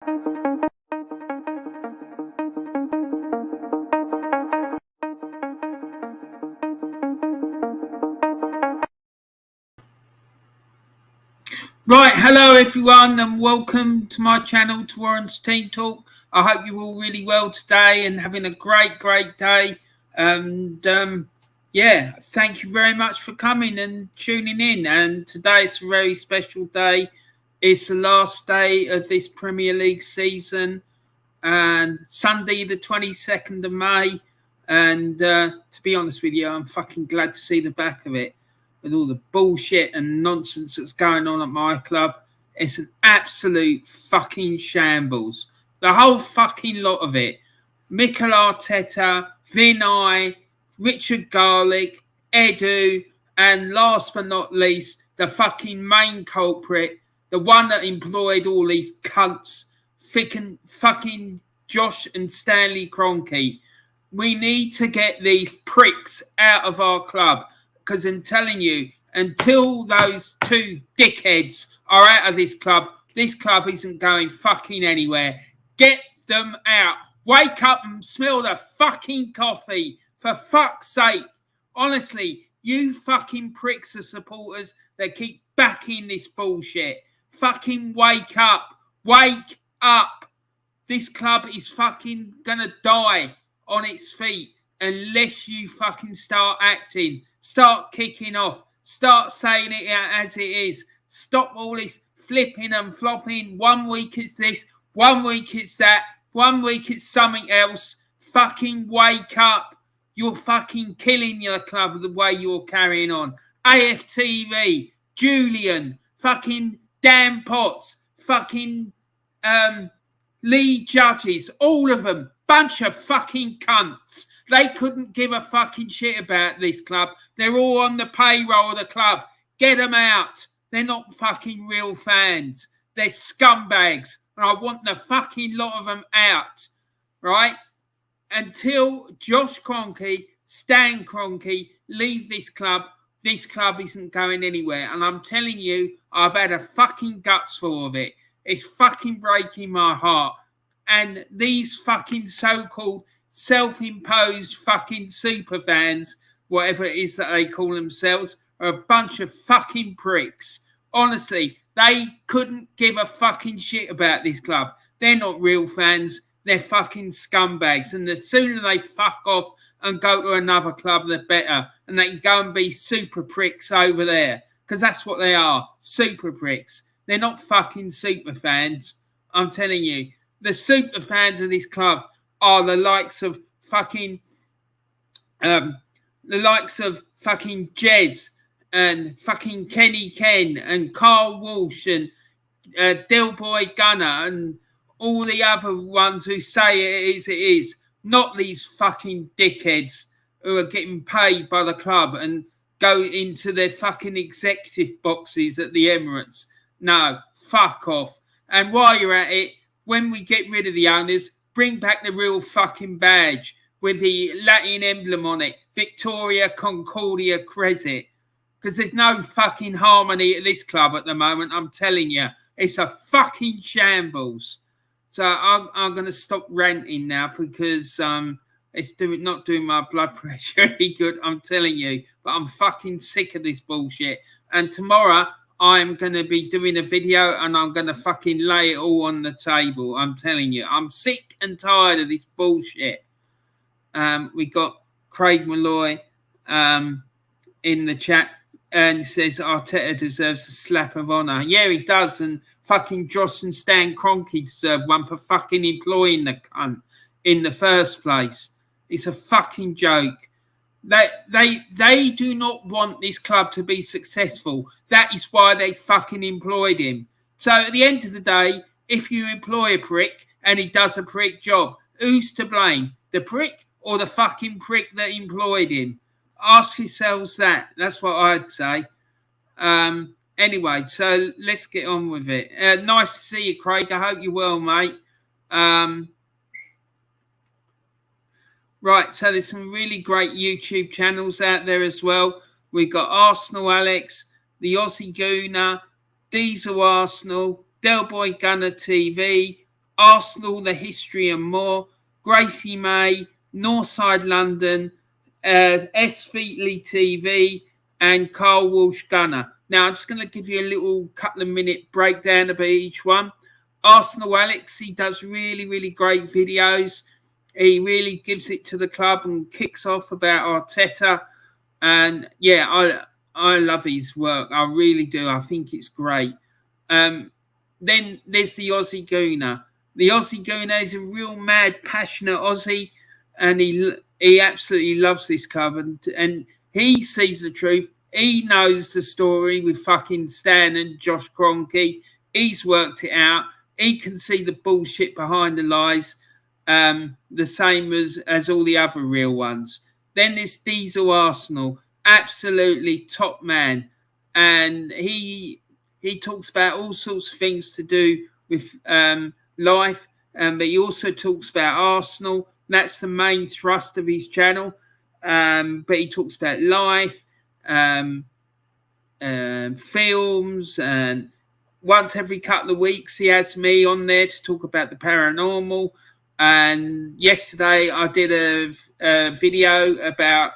Right, hello everyone and welcome to my channel, to Warren's Team Talk. I hope you're all really well today and having a great day. And yeah, thank you very much for coming and tuning in. And today it's a very special day. It's the last day of this Premier League season, and Sunday the 22nd of May. And to be honest with you, I'm fucking glad to see the back of it. With all the bullshit and nonsense that's going on at my club, it's an absolute fucking shambles. The whole fucking lot of it. Mikel Arteta, Vinay, Richard Garlick, Edu, and last but not least, the fucking main culprit, the one that employed all these cunts, fucking Josh and Stanley Kroenke. We need to get these pricks out of our club. Because I'm telling you, until those two dickheads are out of this club isn't going fucking anywhere. Get them out. Wake up and smell the fucking coffee. For fuck's sake. Honestly, you fucking pricks are supporters that keep backing this bullshit. Fucking wake up. Wake up. This club is fucking gonna die on its feet unless you fucking start acting. Start kicking off. Start saying it as it is. Stop all this flipping and flopping. 1 week it's this, 1 week it's that, 1 week it's something else. Fucking wake up. You're fucking killing your club the way you're carrying on. AFTV, Julian, fucking Dan Potts, fucking Lee Judges, all of them. Bunch of fucking cunts. They couldn't give a fucking shit about this club. They're all on the payroll of the club. Get them out. They're not fucking real fans. They're scumbags. And I want the fucking lot of them out. Right? Until Josh Kroenke, Stan Kroenke leave this club isn't going anywhere. And I'm telling you, I've had a fucking guts full of it. It's fucking breaking my heart. And these fucking so-called self-imposed fucking super fans, whatever it is that they call themselves, are a bunch of fucking pricks. Honestly, they couldn't give a fucking shit about this club. They're not real fans. They're fucking scumbags. And the sooner they fuck off and go to another club, the better. And they can go and be super pricks over there. Because that's what they are. Super pricks. They're not fucking super fans. I'm telling you. The super fans of this club are the likes of fucking Jez and fucking Kenny Ken and Carl Walsh and Delboy Gunner and all the other ones who say it is. Not these fucking dickheads who are getting paid by the club and go into their fucking executive boxes at the Emirates. No, fuck off. And while you're at it, when we get rid of the owners, bring back the real fucking badge with the Latin emblem on it. Victoria Concordia Crescit. Because there's no fucking harmony at this club at the moment, I'm telling you. It's a fucking shambles. So I'm going to stop ranting now because it's not doing my blood pressure any good, I'm telling you. But I'm fucking sick of this bullshit. And tomorrow I'm going to be doing a video and I'm going to fucking lay it all on the table. I'm telling you. I'm sick and tired of this bullshit. We got Craig Malloy in the chat and says Arteta deserves a slap of honour. Yeah, he does. And fucking Josh and Stan Kroenke deserve one for fucking employing the cunt in the first place. It's a fucking joke. They do not want this club to be successful. That is why they fucking employed him. So at the end of the day, if you employ a prick and he does a prick job, who's to blame? The prick or the fucking prick that employed him? Ask yourselves that. That's what I'd say. Anyway, so let's get on with it. Nice to see you, Craig. I hope you're well, mate. Right, so there's some really great YouTube channels out there as well. We've got Arsenal Alex, the Aussie Gooner, Diesel Arsenal, Delboy Gunner TV, Arsenal, the history and more, Gracie-Mae, NorthsideLdn, SFeatleyTV, and Carl Walsh Gunner. Now, I'm just going to give you a little couple of minute breakdown about each one. Arsenal Alex, he does really, really great videos. He really gives it to the club and kicks off about Arteta. And yeah, I love his work. I really do. I think it's great. Then there's the Aussie Gooner. The Aussie Gooner is a real mad, passionate Aussie, and he absolutely loves this club, and he sees the truth. He knows the story with fucking Stan and Josh Kroenke. He's worked it out. He can see the bullshit behind the lies, the same as all the other real ones. Then there's Diesel Arsenal, absolutely top man, and he talks about all sorts of things to do with life, but he also talks about Arsenal. That's the main thrust of his channel, but he talks about life, films, and once every couple of weeks he has me on there to talk about the paranormal. And yesterday I did a video about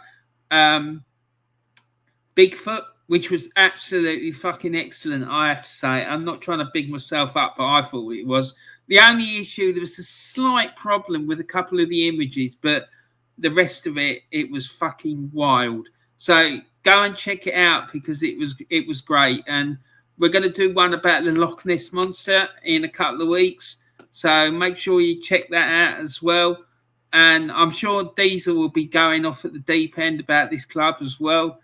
Bigfoot, which was absolutely fucking excellent, I have to say. I'm not trying to big myself up, but I thought it was. The only issue, there was a slight problem with a couple of the images, but the rest of it was fucking wild. So go and check it out, because it was great. And we're going to do one about the Loch Ness Monster in a couple of weeks. So make sure you check that out as well. And I'm sure Diesel will be going off at the deep end about this club as well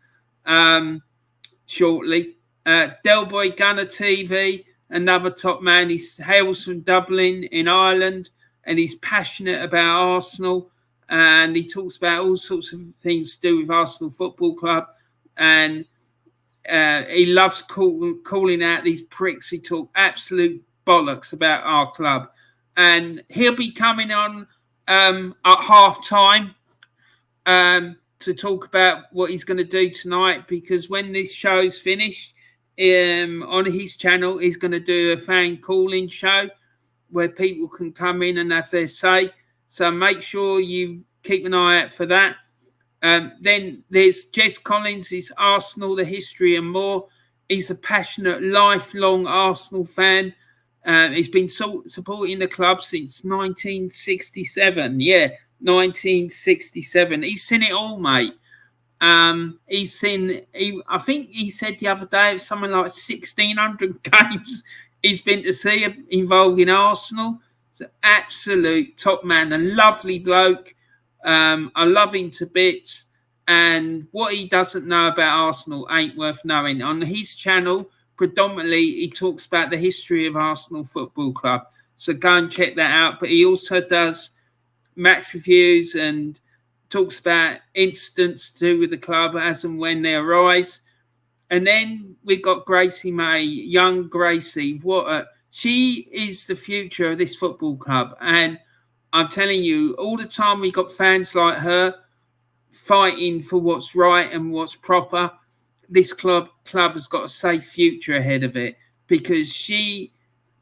shortly. Delboy Gunner TV, another top man. He hails from Dublin in Ireland, and he's passionate about Arsenal, and he talks about all sorts of things to do with Arsenal Football Club. And he loves calling out these pricks who talk absolute bollocks about our club. And he'll be coming on at half time to talk about what he's going to do tonight, because when this show's finished, on his channel, he's going to do a fan call-in show where people can come in and have their say. So make sure you keep an eye out for that. Then there's Jess Collins, he's Arsenal, the history and more. He's a passionate, lifelong Arsenal fan. He's been supporting the club since 1967. Yeah, 1967. He's seen it all, mate. He's seen, I think he said the other day, it's something like 1,600 games he's been to see involving Arsenal. He's an absolute top man, a lovely bloke. I love him to bits. And what he doesn't know about Arsenal ain't worth knowing. On his channel, predominantly, he talks about the history of Arsenal Football Club. So go and check that out. But he also does match reviews and talks about incidents to do with the club as and when they arise. And then we've got Gracie-Mae, young Gracie. She is the future of this football club. And I'm telling you, all the time we got fans like her fighting for what's right and what's proper. This club has got a safe future ahead of it, because she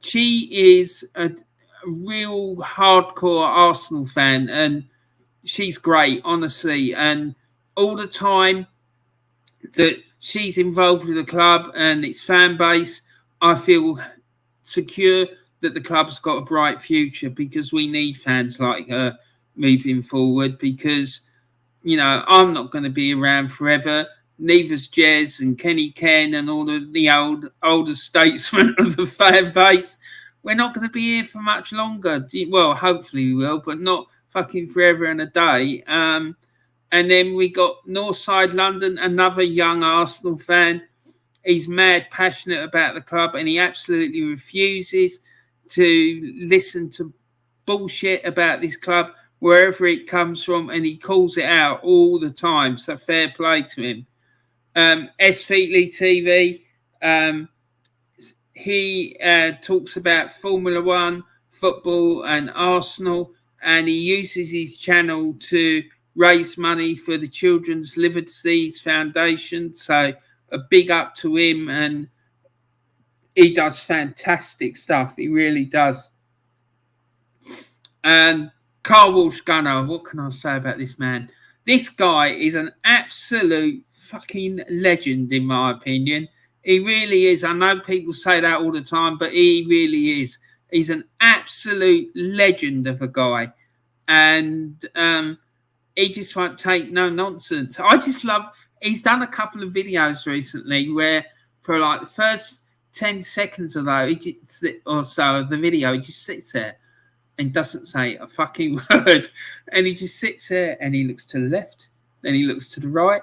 is a real hardcore Arsenal fan, and she's great, honestly. And all the time that she's involved with the club and its fan base, I feel secure that the club's got a bright future, because we need fans like her moving forward. Because, you know, I'm not going to be around forever. Neither's Jez and Kenny Ken and all of the older statesmen of the fan base. We're not going to be here for much longer. Well, hopefully we will, but not fucking forever and a day. And then we got NorthsideLdn, another young Arsenal fan. He's mad passionate about the club, and he absolutely refuses to listen to bullshit about this club, wherever it comes from, and he calls it out all the time. So fair play to him. SFeatleyTV, he talks about Formula One, football and Arsenal, and he uses his channel to raise money for the Children's Liver Disease Foundation. So a big up to him, and he does fantastic stuff. He really does. And Carl Walsh Gunner, what can I say about this man? This guy is an absolute fucking legend, in my opinion. He really is. I know people say that all the time, but he really is. He's an absolute legend of a guy. And he just won't take no nonsense. I just love, he's done a couple of videos recently where for like the first 10 seconds of or so of the video, he just sits there and doesn't say a fucking word. And he just sits there and he looks to the left, then he looks to the right,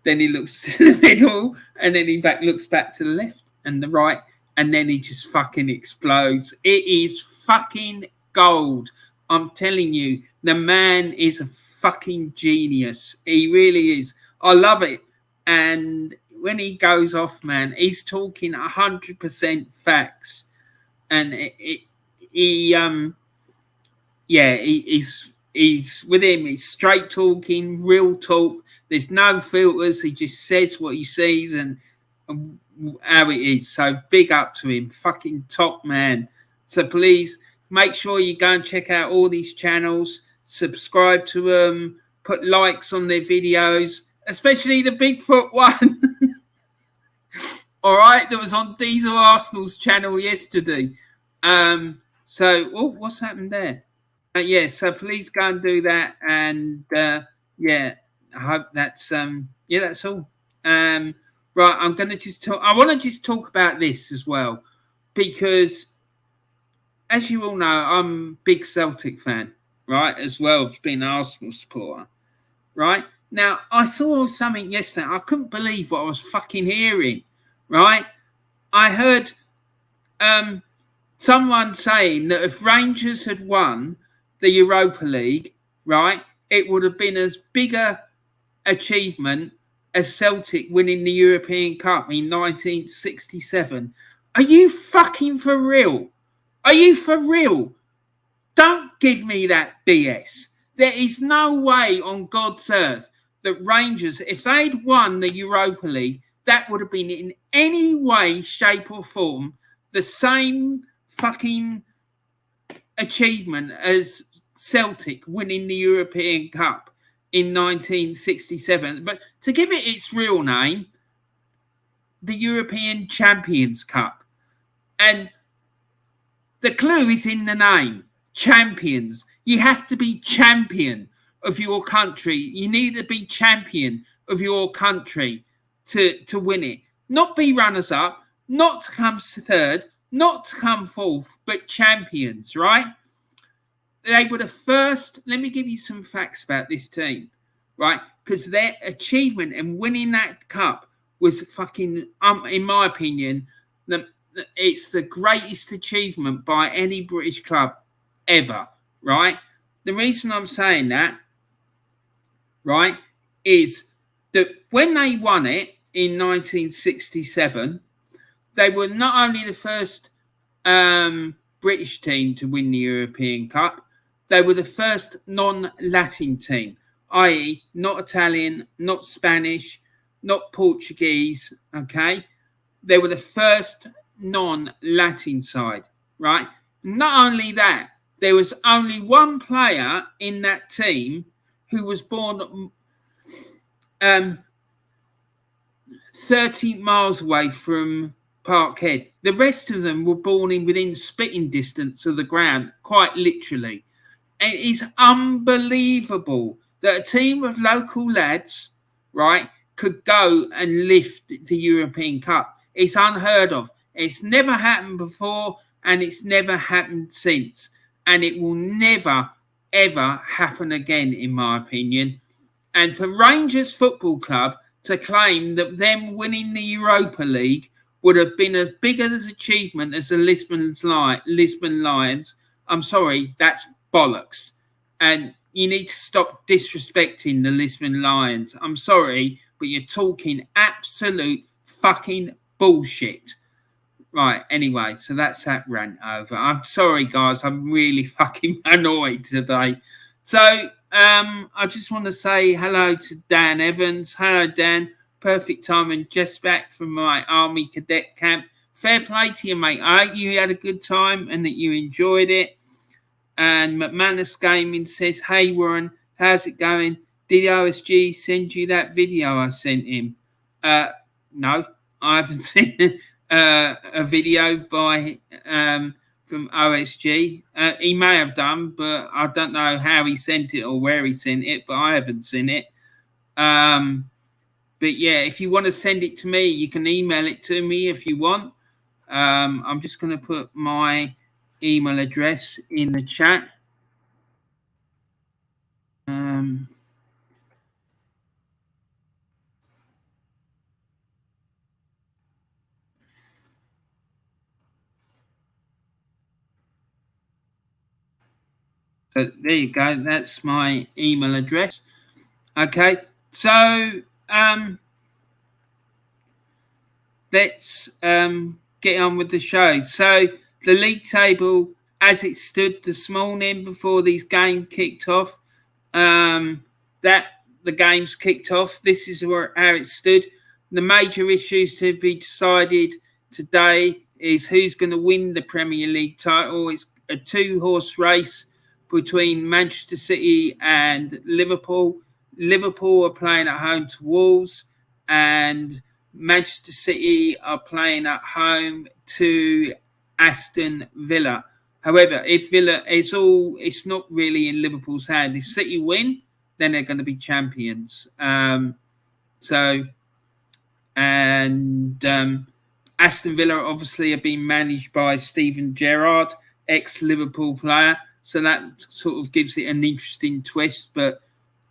then he looks to the middle, and then he looks back to the left and the right, and then he just fucking explodes. It is fucking gold. I'm telling you, the man is a fucking genius. He really is. I love it. And when he goes off, man, he's talking 100% facts. And he's with him. He's straight talking, real talk. There's no filters. He just says what he sees and how it is. So big up to him. Fucking top man. So please make sure you go and check out all these channels. Subscribe to them. Put likes on their videos, especially the Bigfoot one. All right, that was on Diesel Arsenal's channel yesterday. What's happened there? So please go and do that. And I hope that's that's all. Right, I'm gonna just talk. I want to just talk about this as well, because as you all know, I'm a big Celtic fan, right? As well as being an Arsenal supporter, right? Now I saw something yesterday. I couldn't believe what I was fucking hearing. Right, I heard someone saying that if Rangers had won the Europa League, right, it would have been as big a achievement as Celtic winning the European Cup in 1967. Are you fucking for real? Are you for real? Don't give me that BS. There is no way on God's earth that Rangers, if they'd won the Europa League, that would have been in any way, shape or form the same fucking achievement as Celtic winning the European Cup in 1967. But to give it its real name, the European Champions Cup. And the clue is in the name, champions. You have to be champion of your country. You need to be champion of your country to win it. Not be runners up, not to come third, not to come fourth, but champions, right? They were the first. Let me give you some facts about this team, right? Because their achievement in winning that cup was fucking, in my opinion, it's the greatest achievement by any British club ever, right? The reason I'm saying that, right, is that when they won it in 1967, they were not only the first British team to win the European Cup, they were the first non-Latin team, i.e. not Italian, not Spanish, not Portuguese, okay? They were the first non-Latin side, right? Not only that, there was only one player in that team who was born 30 miles away from Parkhead. The rest of them were born in within spitting distance of the ground, quite literally. And it is unbelievable that a team of local lads, right, could go and lift the European Cup. It's unheard of. It's never happened before, and it's never happened since. And it will never, ever happen again, in my opinion. And for Rangers Football Club to claim that them winning the Europa League would have been as big an achievement as the Lisbon Lions, I'm sorry, that's bollocks. And you need to stop disrespecting the Lisbon Lions. I'm sorry, but you're talking absolute fucking bullshit. Right, anyway, so that's that rant over. I'm sorry, guys. I'm really fucking annoyed today. So, I just want to say hello to Dan Evans. Hello, Dan. Perfect timing. Just back from my army cadet camp. Fair play to you, mate. I hope you had a good time and that you enjoyed it. And McManus Gaming says, "Hey Warren, how's it going? Did OSG send you that video I sent him?" No, I haven't seen a video by from OSG. He may have done, but I don't know how he sent it or where he sent it. But I haven't seen it. But yeah, if you want to send it to me, you can email it to me if you want. I'm just going to put my email address in the chat. So there you go. That's my email address. Okay, so let's get on with the show. So the league table, as it stood this morning before these games kicked off, that the games kicked off. This is how it stood. The major issues to be decided today is who's going to win the Premier League title. It's a two-horse race between Manchester City and Liverpool. Liverpool are playing at home to Wolves, and Manchester City are playing at home to Aston Villa. However, if Villa, it's not really in Liverpool's hand. If City win, then they're going to be champions. Aston Villa obviously have been managed by Steven Gerrard, ex-Liverpool player. So that sort of gives it an interesting twist, but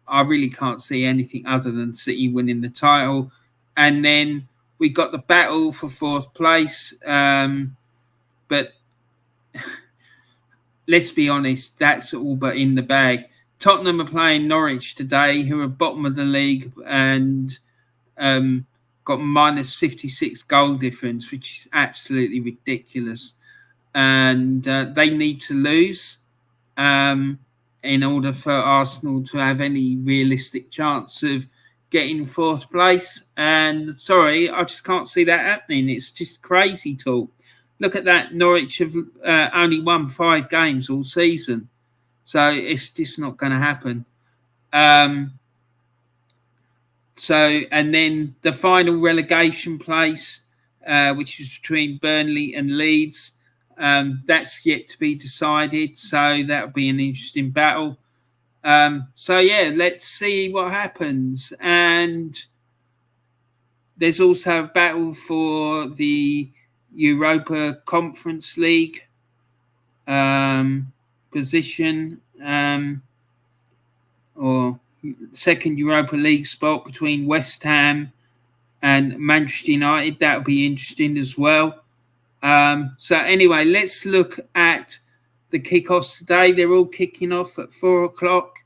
I really can't see anything other than City winning the title. And then we got the battle for fourth place. But let's be honest, that's all but in the bag. Tottenham are playing Norwich today, who are bottom of the league and got minus 56 goal difference, which is absolutely ridiculous. And they need to lose in order for Arsenal to have any realistic chance of getting fourth place. And sorry, I just can't see that happening. It's just crazy talk. Look at that. Norwich have only won 5 games all season. So it's just not going to happen. And then the final relegation place, which is between Burnley and Leeds, that's yet to be decided. So that'll be an interesting battle. So yeah, let's see what happens. And there's also a battle for the Europa Conference League position, or second Europa League spot between West Ham and Manchester United. That'll be interesting as well. So anyway, let's look at the kickoffs today. They're all kicking off at 4 o'clock.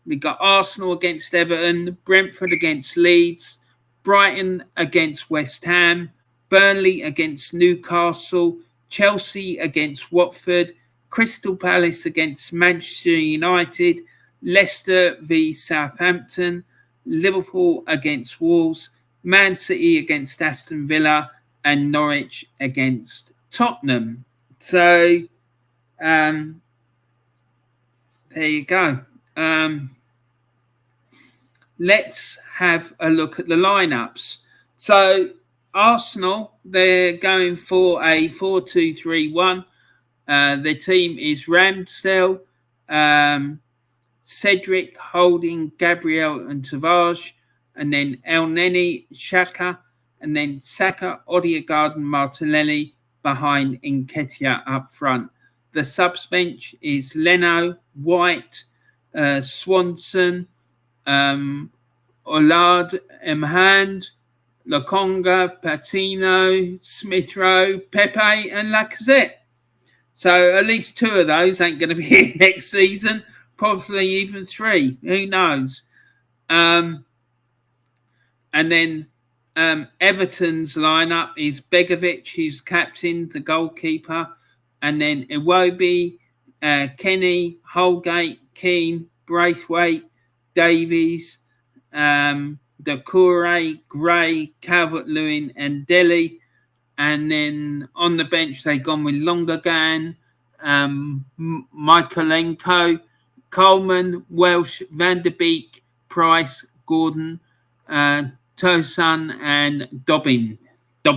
We've got Arsenal against Everton, Brentford against Leeds, Brighton against West Ham, Burnley against Newcastle, Chelsea against Watford, Crystal Palace against Manchester United, Leicester v Southampton, Liverpool against Wolves, Man City against Aston Villa, and Norwich against Tottenham. So there you go. Let's have a look at the lineups. So Arsenal, they're going for a 4-2-3-1. Their team is Ramsdale, Cedric, Holding, Gabriel and Tavares, and then El Neni, Xhaka, and then Saka, Odegaard and Martinelli behind Nketiah up front. The subs bench is Leno, White, Swanson, Ollard, Mhand, Lokonga, Patino, Smith Rowe, Pepe and Lacazette. So at least 2 of those ain't going to be here next season. Probably even 3. Who knows? And then Everton's lineup is Begovic, who's captain, the goalkeeper. And then Iwobi, Kenny, Holgate, Keane, Braithwaite, Davies, Doucouré, Gray, Calvert-Lewin and Dele. And then on the bench, they've gone with Longogan, Michaelenko, Coleman, Welsh, Van der Beek, Price, Gordon, Tosun, and Dobbin. The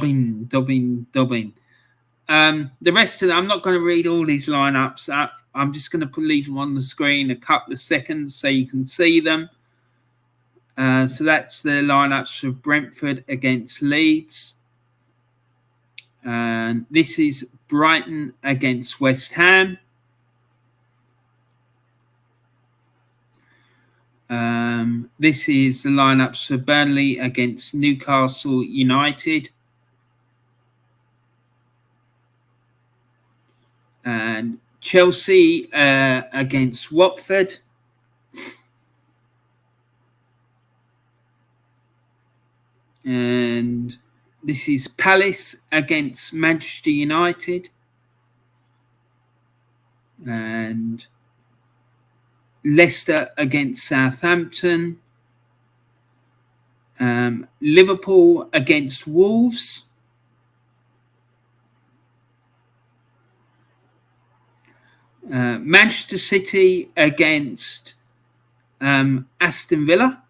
rest of them, I'm not going to read all these lineups up. I'm just going to leave them on the screen a couple of seconds so you can see them. So that's the lineups for Brentford against Leeds. And this is Brighton against West Ham. This is the lineups for Burnley against Newcastle United. And Chelsea against Watford. And this is Palace against Manchester United. And Leicester against Southampton. Liverpool against Wolves. Manchester City against Aston Villa.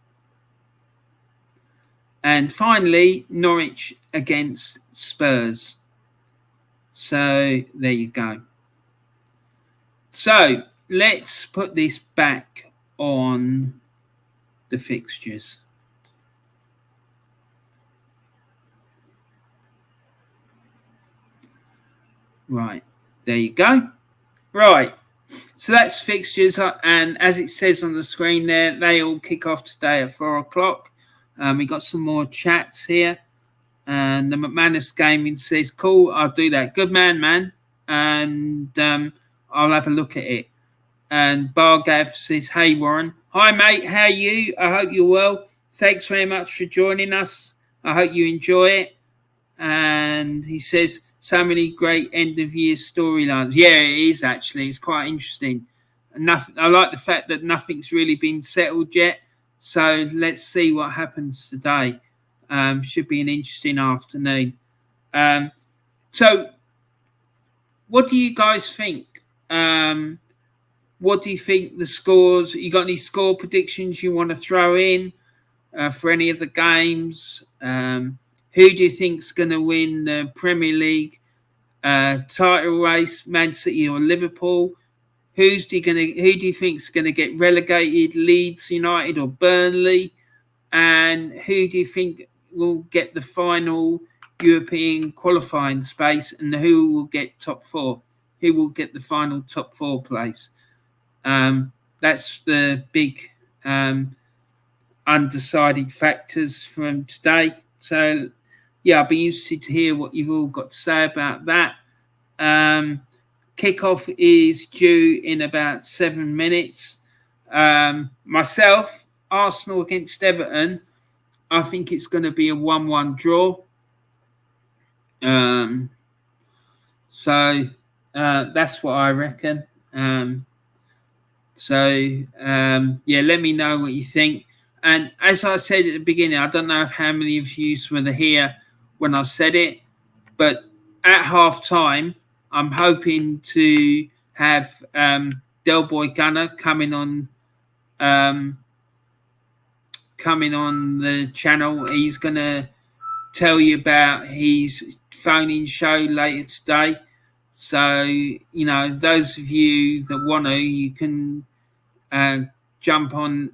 And finally, Norwich against Spurs. So there you go. So let's put this back on the fixtures. Right, there you go. Right, so that's fixtures, and as it says on the screen there, they all kick off today at 4 o'clock. We got some more chats here, and the McManus Gaming says, "Cool, I'll do that. Good man, and I'll have a look at it." And Bargav says, "Hey Warren, hi mate, how are you? I hope you're well. Thanks very much for joining us. I hope you enjoy it." And he says, "So many great end of year storylines." Yeah, it is actually. It's quite interesting. I like the fact that nothing's really been settled yet. So let's see what happens today. Should be an interesting afternoon. So what do you guys think? What do you think the scores? You got any score predictions you want to throw in for any of the games? Who do you think's going to win the Premier League title race, Man City or Liverpool? Who do you think's going to get relegated, Leeds United or Burnley? And who do you think will get the final European qualifying space, and who will get top four? Who will get the final top four place? That's the big undecided factors from today. So, yeah, I'll be interested to hear what you've all got to say about that. Kickoff is due in about 7 minutes. Myself, Arsenal against Everton, I think it's going to be a 1-1 draw. So that's what I reckon. Yeah, let me know what you think. And as I said at the beginning, I don't know how many of you were here when I said it, but at half time, I'm hoping to have Del Boy Gunner coming on the channel. He's going to tell you about his phone-in show later today. So, you know, those of you that want to, you can jump on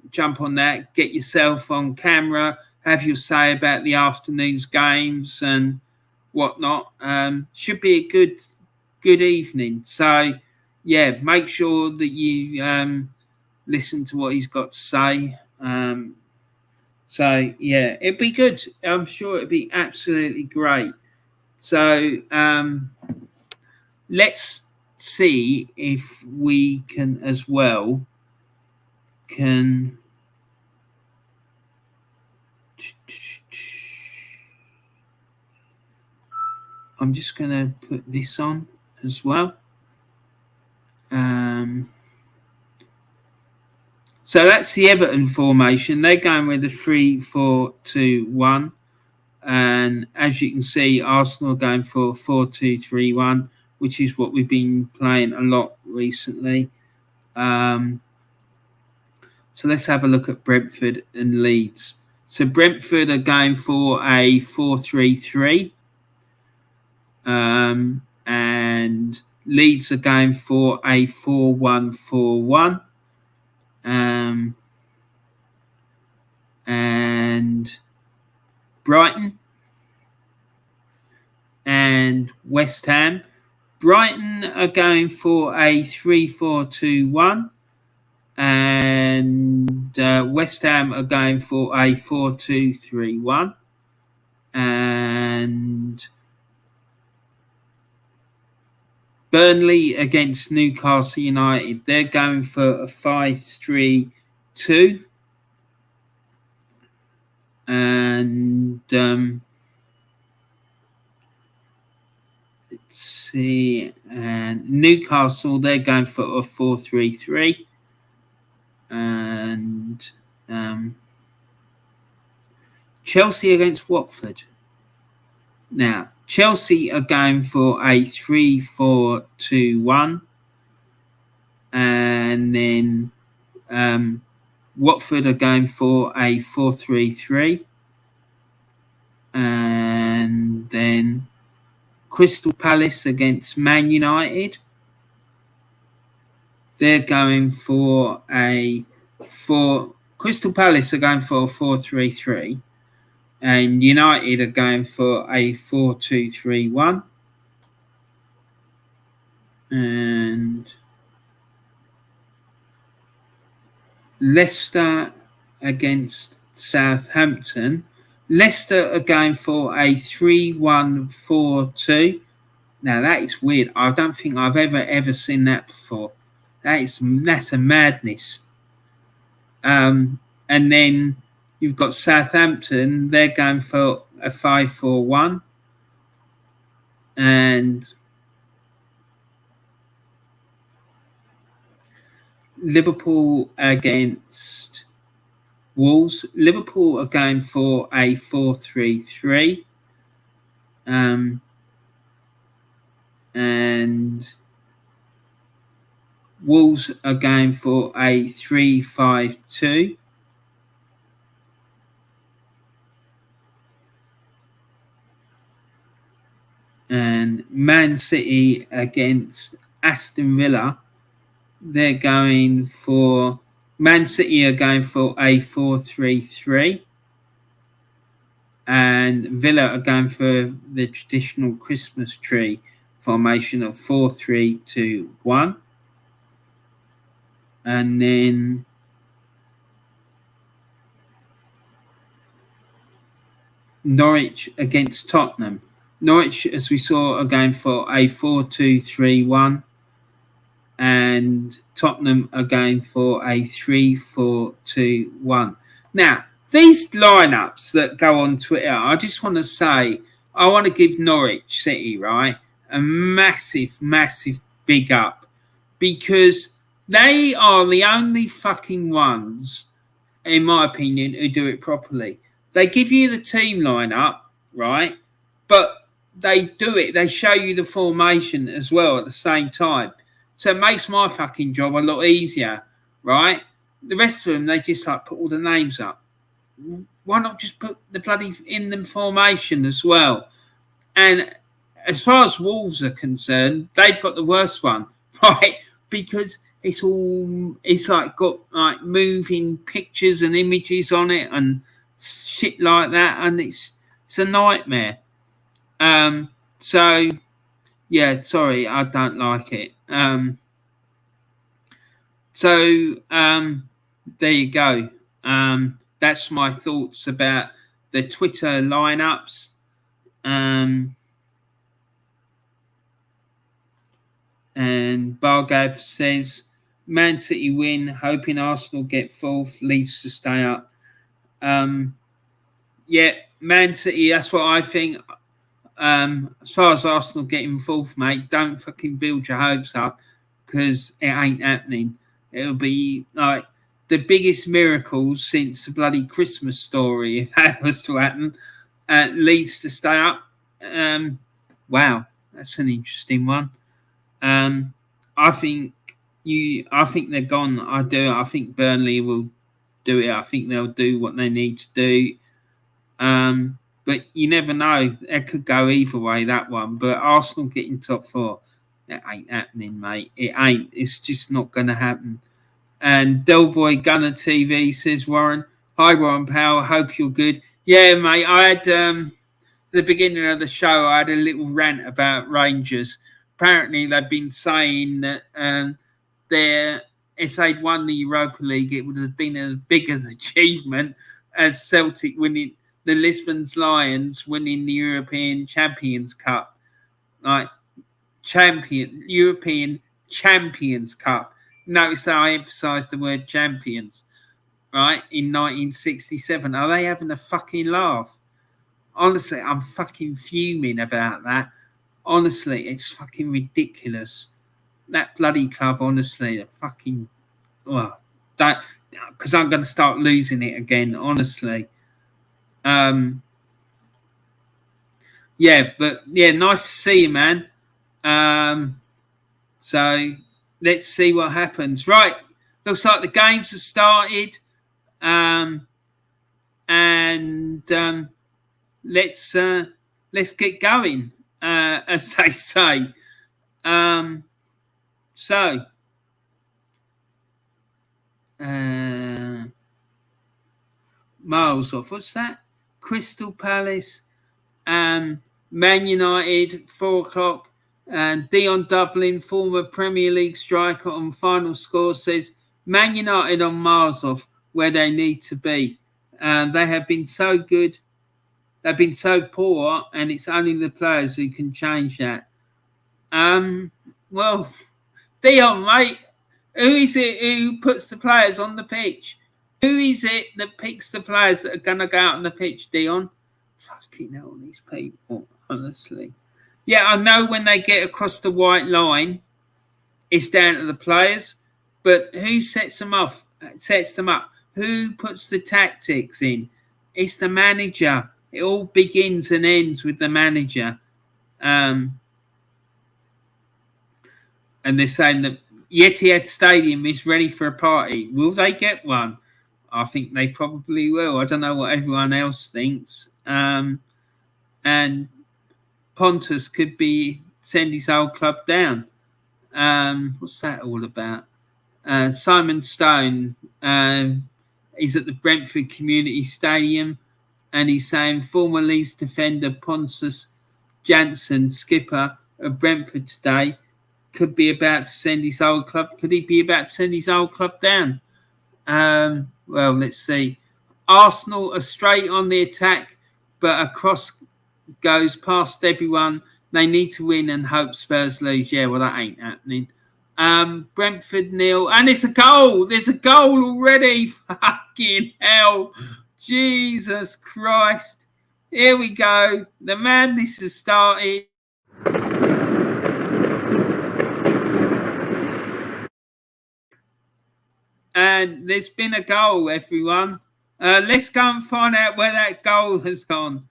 that, get yourself on camera, have your say about the afternoon's games and whatnot. Should be a good evening. So, yeah, make sure that you listen to what he's got to say. So, yeah, it'd be good. I'm sure it'd be absolutely great. So, let's see if we can as well I'm just going to put this on as well. So that's the Everton formation. They're going with a 3-4-2-1. And as you can see, Arsenal going for 4-2-3-1. which is what we've been playing a lot recently. So let's have a look at Brentford and Leeds. So Brentford are going for a 4-3-3. And Leeds are going for a 4-1-4-1. And Brighton and West Ham. Brighton are going for a 3-4-2-1. And West Ham are going for a 4-2-3-1. And Burnley against Newcastle United, they're going for a 5-3-2. And let's see, and Newcastle, they're going for a 4-3-3. And Chelsea against Watford. Now, Chelsea are going for a 3-4-2-1. And then Watford are going for a 4-3-3. And then Crystal Palace against Man United. They're going for Crystal Palace are going for a 4-3-3. And United are going for a 4-2-3-1. And Leicester against Southampton. Leicester are going for a 3-1-4-2. Now that is weird. I don't think I've ever seen that before. That's a madness. And then you've got Southampton. They're going for a 5-4-1. And Liverpool against Wolves. Liverpool are going for a 4-3-3. And Wolves are going for a 3-5-2. And Man City against Aston Villa, they're going for... Man City are going for a 4-3-3. And Villa are going for the traditional Christmas tree formation of 4-3-2-1. And then Norwich against Tottenham. Norwich, as we saw, are going for a 4-2-3-1. And Tottenham are going for a 3-4-2-1. Now, these lineups that go on Twitter, I just want to say, I want to give Norwich City, right, a massive, massive big up. Because they are the only fucking ones, in my opinion, who do it properly. They give you the team lineup, right? But they do it. They show you the formation as well at the same time. So it makes my fucking job a lot easier, right? The rest of them, they just like put all the names up. Why not just put the bloody in the formation as well? And as far as Wolves are concerned, they've got the worst one, right? Because it's like got like moving pictures and images on it and shit like that, and it's a nightmare. So yeah, sorry, I don't like it. There you go. That's my thoughts about the Twitter lineups. And Bargav says, Man City win, hoping Arsenal get fourth, Leeds to stay up. Yeah, Man City, that's what I think. As far as Arsenal getting fourth, mate, don't fucking build your hopes up, because it ain't happening. It'll be like the biggest miracles since the bloody Christmas Story, if that was to happen. Leeds to stay up. Wow, that's an interesting one. I think they're gone. I do. I think Burnley will do it. I think they'll do what they need to do. But you never know. It could go either way, that one. But Arsenal getting top four, that ain't happening, mate. It ain't. It's just not going to happen. And Delboy Gunner TV says, Warren, hi, Warren Powell. Hope you're good. Yeah, mate. I had, at the beginning of the show, I had a little rant about Rangers. Apparently, they've been saying that if they'd won the Europa League, it would have been as big an achievement as Celtic winning the Lisbon's Lions winning the European Champions Cup, like European Champions Cup. Notice that I emphasised the word champions, right? In 1967, are they having a fucking laugh? Honestly, I'm fucking fuming about that. Honestly, it's fucking ridiculous. That bloody club, honestly, fucking, well, that, because I'm going to start losing it again, honestly. Yeah, but yeah, nice to see you, man. So let's see what happens. Right, looks like the games have started. Let's get going, as they say. Miles off. What's that? Crystal Palace, Man United, 4 o'clock. And Dion Dublin, former Premier League striker on Final Score, says Man United on miles off where they need to be. They have been so good. They've been so poor, and it's only the players who can change that. Well, Dion, mate, who is it who puts the players on the pitch? Who is it that picks the players that are going to go out on the pitch, Dion? Fucking hell, these people, honestly. Yeah, I know when they get across the white line, it's down to the players. But who sets them up? Who puts the tactics in? It's the manager. It all begins and ends with the manager. And they're saying that Etihad Stadium is ready for a party. Will they get one? I think they probably will. I don't know what everyone else thinks. And Pontus could send his old club down. What's that all about? Simon Stone is at the Brentford Community Stadium, and he's saying former Leeds defender Pontus Jansson, skipper of Brentford today, could be about to send his old club. Could he be about to send his old club down? Well, let's see. Arsenal are straight on the attack, but a cross goes past everyone. They need to win and hope Spurs lose. Yeah, well, that ain't happening. Brentford 0, and it's a goal. There's a goal already. Fucking hell. Jesus Christ. Here we go. The madness has started. And there's been a goal, everyone. Let's go and find out where that goal has gone.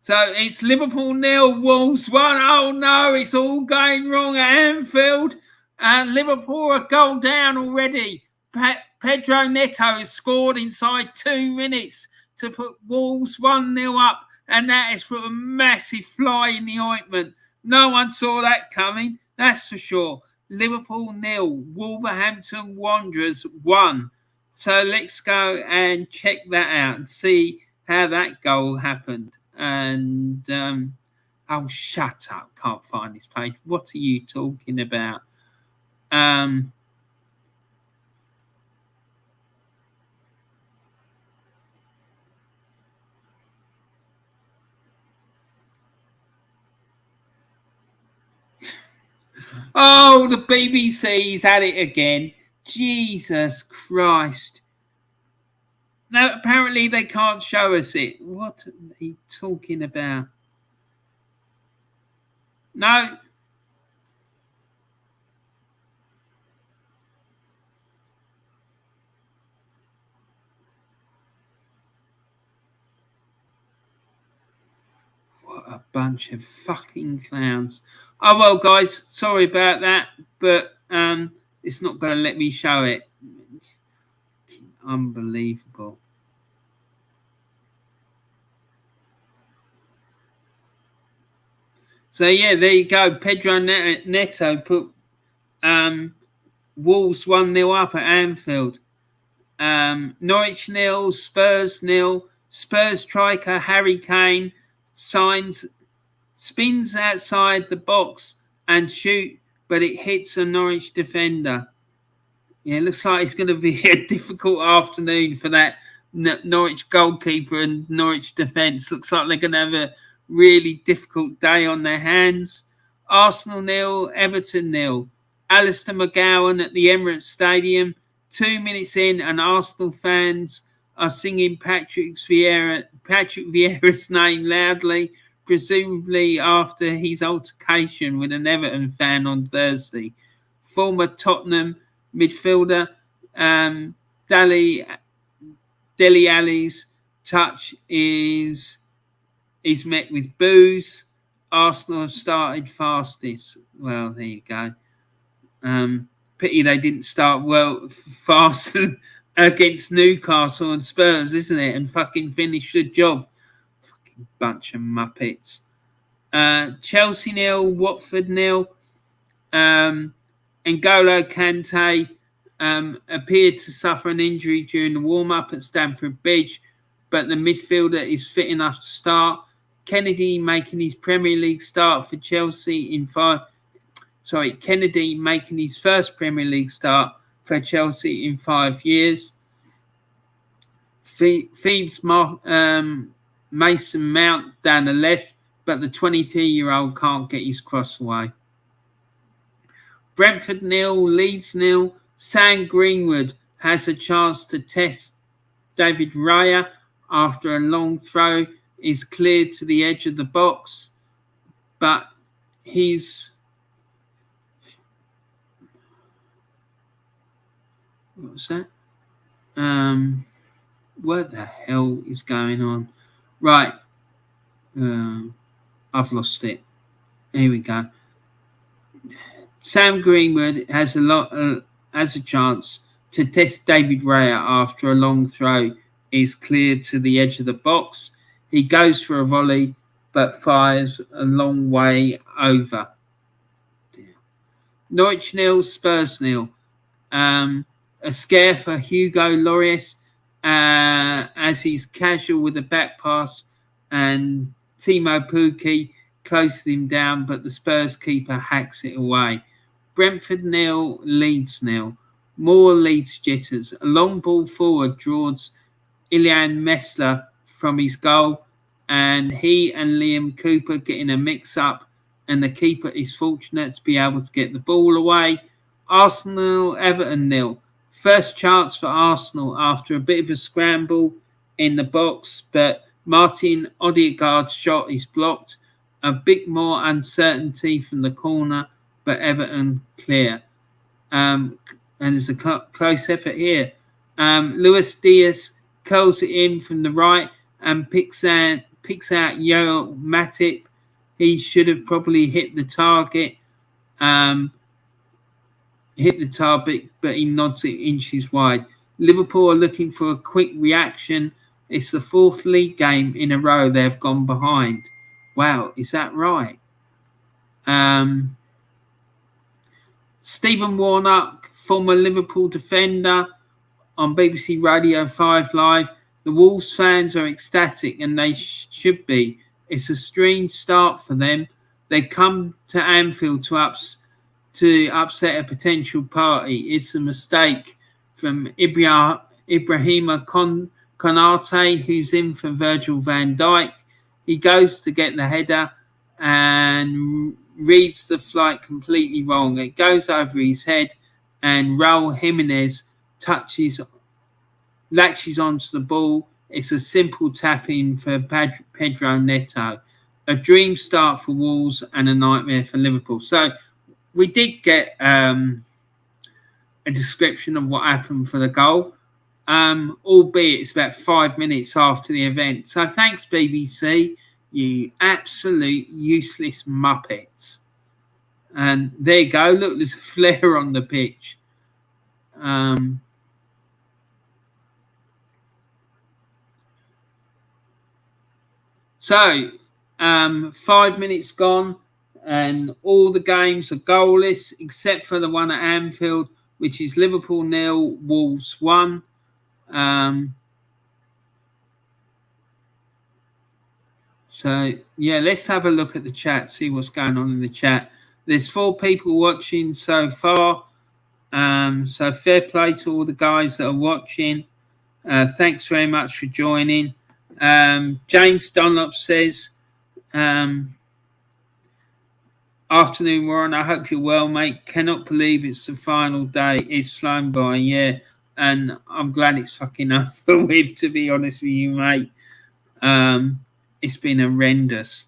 So it's Liverpool 0, Wolves 1. Oh no, it's all going wrong at Anfield. And Liverpool are goal down already. Pedro Neto has scored inside 2 minutes to put Wolves 1-0 up. And that has put a massive fly in the ointment. No one saw that coming, that's for sure. Liverpool 0, Wolverhampton Wanderers 1. So let's go and check that out and see how that goal happened. And oh, shut up! Can't find this page. What are you talking about? Oh, the BBC's at it again. Jesus Christ. No, apparently they can't show us it. What are they talking about? No. What a Bunch of fucking clowns. Oh well, guys, sorry about that, but it's not going to let me show it. Unbelievable. So yeah, there you go. Pedro Neto put Wolves 1-0 up at Anfield. Norwich 0, Spurs 0. Spurs striker Harry Kane spins outside the box and shoot, but it hits a Norwich defender. Yeah, it looks like it's going to be a difficult afternoon for that Norwich goalkeeper and Norwich defence. Looks like they're going to have a really difficult day on their hands. Arsenal 0, Everton 0. Alistair McGowan at the Emirates Stadium. 2 minutes in, and Arsenal fans are singing Patrick Vieira's name loudly, presumably after his altercation with an Everton fan on Thursday. Former Tottenham midfielder Dele Alli's touch is met with boos. Arsenal have started fastest. Well, there you go. Pity they didn't start fast against Newcastle and Spurs, isn't it? And fucking finish the job. Fucking bunch of muppets. Chelsea 0, Watford 0. N'Golo Kante appeared to suffer an injury during the warm-up at Stamford Bridge, but the midfielder is fit enough to start. Kennedy making his Premier League start for Chelsea Kennedy making his first Premier League start for Chelsea in 5 years. Feeds Mason Mount down the left, but the 23-year-old can't get his cross away. Brentford 0, Leeds 0. Sam Greenwood has a chance to test David Raya after a long throw is cleared to the edge of the box, but he's... What's that? What the hell is going on? Right. I've lost it. Here we go. Sam Greenwood has a chance to test David Raya after a long throw is cleared to the edge of the box. He goes for a volley, but fires a long way over. Norwich 0, Spurs 0. A scare for Hugo Lloris as he's casual with a back pass, and Timo Pukki closes him down, but the Spurs keeper hacks it away. Brentford 0, Leeds 0. More Leeds jitters. A long ball forward draws Ilian Messler from his goal, and he and Liam Cooper get in a mix-up, and the keeper is fortunate to be able to get the ball away. Arsenal, Everton 0. First chance for Arsenal after a bit of a scramble in the box, but Martin Odegaard's shot is blocked. A bit more uncertainty from the corner, but Everton clear. And there's a close effort here. Luis Diaz curls it in from the right and picks out Yoel Matip. He should have probably hit the target. But he nods it inches wide. Liverpool are looking for a quick reaction. It's the fourth league game in a row they've gone behind. Wow, is that right? Stephen Warnock, former Liverpool defender, on BBC Radio 5 Live. The Wolves fans are ecstatic, and they should be. It's a strange start for them. They come to Anfield to upset a potential party. It's a mistake from Ibrahima Konate, who's in for Virgil van Dijk. He goes to get the header and reads the flight completely wrong. It goes over his head, and Raul Jimenez latches onto the ball. It's a simple tap-in for Pedro Neto. A dream start for Wolves and a nightmare for Liverpool. So we did get a description of what happened for the goal, albeit it's about 5 minutes after the event. So thanks, BBC. You absolute useless muppets. And there you go. Look, there's a flare on the pitch. So, 5 minutes gone, and all the games are goalless except for the one at Anfield, which is Liverpool 0, Wolves 1. So, yeah, let's have a look at the chat, see what's going on in the chat. There's 4 people watching so far. So fair play to all the guys that are watching. Thanks very much for joining. James Dunlop says, afternoon, Warren. I hope you're well, mate. Cannot believe it's the final day. It's flown by, yeah. And I'm glad it's fucking over with, to be honest with you, mate. It's been horrendous.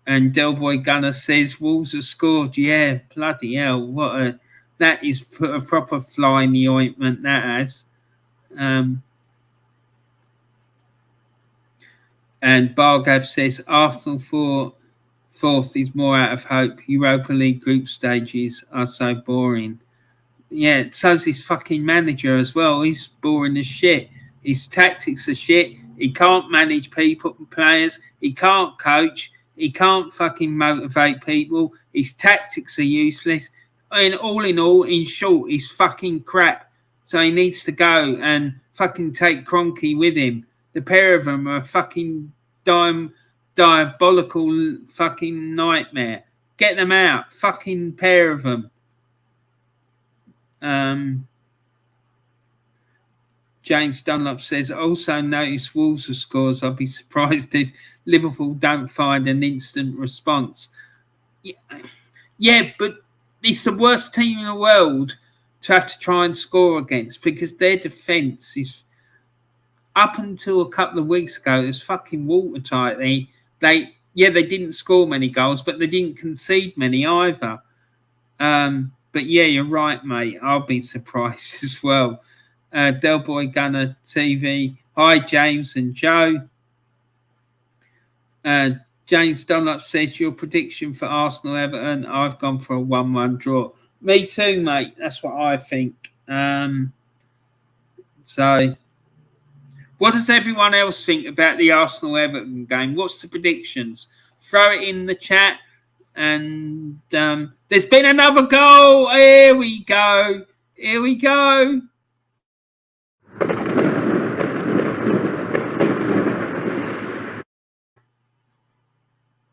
And Delboy Gunner says Wolves have scored. Yeah, bloody hell. That is put a proper fly in the ointment, that has. And Bargav says Arsenal fourth is more out of hope. Europa League group stages are so boring. Yeah, so's his fucking manager as well. He's boring as shit. His tactics are shit. He can't manage people, players. He can't coach. He can't fucking motivate people. His tactics are useless. And all in all, in short, he's fucking crap. So he needs to go and fucking take Kroenke with him. The pair of them are a fucking diabolical fucking nightmare. Get them out. Fucking pair of them. James Dunlop says, also notice Wolves' scores. I'll be surprised if Liverpool don't find an instant response. Yeah, but it's the worst team in the world to have to try and score against because their defence is, up until a couple of weeks ago, it's fucking watertight. They didn't score many goals, but they didn't concede many either. But yeah, you're right, mate. I'll be surprised as well. Delboy Gunner TV. Hi, James and Joe. James Dunlop says your prediction for Arsenal Everton. I've gone for a 1-1 draw. Me too, mate. That's what I think. So, what does everyone else think about the Arsenal Everton game? What's the predictions? Throw it in the chat. And there's been another goal. Here we go. Here we go.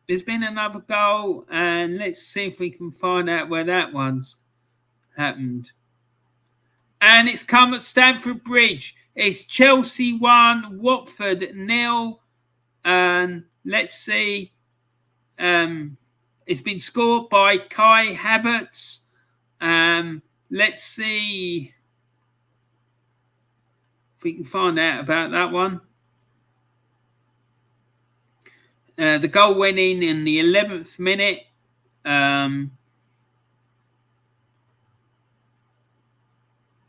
There's been another goal, and let's see if we can find out where that one's happened. And it's come at Stamford Bridge. It's Chelsea 1, Watford 0. And let's see. It's been scored by Kai Havertz. Let's see if we can find out about that one. The goal went in the 11th minute.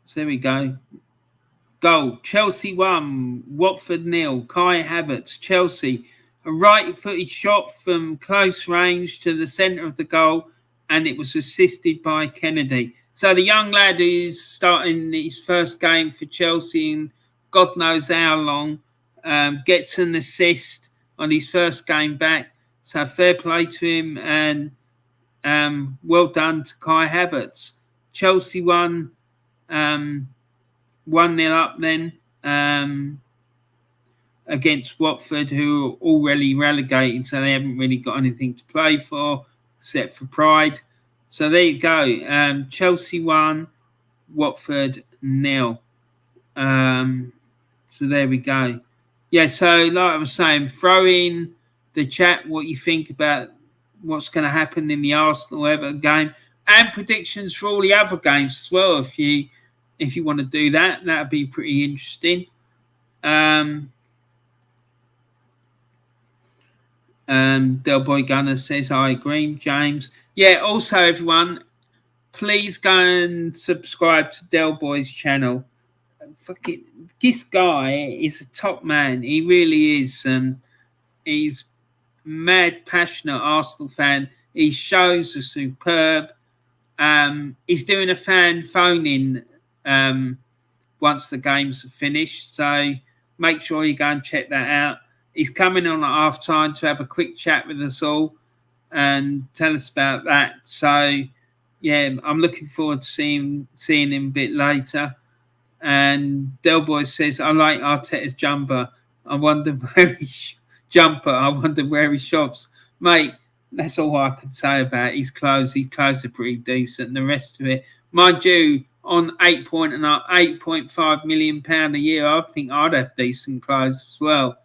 So there we go. Goal. Chelsea 1, Watford 0. Kai Havertz, Chelsea. A right-footed shot from close range to the centre of the goal, and it was assisted by Kennedy. So the young lad is starting his first game for Chelsea in God knows how long, gets an assist on his first game back. So fair play to him, and well done to Kai Havertz. Chelsea won 1-0 up then against Watford, who are already relegated, so they haven't really got anything to play for except for pride. So there you go. Chelsea 1, Watford 0. So there we go. Yeah, so like I was saying, throw in the chat what you think about what's going to happen in the Arsenal Everton game, and predictions for all the other games as well. If you want to do that, that'd be pretty interesting. Del Boy Gunner says, I agree, James. Yeah, also, everyone, please go and subscribe to Del Boy's channel. Fucking, this guy is a top man. He really is. And he's mad, passionate Arsenal fan. His shows are superb. He's doing a fan phone-in once the games are finished. So make sure you go and check that out. He's coming on at half-time to have a quick chat with us all and tell us about that. So, yeah, I'm looking forward to seeing him a bit later. And Delboy says, I like Arteta's jumper. I wonder where he shops. Mate, that's all I could say about his clothes. His clothes are pretty decent. The rest of it, mind you, on £8.5 million a year, I think I'd have decent clothes as well.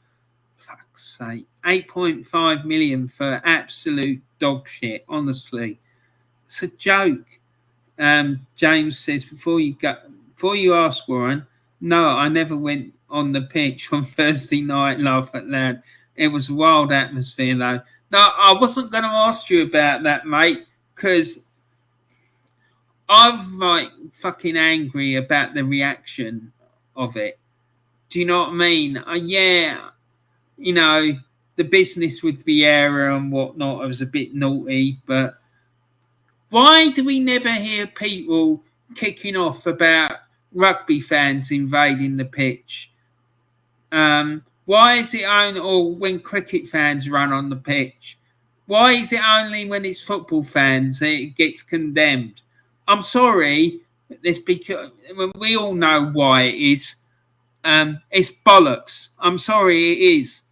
Fuck's sake. 8.5 million for absolute dog shit, honestly. It's a joke. James says, before you ask, Warren, no, I never went on the pitch on Thursday night, laugh out loud. It was a wild atmosphere, though. No, I wasn't going to ask you about that, mate, because I'm like fucking angry about the reaction of it. Do you know what I mean? Yeah, you know, the business with Vieira and whatnot, I was a bit naughty, but why do we never hear people kicking off about rugby fans invading the pitch? Why is it only or when cricket fans run on the pitch? Why is it only when it's football fans that it gets condemned? I'm sorry, because we all know why it is. It's bollocks. I'm sorry, it is.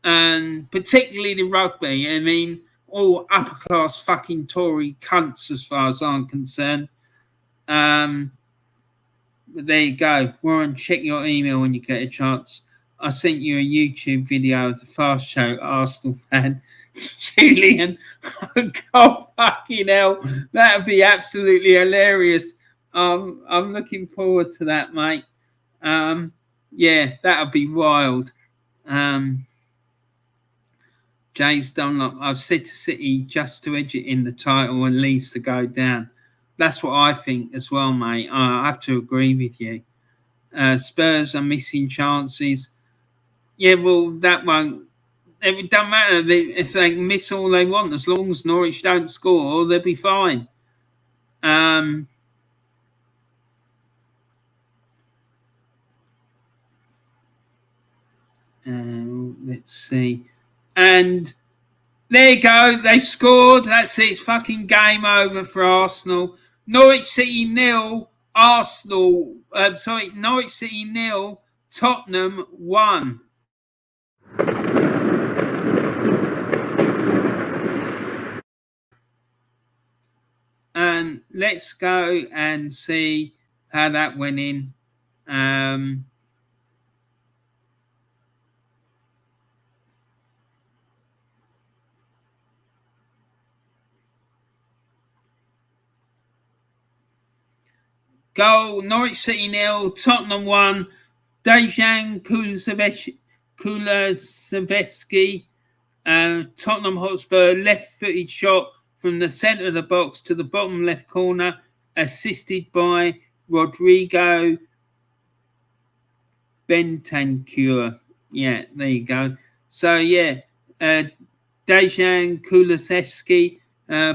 And particularly the rugby. I mean, all upper class fucking Tory cunts as far as I'm concerned. But there you go. Warren, check your email when you get a chance. I sent you a YouTube video of the Fast Show Arsenal fan, Julian. God fucking hell. That would be absolutely hilarious. I'm looking forward to that, mate. Yeah, that would be wild. Jay's Dunlop, I've said to City just to edge it in the title and Leeds to go down. That's what I think as well, mate. I have to agree with you. Spurs are missing chances. Yeah, well, that won't. It doesn't matter if they miss all they want. As long as Norwich don't score, they'll be fine. Let's see. And there you go. They scored. That's it. It's fucking game over for Arsenal. Norwich City 0. Norwich City 0. Tottenham 1. And let's go and see how that went in. Goal, Norwich City 0, Tottenham 1. Dejan Kulusevski, Tottenham Hotspur, left-footed shot from the centre of the box to the bottom left corner, assisted by Rodrigo Bentancur. Yeah, there you go. So, yeah, Dejan Kulusevski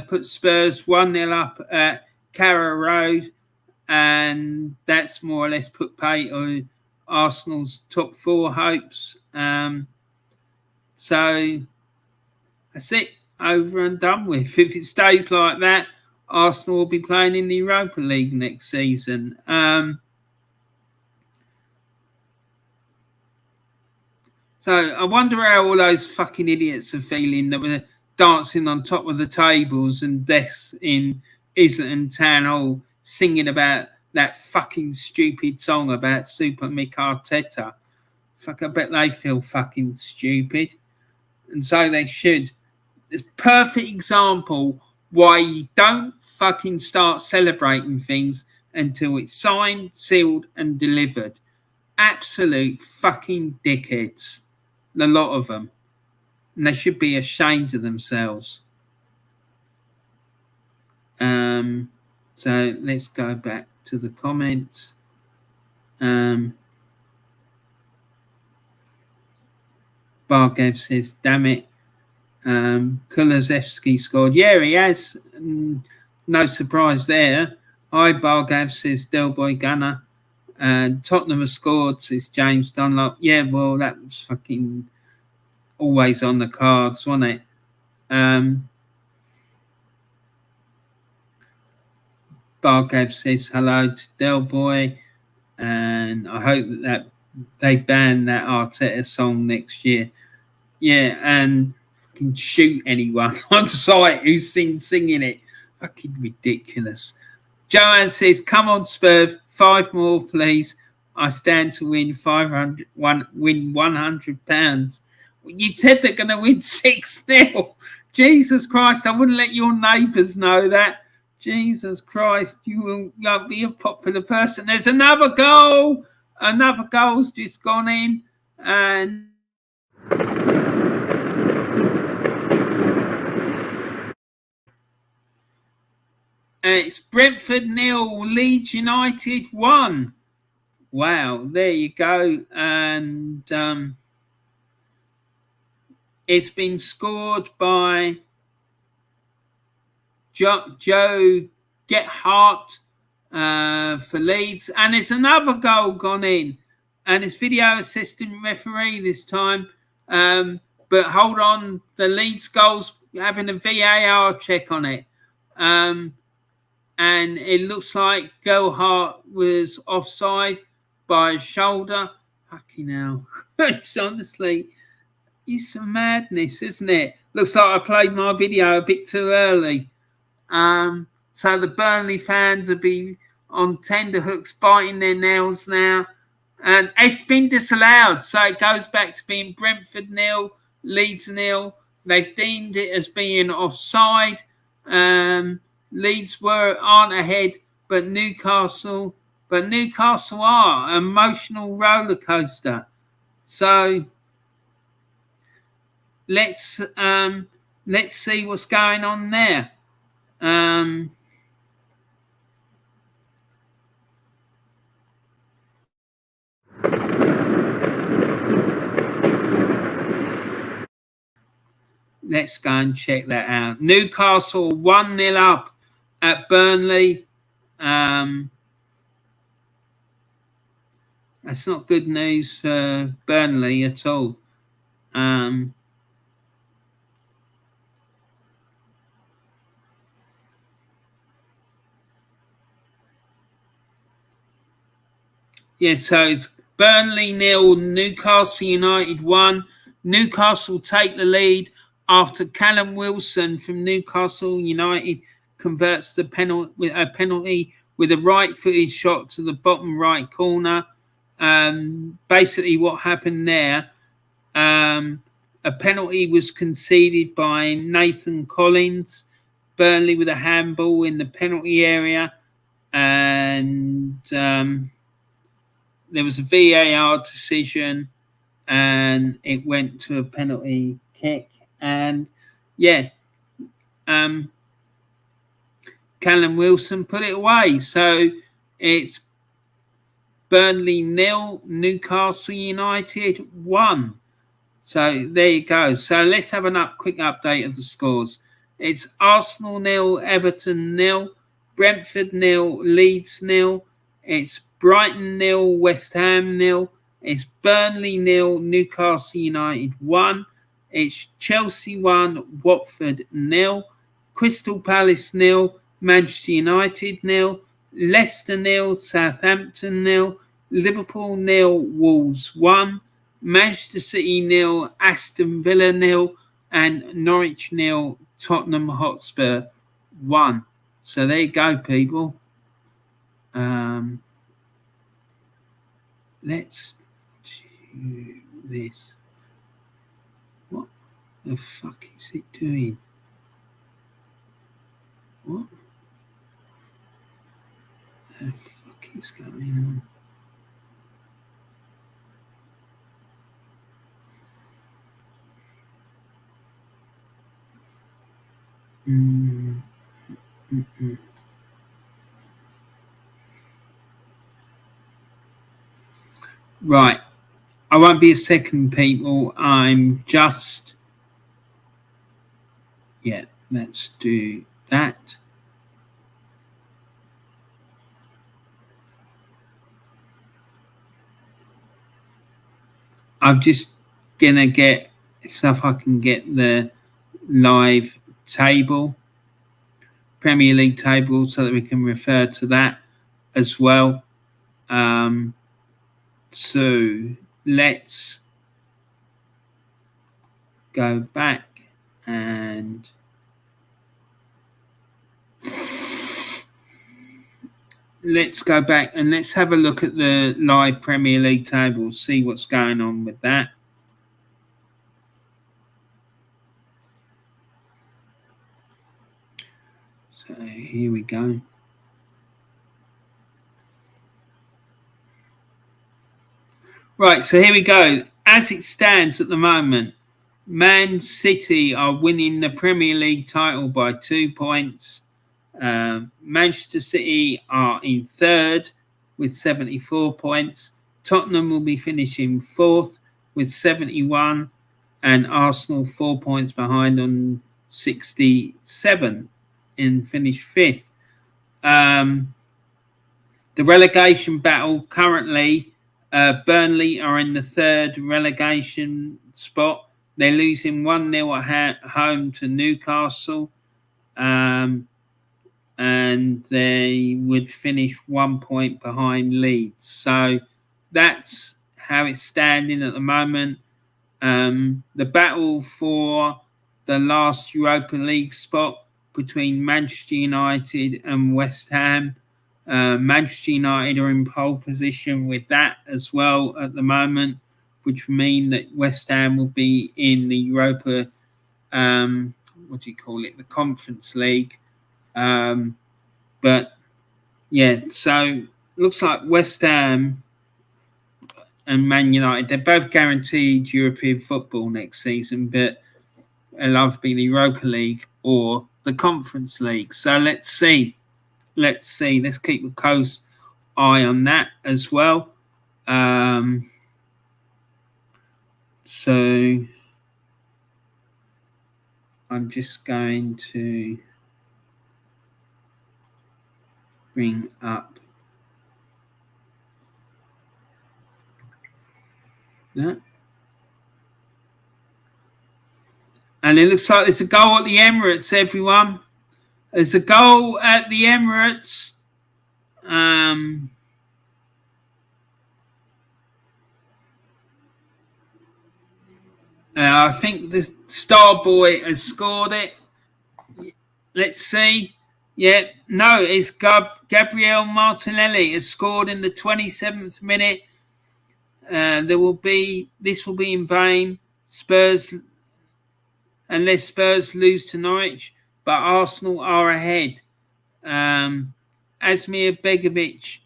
put Spurs 1-0 up at Carrow Road, and that's more or less put pay on Arsenal's top 4 hopes. So that's it, over and done with. If it stays like that, Arsenal will be playing in the Europa League next season. So I wonder how all those fucking idiots are feeling that were dancing on top of the tables and desks in Islington Town Hall, singing about that fucking stupid song about Super Mick Arteta. Fuck, I bet they feel fucking stupid. And so they should. It's a perfect example why you don't fucking start celebrating things until it's signed, sealed, and delivered. Absolute fucking dickheads. A lot of them. And they should be ashamed of themselves. So let's go back to the comments. Bargev says, damn it, Kulusevski scored. Yeah, he has. No surprise there. Hi, Bargav, says Delboy Gunner. And Tottenham has scored, says James Dunlop. Yeah, well, that was fucking always on the cards, wasn't it? Bargav says hello to Delboy. And I hope that they ban that Arteta song next year. Yeah, and can shoot anyone on site who's singing it. Fucking ridiculous. Joanne says, "Come on, Spurs, 5 more, please. I stand to win win £100. You said they're going to win 6-0. Jesus Christ! I wouldn't let your neighbours know that. Jesus Christ, you won't be a popular person. There's another goal. Another goal's just gone in, and it's Brentford 0, Leeds United 1. Wow, there you go. And it's been scored by Joe Gethart for Leeds. And it's another goal gone in. And it's video assistant referee this time. But hold on, the Leeds goal's having a VAR check on it. And it looks like Gethart was offside by his shoulder. Fucking hell. It's honestly, it's some madness, isn't it? Looks like I played my video a bit too early. So the Burnley fans will be on tenterhooks, biting their nails now. And it's been disallowed. So it goes back to being Brentford 0, Leeds 0. They've deemed it as being offside. Leeds aren't ahead, but Newcastle are emotional roller coaster. So let's see what's going on there. Let's go and check that out. Newcastle 1-0 up at Burnley. That's not good news for Burnley at all. Yeah, so it's Burnley 0, Newcastle United 1. Newcastle take the lead after Callum Wilson from Newcastle United converts the penalty with a right-footed shot to the bottom right corner. Basically, what happened there, a penalty was conceded by Nathan Collins. Burnley with a handball in the penalty area, and there was a VAR decision, and it went to a penalty kick. And yeah, Callum Wilson put it away. So it's Burnley 0, Newcastle United 1. So there you go. So let's have a quick update of the scores. It's Arsenal 0, Everton 0, Brentford 0, Leeds 0. It's Brighton 0, West Ham 0. It's Burnley 0, Newcastle United 1. It's Chelsea 1, Watford 0. Crystal Palace 0, Manchester United 0. Leicester 0, Southampton 0. Liverpool 0, Wolves 1. Manchester City 0, Aston Villa 0. And Norwich 0, Tottenham Hotspur 1. So there you go, people. Let's do this. What the fuck is it doing? What the fuck is going on? Right. I won't be a second, people. I'm just Yeah, let's do that. I'm just gonna get if I can get the live table, Premier League table, so that we can refer to that as well. So let's go back and let's have a look at the live Premier League table, see what's going on with that. So here we go. Right, so here we go. As it stands at the moment, Man City are winning the Premier League title by 2 points. Manchester City are in third with 74 points. Tottenham will be finishing fourth with 71, and Arsenal 4 points behind on 67 and finish fifth. The relegation battle currently, Burnley are in the third relegation spot. They're losing 1-0 at home to Newcastle. And they would finish 1 point behind Leeds. So that's how it's standing at the moment. The battle for the last Europa League spot between Manchester United and West Ham. Manchester United are in pole position with that as well at the moment, which would mean that West Ham will be in the Europa, the Conference League. But yeah, so looks like West Ham and Man United, they're both guaranteed European football next season, but it'll either be the Europa League or the Conference League. So let's see. Let's keep a close eye on that as well. So I'm just going to bring up that. And it looks like there's a goal at the Emirates, everyone. There's a goal at the Emirates. I think the star boy has scored it. Let's see. Yeah, no, it's Gabriel Martinelli has scored in the 27th minute. This will be in vain. Unless Spurs lose to Norwich, but Arsenal are ahead. Asmir Begovic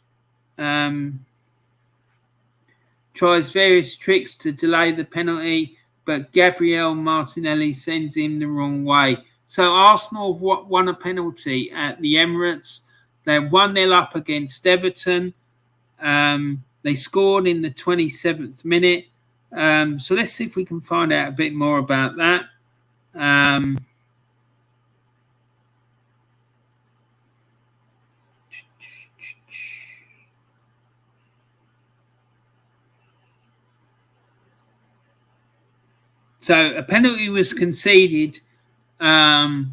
tries various tricks to delay the penalty, but Gabriel Martinelli sends him the wrong way. So Arsenal won a penalty at the Emirates. They're 1-0 up against Everton. They scored in the 27th minute. So let's see if we can find out a bit more about that. So a penalty was conceded by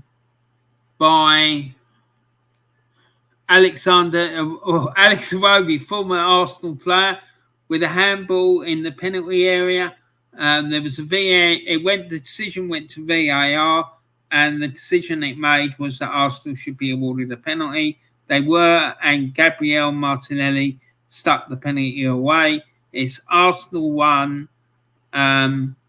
Alex Iwobi, former Arsenal player, with a handball in the penalty area. There was a VAR. The decision went to VAR, and the decision it made was that Arsenal should be awarded a penalty. They were, and Gabriel Martinelli stuck the penalty away. It's Arsenal 1,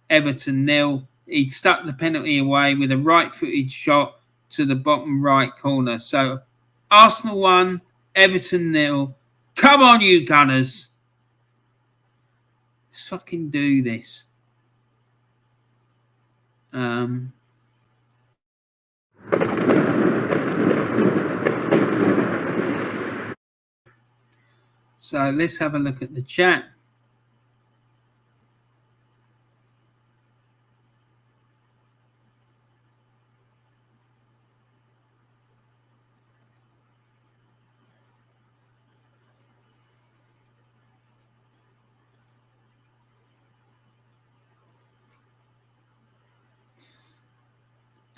Everton 0. He stuck the penalty away with a right-footed shot to the bottom right corner. So Arsenal 1, Everton 0. Come on, you Gunners. Let's fucking do this. So let's have a look at the chat.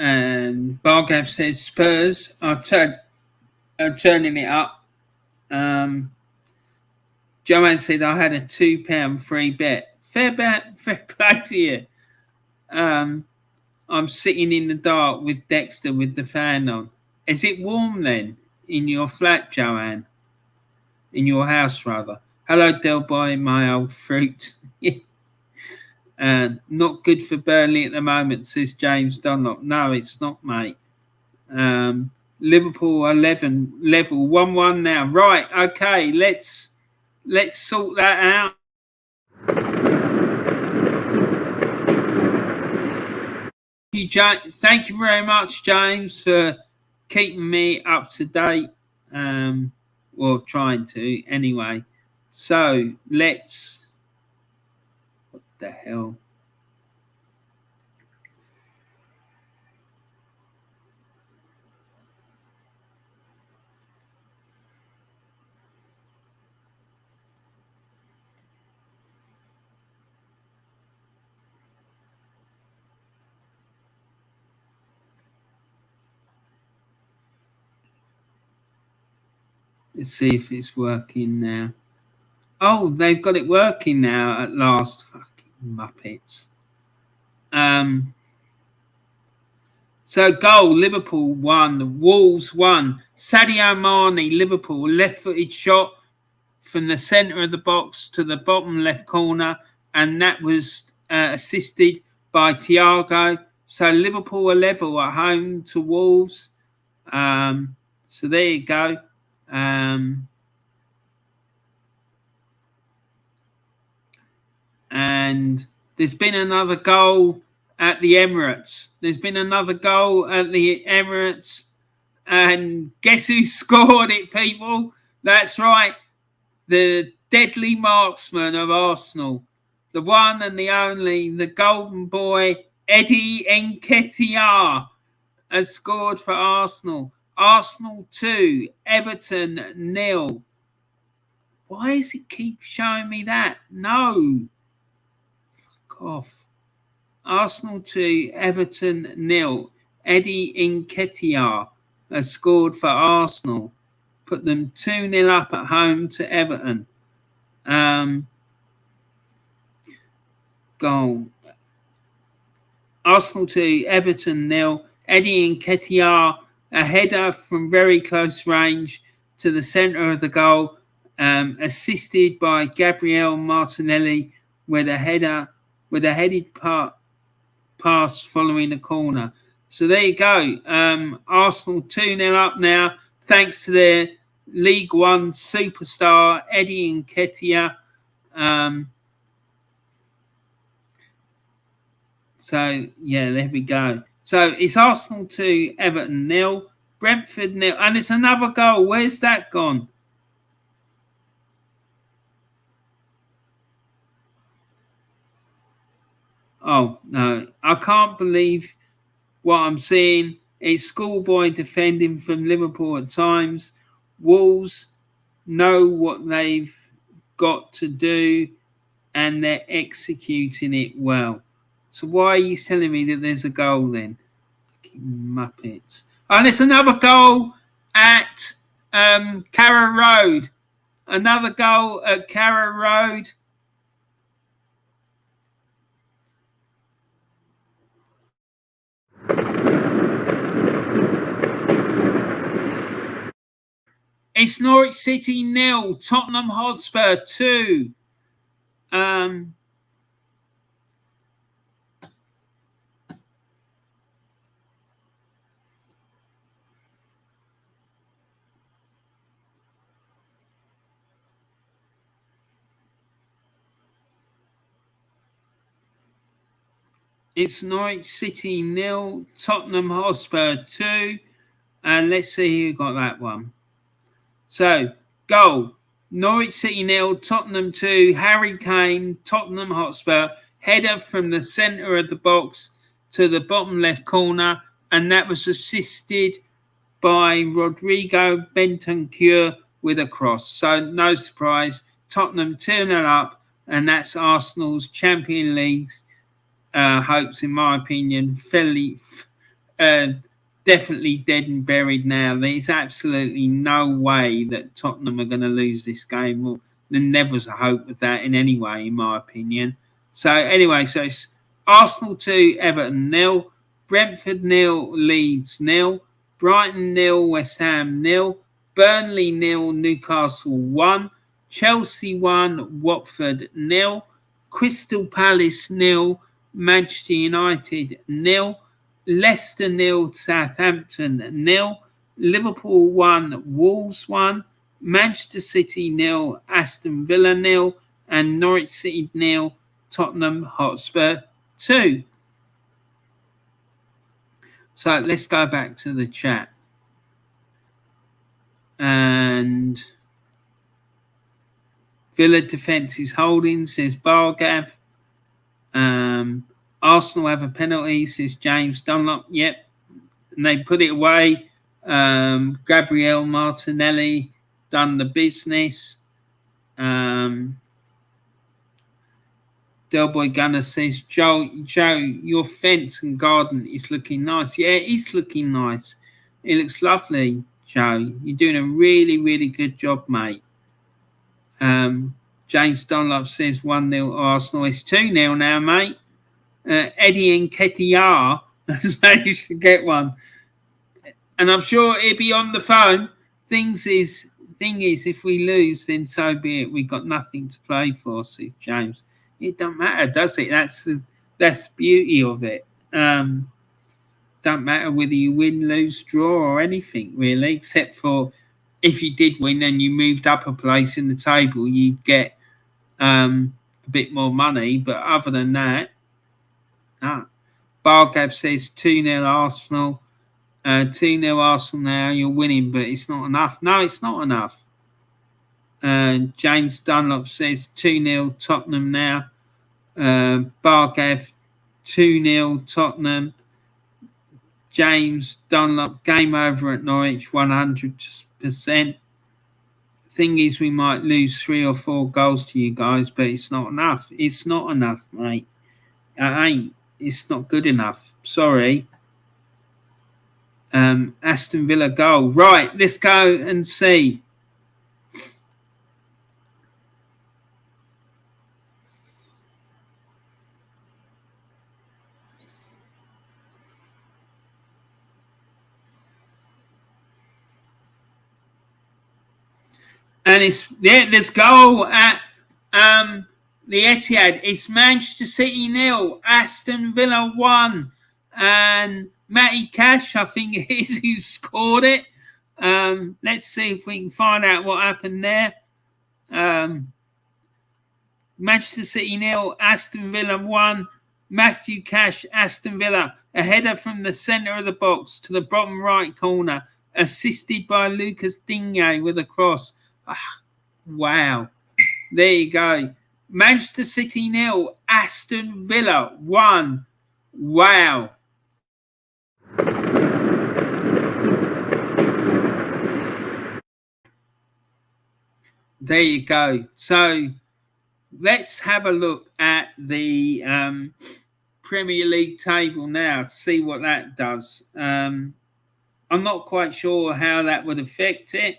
And Bargav says Spurs are turning it up. Joanne said I had a £2 free bet. Fair play to you. I'm sitting in the dark with Dexter with the fan on. Is it warm then in your flat, Joanne? In your house, rather. Hello, Del Boy, my old fruit. Not good for Burnley at the moment, says James Dunlop. No, it's not, mate. Liverpool 11 level 1-1 now. Right, okay, let's sort that out. Thank you very much, James, for keeping me up to date. Well, trying to anyway. So let's. What the hell? Let's see if it's working now. Oh, they've got it working now at last. Fucking Muppets. So goal, Liverpool 1, Wolves 1. Sadio Mane, Liverpool, left-footed shot from the centre of the box to the bottom left corner, and that was assisted by Thiago. So Liverpool are level at home to Wolves. So there you go. And there's been another goal at the Emirates. And guess who scored it, people? That's right. The deadly marksman of Arsenal. The one and the only, the golden boy, Eddie Nketiah, has scored for Arsenal. Arsenal 2, Everton 0. Why does it keep showing me that? No. Fuck off. Arsenal 2, Everton 0. Eddie Nketiah has scored for Arsenal. Put them 2-0 up at home to Everton. Goal. Arsenal 2, Everton 0. Eddie Nketiah, a header from very close range to the centre of the goal, assisted by Gabriel Martinelli with a headed pass following a corner. So there you go. Arsenal 2-0 up now, thanks to their League One superstar Eddie Nketiah. So yeah, there we go. So it's Arsenal 2, Everton 0, Brentford 0, and it's another goal. Where's that gone? Oh no, I can't believe what I'm seeing. It's schoolboy defending from Liverpool at times. Wolves know what they've got to do and they're executing it well. So why are you telling me that there's a goal then? Muppets. And it's another goal at Carrow Road. Another goal at Carrow Road. It's Norwich City 0, Tottenham Hotspur 2. It's Norwich City 0, Tottenham Hotspur 2. And let's see who got that one. So, goal. Norwich City 0, Tottenham 2. Harry Kane, Tottenham Hotspur. Header from the centre of the box to the bottom left corner. And that was assisted by Rodrigo Bentancur with a cross. So, no surprise. Tottenham 2-0 up. And that's Arsenal's Champions League hopes, in my opinion, fairly definitely dead and buried now. There's absolutely no way that Tottenham are going to lose this game. Well, there never was a hope of that in any way, in my opinion. So anyway, so it's Arsenal 2, Everton 0, Brentford 0, Leeds 0, Brighton 0, West Ham 0, Burnley 0, Newcastle 1, Chelsea 1, Watford 0, Crystal Palace 0, Manchester United 0, Leicester 0, Southampton 0, Liverpool 1, Wolves 1, Manchester City 0, Aston Villa 0, and Norwich City 0, Tottenham Hotspur 2. So let's go back to the chat. And Villa defence is holding, says Bargav. Arsenal have a penalty, says James Dunlop. Yep. And they put it away. Gabriel Martinelli done the business. Delboy Gunner says, Joe, your fence and garden is looking nice. Yeah, it is looking nice. It looks lovely, Joe. You're doing a really, really good job, mate. James Dunlop says 1-0 Arsenal. It's 2-0 now, mate. Eddie and Nketiah has managed to get one. And I'm sure he'll be on the phone. Thing is, if we lose, then so be it. We've got nothing to play for, says James. It don't matter, does it? That's the beauty of it. Don't matter whether you win, lose, draw, or anything, really, except for if you did win and you moved up a place in the table, you'd get a bit more money. But other than that, Bargav says 2-0 Arsenal. 2-0 Arsenal now, you're winning, but it's not enough. No, it's not enough. James Dunlop says 2-0 Tottenham now. Bargav 2-0 Tottenham. James Dunlop, game over at Norwich, 100%. Thing is, we might lose 3 or 4 goals to you guys, but it's not enough. It's not enough, mate. It ain't. It's not good enough. Sorry. Aston Villa goal. Right, let's go and see. And this goal at the Etihad. It's Manchester City 0, Aston Villa 1, and Matty Cash, I think it is, who scored it. Let's see if we can find out what happened there. Manchester City 0, Aston Villa 1. Matthew Cash, Aston Villa, a header from the centre of the box to the bottom right corner, assisted by Lucas Digne with a cross. Wow. There you go. Manchester City 0, Aston Villa 1. Wow. There you go. So let's have a look at the Premier League table now to see what that does. I'm not quite sure how that would affect it,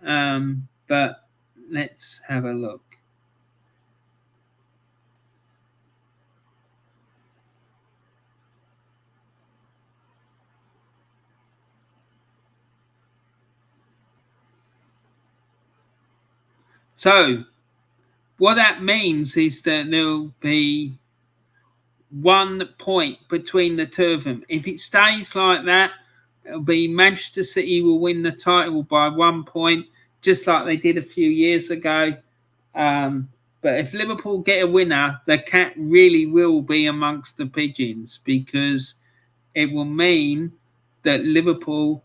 but let's have a look. So what that means is that there'll be 1 point between the two of them. If it stays like that, it'll be Manchester City will win the title by 1 point, just like they did a few years ago. But if Liverpool get a winner, the cat really will be amongst the pigeons, because it will mean that Liverpool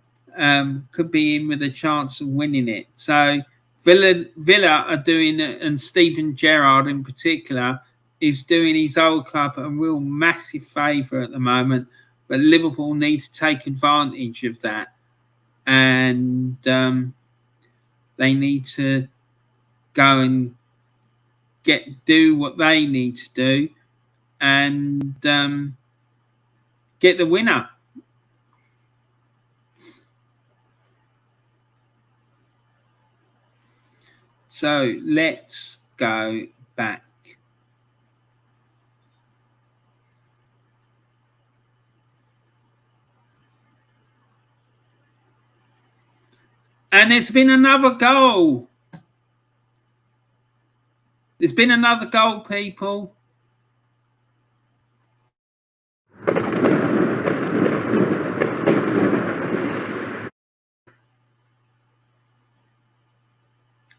could be in with a chance of winning it. So Villa are doing it, and Steven Gerrard in particular is doing his old club a real massive favour at the moment. But Liverpool need to take advantage of that, and they need to go and do what they need to do and get the winner. So let's go back. And there's been another goal. There's been another goal, people.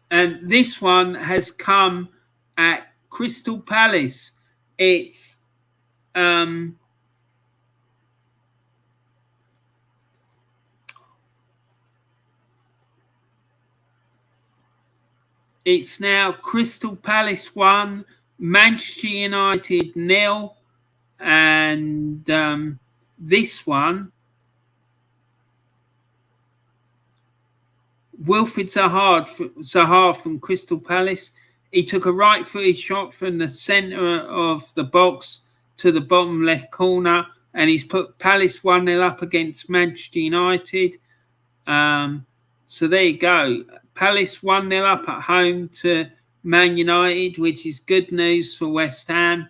And this one has come at Crystal Palace. It's now Crystal Palace 1, Manchester United 0, and this one, Wilfried Zaha from Crystal Palace. He took a right-footed shot from the centre of the box to the bottom left corner, and he's put Palace 1-0 up against Manchester United. So there you go. Palace 1-0 up at home to Man United, which is good news for West Ham.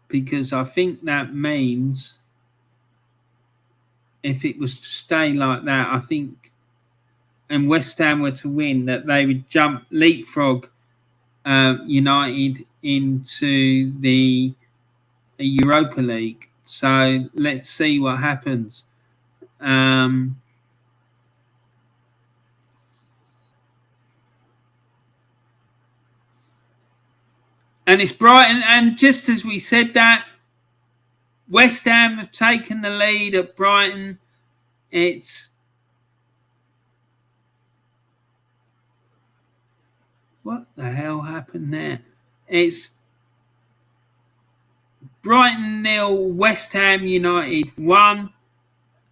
Because I think that means if it was to stay like that, I think, and West Ham were to win, that they would leapfrog United into the Europa League. So let's see what happens. And it's Brighton, and just as we said that, West Ham have taken the lead at Brighton. It's what the hell happened there? It's Brighton 0, West Ham United 1,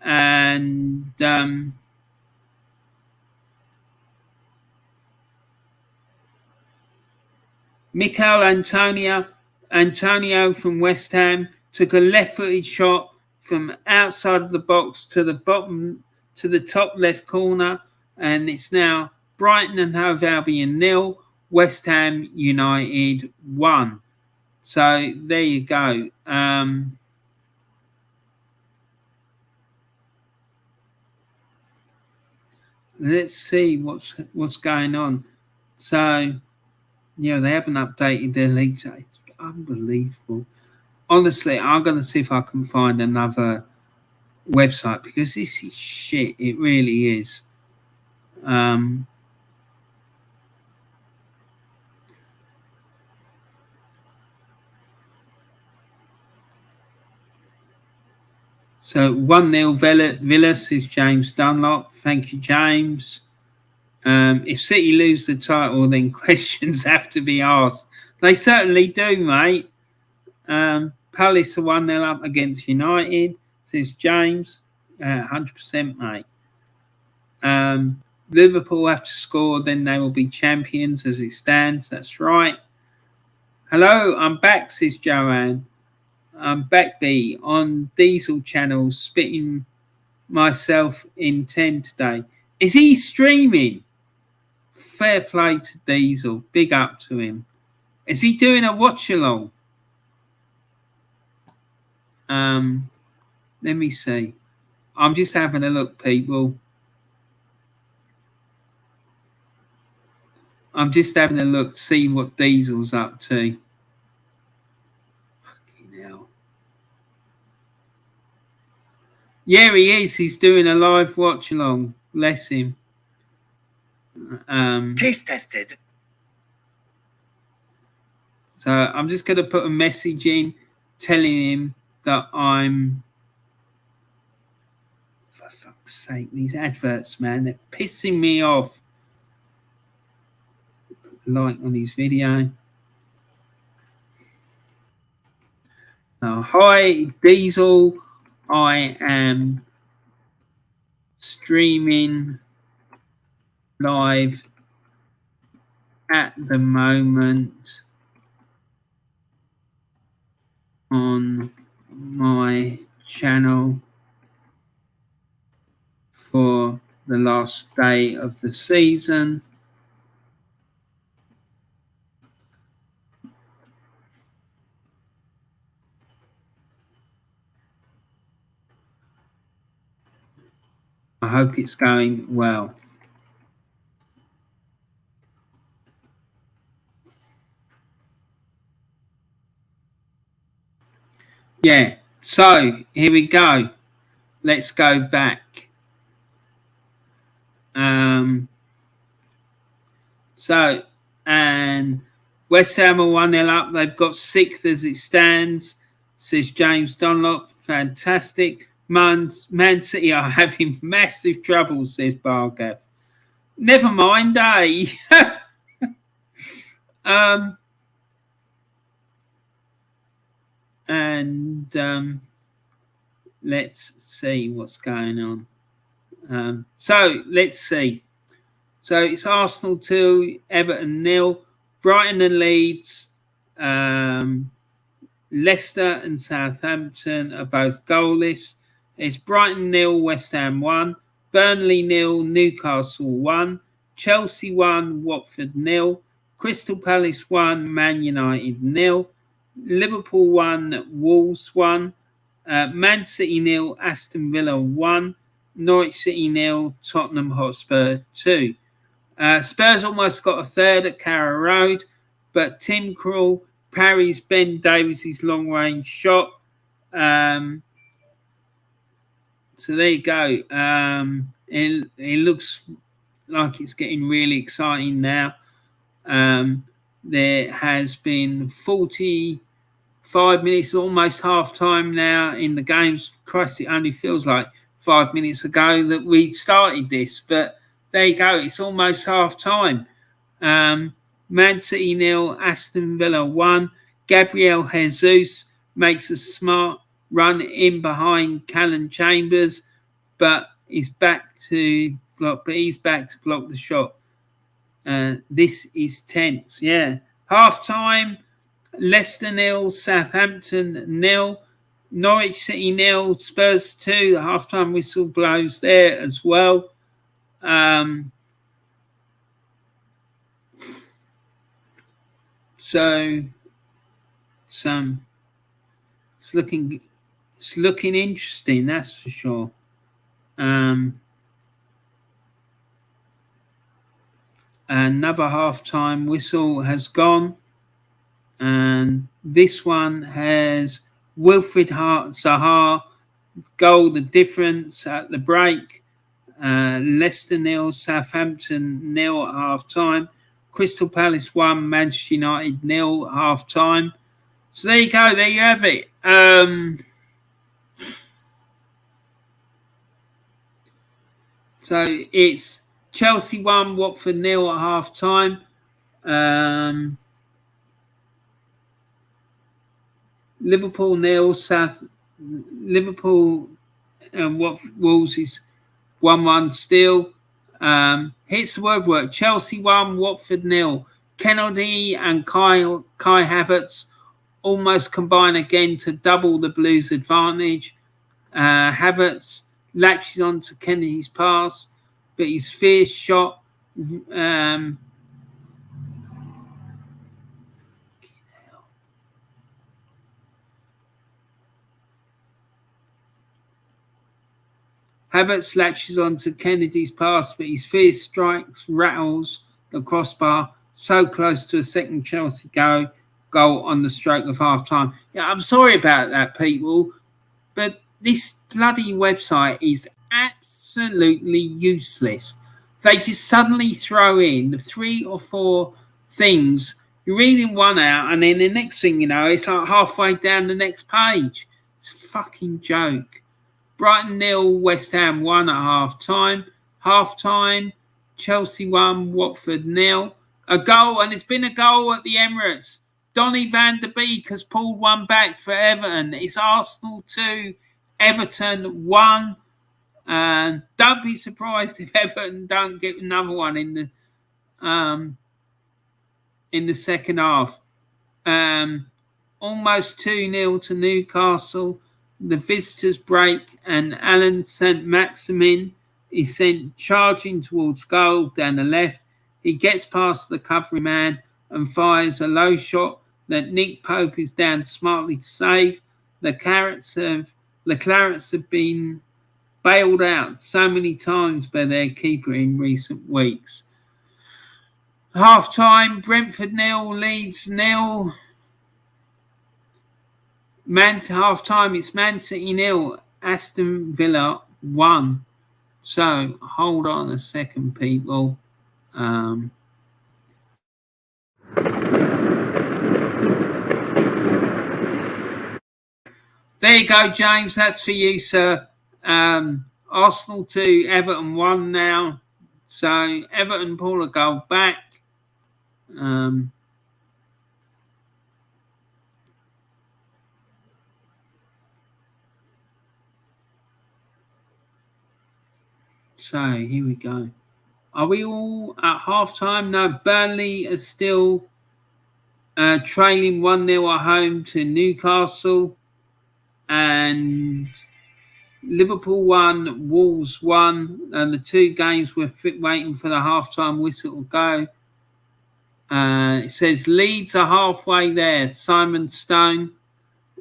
and Mikel Antonio from West Ham took a left-footed shot from outside of the box to the bottom, to the top left corner, and it's now Brighton and Hove Albion 0, West Ham United 1. So there you go. Let's see what's going on. So, yeah, they haven't updated their league. It's unbelievable. Honestly, I'm going to see if I can find another website because this is shit. It really is. So 1-0 Villa, says James Dunlop. Thank you, James. If City lose the title, then questions have to be asked. They certainly do, mate. Palace are 1-0 up against United, says James. 100%, mate. Liverpool have to score, then they will be champions as it stands. That's right. Hello, I'm back, says Joanne. I'm back, B, on Diesel channel, spitting myself in 10 today. Is he streaming? Fair play to Diesel. Big up to him. Is he doing a watch along? Let me see. I'm just having a look, people. I'm just having a look to see what Diesel's up to. Fucking hell. Yeah, he is. He's doing a live watch along. Bless him. Taste tested. So I'm just going to put a message in telling him that I'm... For fuck's sake, these adverts, man, they're pissing me off. Like on his video. Hi, Diesel. I am streaming live at the moment on my channel for the last day of the season. I hope it's going well. Yeah, so here we go. Let's go back. And West Ham are 1-0 up. They've got 6th as it stands, says James Dunlop. Fantastic. Man City are having massive trouble, says Bargav. Never mind, eh? Let's see what's going on. So let's see. So it's Arsenal 2, Everton 0, Brighton and Leeds, Leicester and Southampton are both goalless. It's Brighton 0, West Ham 1, Burnley 0, Newcastle 1, Chelsea 1, Watford 0, Crystal Palace 1, Man United 0, Liverpool 1, Wolves 1, Man City 0, Aston Villa 1, Norwich City 0, Tottenham Hotspur 2. Spurs almost got a third at Carrow Road, but Tim Krul parries Ben Davies' long-range shot. So there you go. It looks like it's getting really exciting now. There has been 45 minutes, almost half-time now in the games. Christ, it only feels like 5 minutes ago that we started this, but there you go. It's almost half-time. Man City 0, Aston Villa 1. Gabriel Jesus makes a smart run in behind Callum Chambers, but he's back to block the shot. This is tense. Yeah. Half-time, Leicester 0, Southampton 0, Norwich City 0, Spurs 2. The half-time whistle blows there as well. So it's looking interesting, that's for sure. Another half-time whistle has gone, and this one has Wilfried Zaha goal the difference at the break. Leicester 0, Southampton 0 at half-time. Crystal Palace 1, Manchester United 0 at half-time. So there you go. There you have it. So it's Chelsea 1, Watford 0 at half-time. Liverpool 0, Liverpool and Wolves is 1-1 still. Hits the word work. Chelsea 1, Watford 0. Kennedy and Kai Havertz almost combine again to double the Blues' advantage. Havertz latches onto Kennedy's pass, but his fierce shot Havertz latches onto Kennedy's pass, but his fierce strikes rattles the crossbar so close to a second Chelsea goal on the stroke of half-time. Yeah, I'm sorry about that, people, but this bloody website is absolutely useless. They just suddenly throw in 3 or 4 things. You're reading one out, and then the next thing you know, it's like halfway down the next page. It's a fucking joke. Brighton 0, West Ham 1 at half-time. Half-time, Chelsea 1, Watford 0. A goal, and it's been a goal at the Emirates. Donny van der Beek has pulled one back for Everton. It's Arsenal 2, Everton 1. And don't be surprised if Everton don't get another one in the second half. Almost 2-0 to Newcastle. the visitors break, and Alan St. Maximin is sent charging towards goal down the left. He gets past the covering man and fires a low shot that Nick Pope is down smartly to save. The Clarets have been bailed out so many times by their keeper in recent weeks. Half time, Brentford 0, Leeds 0. Half time, it's Man City 0, Aston Villa 1. So hold on a second, people. There you go, James. That's for you, sir. Arsenal 2, Everton 1 now. So Everton pull a goal back. So here we go. Are we all at half time? No, Burnley are still trailing 1-0 at home to Newcastle. And Liverpool 1, Wolves 1. And the two games we're waiting for the half-time whistle to go. It says Leeds are halfway there. Simon Stone,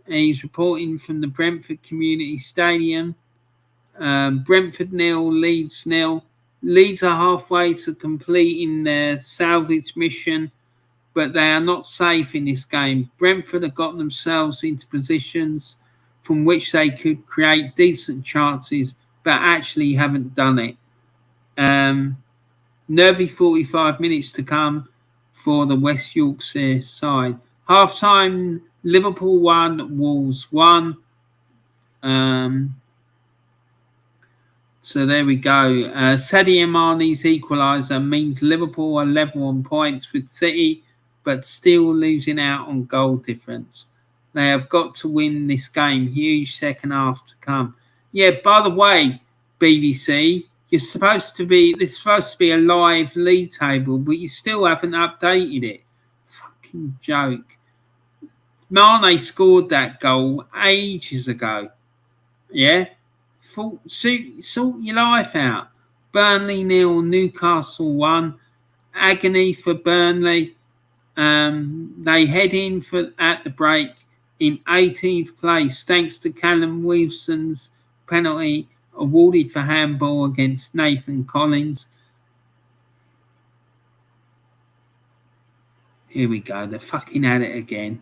he's reporting from the Brentford Community Stadium. Brentford 0, Leeds 0. Leeds are halfway to completing their salvage mission, but they are not safe in this game. Brentford have got themselves into positions from which they could create decent chances, but actually haven't done it. Nervy 45 minutes to come for the West Yorkshire side. Half-time, Liverpool 1, Wolves 1. So there we go. Sadio Mane's equaliser means Liverpool are level on points with City, but still losing out on goal difference. They have got to win this game. Huge second half to come. Yeah, by the way, BBC, this is supposed to be a live league table, but you still haven't updated it. Fucking joke. Mane scored that goal ages ago. Yeah? Sort your life out. Burnley 0, Newcastle 1. Agony for Burnley. They head in at the break in 18th place thanks to Callum Wilson's penalty awarded for handball against Nathan Collins. Here we go. They're fucking at it again.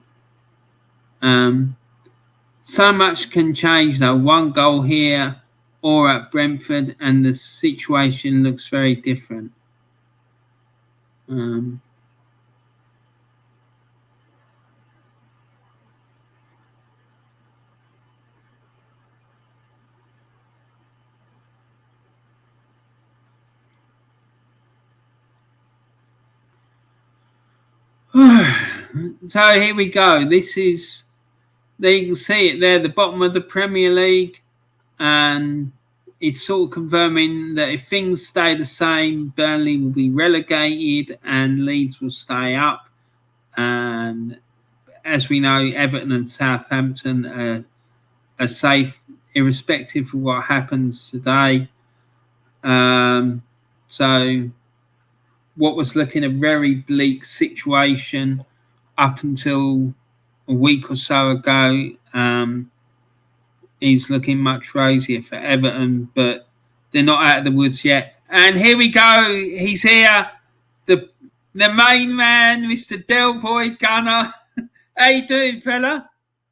So much can change though. One goal here or at Brentford and the situation looks very different. So here we go. This is, there you can see it there, the bottom of the Premier League, and it's sort of confirming that if things stay the same, Burnley will be relegated and Leeds will stay up. And as we know, Everton and Southampton are safe, irrespective of what happens today. So what was looking a very bleak situation up until a week or so ago is looking much rosier for Everton, but they're not out of the woods yet. And here we go. He's here, the main man, Mr. Delboy Gunner. How you doing, fella?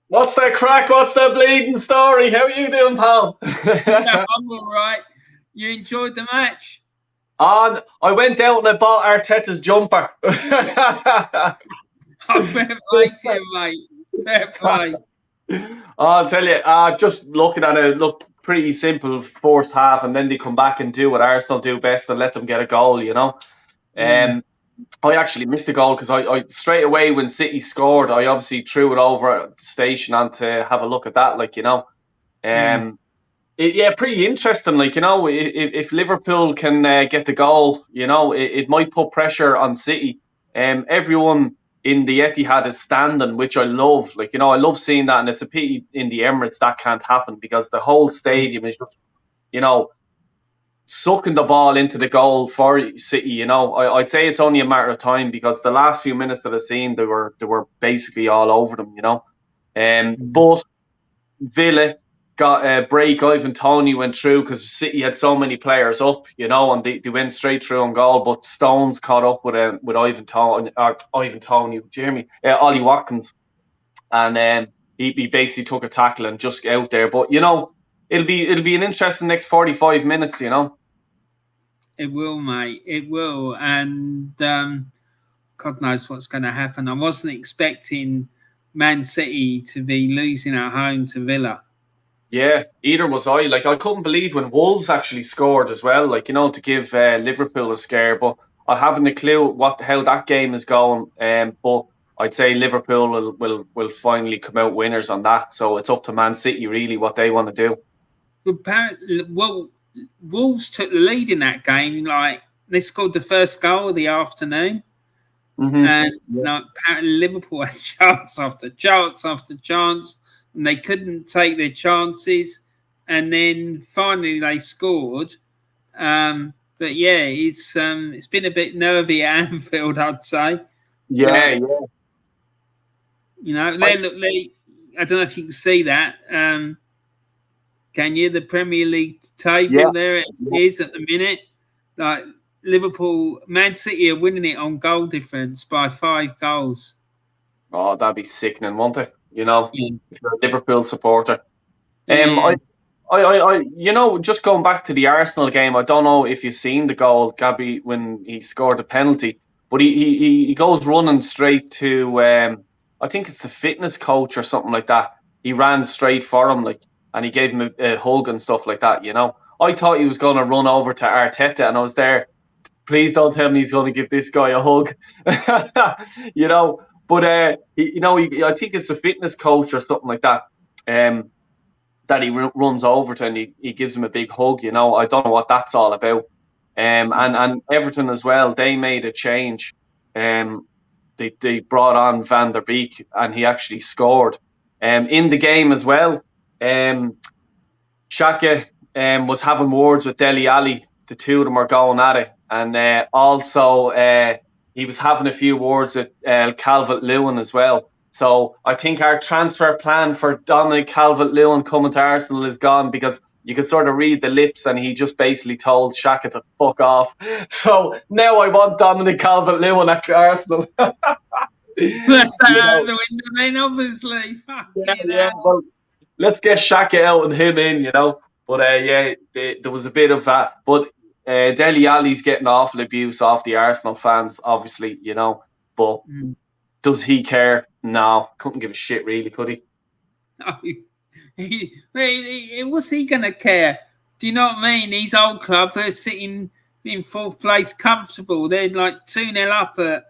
What's the crack? What's the bleeding story? How are you doing, pal? Yeah, I'm all right. You enjoyed the match? I went out and I bought Arteta's jumper. Oh, fair play to you, mate. Fair play. I'll tell you, just looking at it, looked pretty simple first half, and then they come back and do what Arsenal do best and let them get a goal, you know. I actually missed a goal because I straight away when City scored, I obviously threw it over at the station and to have a look at that, like, you know. Yeah, pretty interesting. Like, you know, if Liverpool can get the goal, you know, it might put pressure on City. Everyone in the Etihad is standing, which I love. Like, I love seeing that, and it's a pity in the Emirates that can't happen because the whole stadium is just, sucking the ball into the goal for City. I'd say it's only a matter of time because the last few minutes that I've seen, they were basically all over them. But Villa got a break. Ivan Toney went through because City had so many players up, and they went straight through on goal. But Stones caught up with Ivan Toney, Jeremy, Ollie Watkins, and he basically took a tackle and just out there. But it'll be an interesting next 45 minutes. It will, mate. It will, and God knows what's going to happen. I wasn't expecting Man City to be losing at home to Villa. Yeah, either was I. Like, I couldn't believe when Wolves actually scored as well, to give Liverpool a scare. But I haven't a clue how that game is going. But I'd say Liverpool will finally come out winners on that. So it's up to Man City, really, what they want to do. Well, Wolves took the lead in that game. Like, they scored the first goal of the afternoon. Mm-hmm. And apparently Liverpool had chance after chance after chance. And they couldn't take their chances, and then finally they scored. But yeah, it's been a bit nervy at Anfield, I'd say. Yeah. I don't know if you can see that. Can you? The Premier League table there it is at the minute. Like Liverpool, Man City are winning it on goal difference by 5 goals. Oh, that'd be sickening, won't it? If you're a Liverpool supporter. Yeah. Just going back to the Arsenal game, I don't know if you've seen the goal, Gabby, when he scored a penalty, but he goes running straight to, I think it's the fitness coach or something like that. He ran straight for him, and he gave him a hug and stuff like that, I thought he was going to run over to Arteta, and I was there, please don't tell me he's going to give this guy a hug. But I think it's the fitness coach or something like that. That he runs over to and he gives him a big hug. I don't know what that's all about. And Everton as well. They made a change. They brought on Van der Beek and he actually scored. In the game as well. Xhaka was having words with Dele Alli. The two of them are going at it, and also. He was having a few words with Calvert-Lewin as well. So I think our transfer plan for Dominic Calvert-Lewin coming to Arsenal is gone because you could sort of read the lips and he just basically told Xhaka to fuck off. So now I want Dominic Calvert-Lewin at Arsenal. That's out the window then, obviously. Yeah. Well, let's get Xhaka out and him in, But there was a bit of that. But Dele Alli's getting awful abuse off the Arsenal fans, obviously, but does he care? No, couldn't give a shit, really, could he? No, what's he going to care? Do you know what I mean? These old clubs, they're sitting in 4th place comfortable. They're like 2-0 up at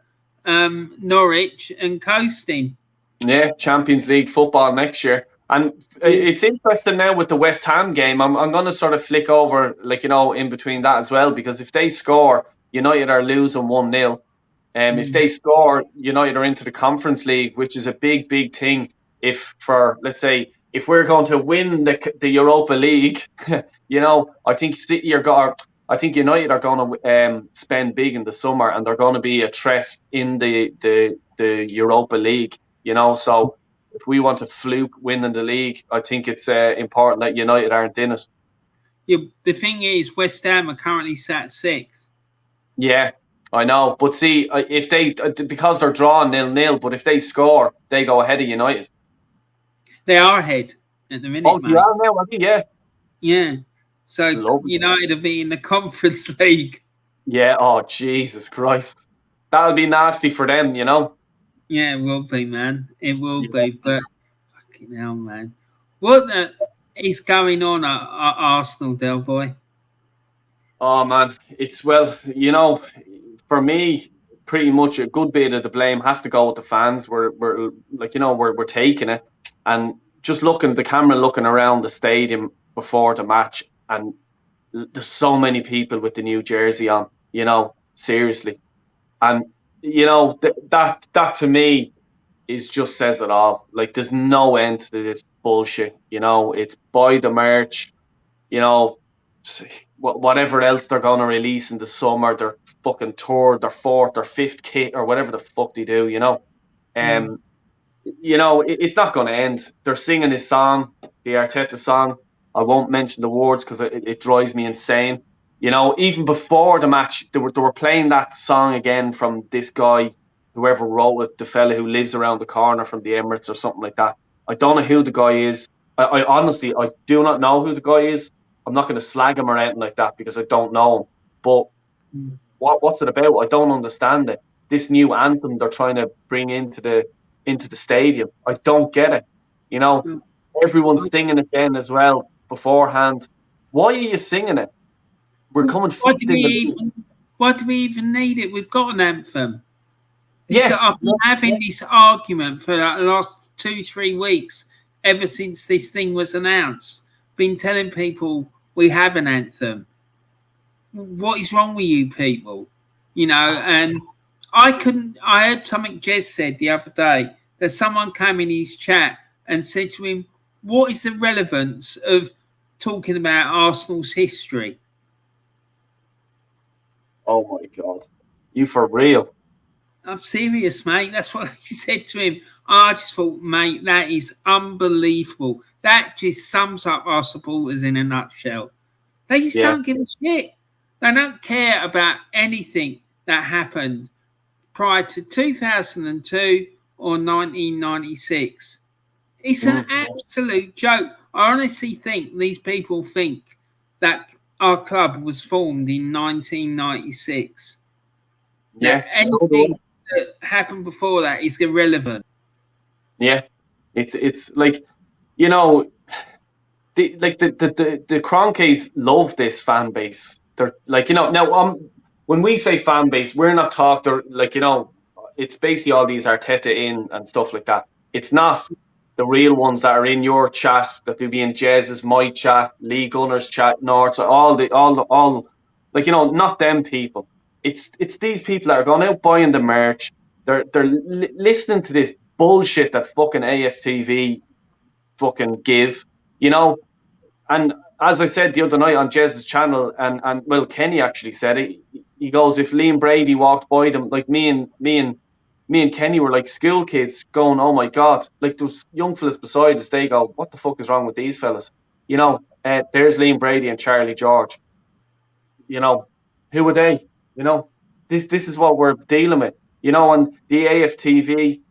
Norwich and coasting. Yeah, Champions League football next year. And it's interesting now with the West Ham game. I'm going to sort of flick over, in between that as well, because if they score, United are losing 1-0. If they score, United are into the Conference League, which is a big, big thing. Let's say, if we're going to win the Europa League, I think I think United are going to spend big in the summer, and they're going to be a threat in the Europa League. So. If we want to fluke winning the league, I think it's important that United aren't in it. Yeah, the thing is, West Ham are currently sat 6th. Yeah, I know. But see, if because they're drawing 0-0, but if they score, they go ahead of United. They are ahead at the minute, mate. They are now, I think, yeah. Yeah. So United will be in the Conference League. Yeah, oh, Jesus Christ. That'll be nasty for them, Yeah, it will be, man. It will be, but fucking hell, man. What is going on at Arsenal, Del Boy? Oh, man. It's, for me, pretty much a good bit of the blame has to go with the fans. We're taking it. And just the camera looking around the stadium before the match, and there's so many people with the new jersey on, seriously. And you know, that to me is just says it all. Like, there's no end to this bullshit. You know, it's buy the merch. You know, whatever else they're gonna release in the summer, their fucking tour, their fourth or fifth kit or whatever the fuck they do. You know, you know, it's not going to end. They're singing his song, the Arteta song. I won't mention the words because it drives me insane. You know, even before the match, they were playing that song again from this guy, whoever wrote it, the fella who lives around the corner from the Emirates or something like that. I don't know who the guy is. I honestly, I do not know who the guy is. I'm not going to slag him or anything like that because I don't know him. But what's it about? I don't understand it. This new anthem they're trying to bring into the stadium. I don't get it. You know, everyone's singing it then as well beforehand. Why are you singing it? We're coming why fifth in the league. Why do we even need it? We've got an anthem. Yeah, I've been having this argument for the last 2-3 weeks, ever since this thing was announced. Been telling people we have an anthem. What is wrong with you people? You know, and I heard something Jez said the other day, that someone came in his chat and said to him, what is the relevance of talking about Arsenal's history? Oh my God. You for real? I'm serious, mate. That's what he said to him. I just thought, mate, that is unbelievable. That just sums up our supporters in a nutshell. They just don't give a shit. They don't care about anything that happened prior to 2002 or 1996. It's an absolute joke. I honestly think these people think that our club was formed in 1996. Yeah. Anything that happened before that is irrelevant. Yeah. It's like, you know, the Cronkies love this fan base. They're like, you know, now when we say fan base, we're not talking like, you know, it's basically all these Arteta in and stuff like that. It's not the real ones that are in your chat, that do be in Jez's, my chat, Lee Gunner's chat, North, all like, you know, not them people. It's these people that are going out buying the merch. They're listening to this bullshit that fucking AFTV fucking give, you know. And as I said the other night on Jez's channel, and well, Kenny actually said it. He goes, if Liam Brady walked by them, like me and Kenny were like school kids going, oh my God, like those young fellas beside us, they go, what the fuck is wrong with these fellas? You know, there's Liam Brady and Charlie George. You know, who are they? You know, this is what we're dealing with. You know, and the AFTV,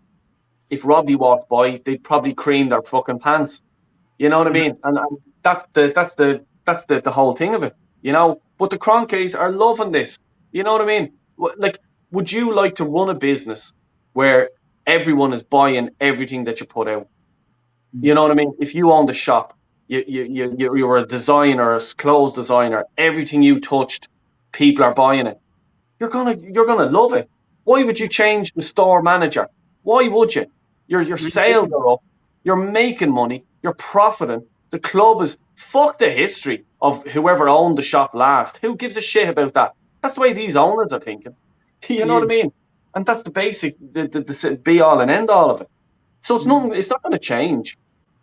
if Robbie walked by, they'd probably cream their fucking pants. You know what I mean? And that's the whole thing of it. You know, but the Cronkies are loving this. You know what I mean? Like, would you like to run a business where everyone is buying everything that you put out? You know what I mean? If you own the shop, you're a designer, a clothes designer, everything you touched, people are buying it. You're gonna love it. Why would you change the store manager? Why would you? Your sales are up. You're making money. You're profiting. The club is fuck the history of whoever owned the shop last. Who gives a shit about that? That's the way these owners are thinking. You know what I mean? And that's the basic, the be all and end all of it. So it's nothing. It's not going to change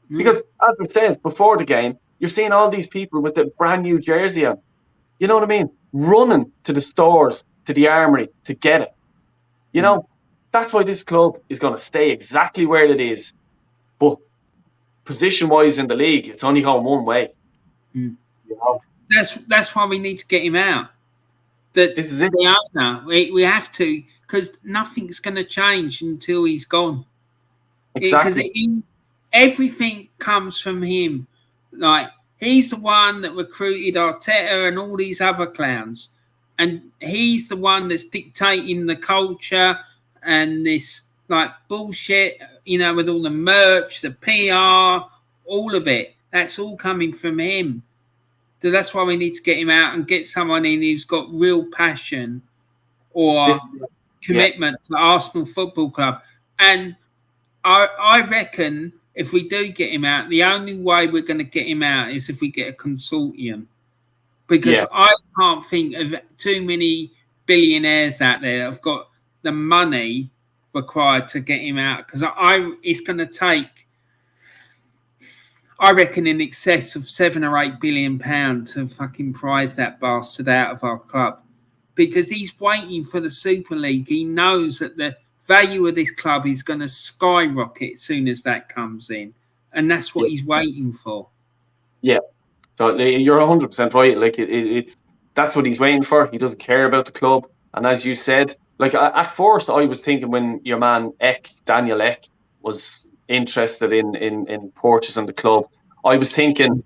because, as I said before the game, you're seeing all these people with the brand new jersey on. You know what I mean? Running to the stores, to the armory to get it. You know, that's why this club is going to stay exactly where it is. But position-wise in the league, it's only going one way. You know? That's why we need to get him out. This is it. The owner, we have to, because nothing's going to change until he's gone. Exactly. Because everything comes from him. Like, he's the one that recruited Arteta and all these other clowns. And he's the one that's dictating the culture and this, like, bullshit, you know, with all the merch, the PR, all of it. That's all coming from him. So that's why we need to get him out and get someone in who's got real passion or commitment to Arsenal Football Club. And I reckon if we do get him out, the only way we're going to get him out is if we get a consortium. Because I can't think of too many billionaires out there that have got the money required to get him out, because it's going to take, I reckon, in excess of £7 or £8 billion to fucking prize that bastard out of our club, because he's waiting for the Super League. He knows that the value of this club is going to skyrocket as soon as that comes in, and that's what he's waiting for. Yeah, so you're 100% right. Like it's that's what he's waiting for. He doesn't care about the club, and as you said, like at first I was thinking when your man Daniel Ek was interested in purchasing the club, I was thinking,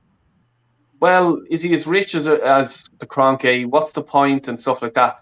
well, is he as rich as the Kroenke? What's the point and stuff like that.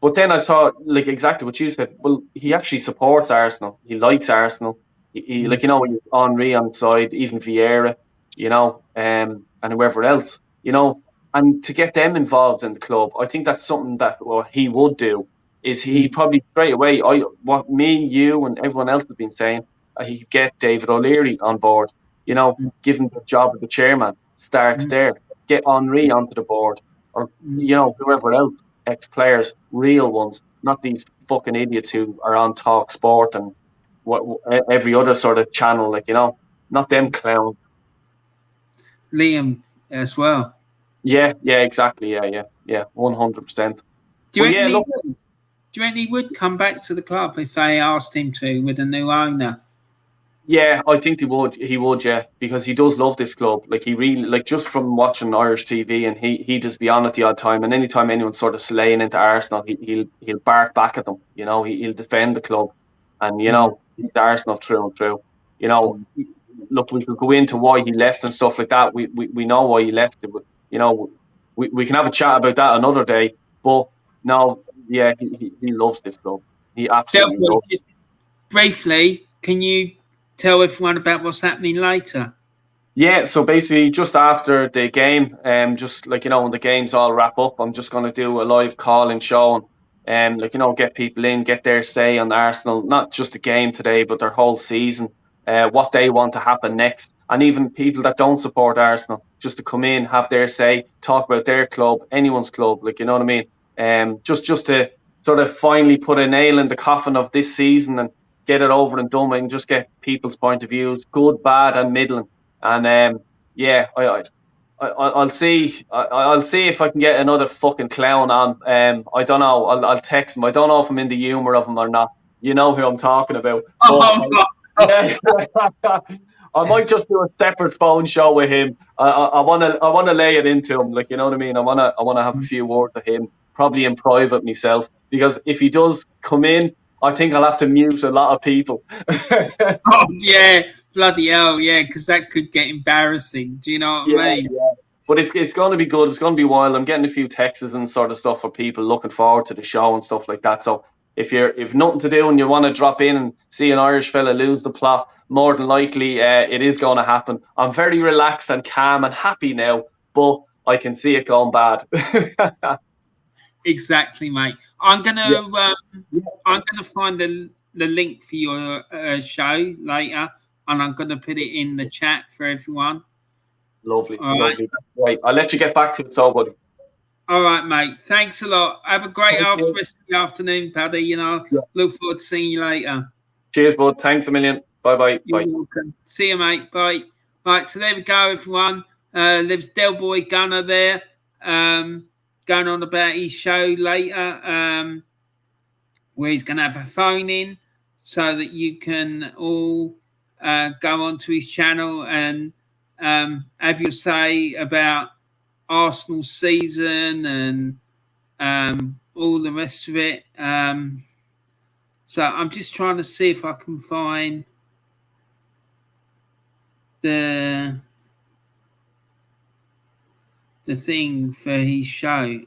But then I saw, like, exactly what you said. Well, he actually supports Arsenal. He likes Arsenal. He like, you know, he's Henry on the side, even Vieira, you know, and whoever else, you know. And to get them involved in the club, I think that's something that he would do. Is he probably straight away? What me, you, and everyone else has been saying, he'd get David O'Leary on board. You know, give him the job of the chairman. Start there. Get Henry onto the board, or you know, whoever else. Ex-players, real ones, not these fucking idiots who are on Talk Sport and every other sort of channel, like, you know, not them clowns. Liam as well. Yeah, exactly. Yeah, 100%. Do you reckon he would come back to the club if they asked him to with a new owner? Yeah, I think he would. He would, yeah, because he does love this club. Like, he really, like, just from watching Irish TV, and he just be on at the odd time. And anytime anyone's sort of slaying into Arsenal, he'll bark back at them. You know, he'll defend the club, and you know, he's Arsenal through and through. You know, look, we could go into why he left and stuff like that. We know why he left. You know, we can have a chat about that another day. But no, yeah, he loves this club. He absolutely loves it. Briefly, can you tell everyone about what's happening later? Yeah, so basically just after the game, just like, you know, when the games all wrap up, I'm just going to do a live call-in show and, like, you know, get people in, get their say on Arsenal, not just the game today, but their whole season, what they want to happen next, and even people that don't support Arsenal, just to come in, have their say, talk about their club, anyone's club, like, you know what I mean? Just to sort of finally put a nail in the coffin of this season and get it over and done with, and just get people's point of views, good, bad, and middling. And yeah, I'll see. I'll see if I can get another fucking clown on. I don't know. I'll text him. I don't know if I'm in the humour of him or not. You know who I'm talking about. Yeah. I might just do a separate phone show with him. I wanna lay it into him. Like, you know what I mean. I wanna have a few words with him, probably in private myself, because if he does come in, I think I'll have to mute a lot of people. Oh, yeah, bloody hell, yeah, because that could get embarrassing. Do you know what I mean? Yeah. But it's going to be good. It's going to be wild. I'm getting a few texts and sort of stuff for people looking forward to the show and stuff like that. So if nothing to do and you want to drop in and see an Irish fella lose the plot, more than likely it is going to happen. I'm very relaxed and calm and happy now, but I can see it going bad. Exactly, mate. I'm gonna find the link for your show later, and I'm gonna put it in the chat for everyone. Lovely. Right, I'll let you get back to it, so buddy. All right, mate. Thanks a lot. Have a great rest of the afternoon, Paddy. You know, look forward to seeing you later. Cheers, bud. Thanks a million. Bye. You're welcome. See you, mate. Bye. Right, so there we go, everyone. There's Del Boy Gunner there. Going on about his show later, where he's going to have a phone in so that you can all go onto his channel and have your say about Arsenal's season and all the rest of it. So I'm just trying to see if I can find the thing for his show.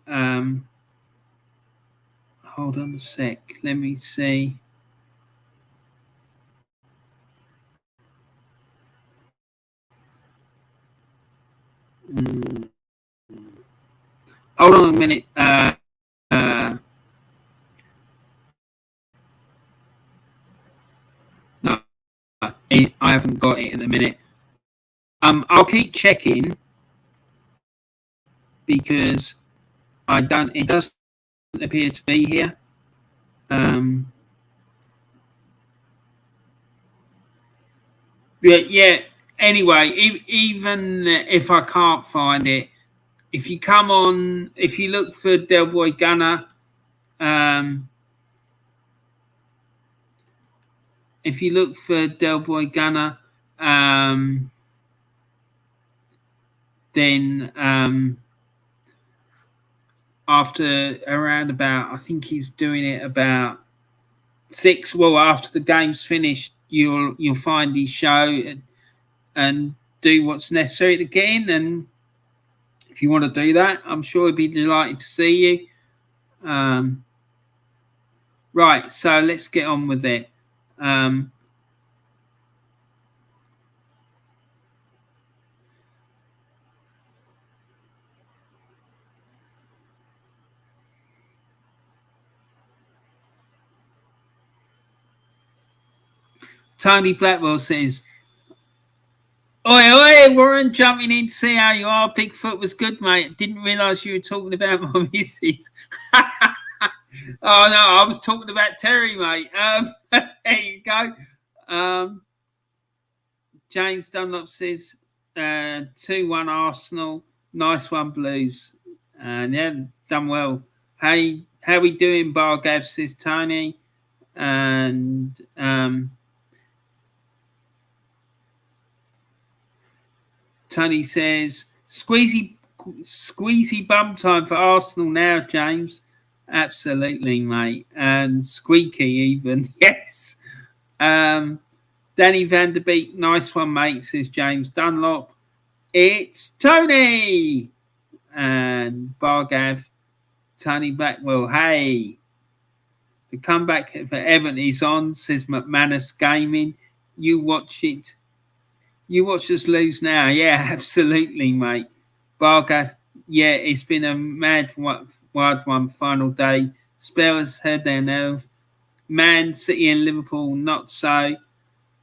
Hold on a sec. Let me see. Hold on a minute. No, I haven't got it in a minute. I'll keep checking because it doesn't appear to be here. Yeah. Anyway, even if I can't find it, if you come on, if you look for Del Boy Gunner, if you look for Del Boy Gunner, then after around about, I think he's doing it about 6. Well, after the game's finished, you'll find his show and do what's necessary to get in. And if you want to do that, I'm sure he'd be delighted to see you. Right, so let's get on with it. Tony Blackwell says, "Oi, oi, Warren, jumping in to see how you are. Bigfoot was good, mate. Didn't realise you were talking about my missus." Oh, no, I was talking about Terry, mate. There you go. James Dunlop says, 2-1 Arsenal. Nice one, Blues. And yeah, done well. Hey, how we doing, Bargav, says Tony. And Tony says, squeezy bum time for Arsenal now, James. Absolutely, mate. And squeaky even. Yes. Danny Van Der Beek, nice one, mate, says James Dunlop. It's Tony. And Bargav, Tony Blackwell, hey. The comeback for Everton is on, says McManus Gaming. You watch it. You watch us lose now. Yeah, absolutely, mate. Bargav, yeah, it's been a mad wild one final day. Spurs heard their nerve. Man City and Liverpool, not so.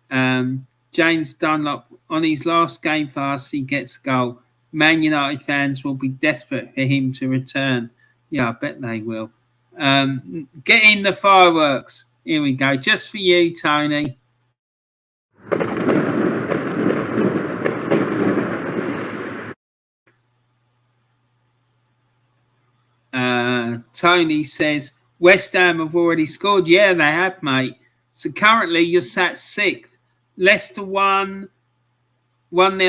James Dunlop, on his last game for us, he gets a goal. Man United fans will be desperate for him to return. Yeah, I bet they will. Get in the fireworks. Here we go. Just for you, Tony. Tony says, West Ham have already scored. Yeah, they have, mate. So currently you're sat 6th. Leicester 1-0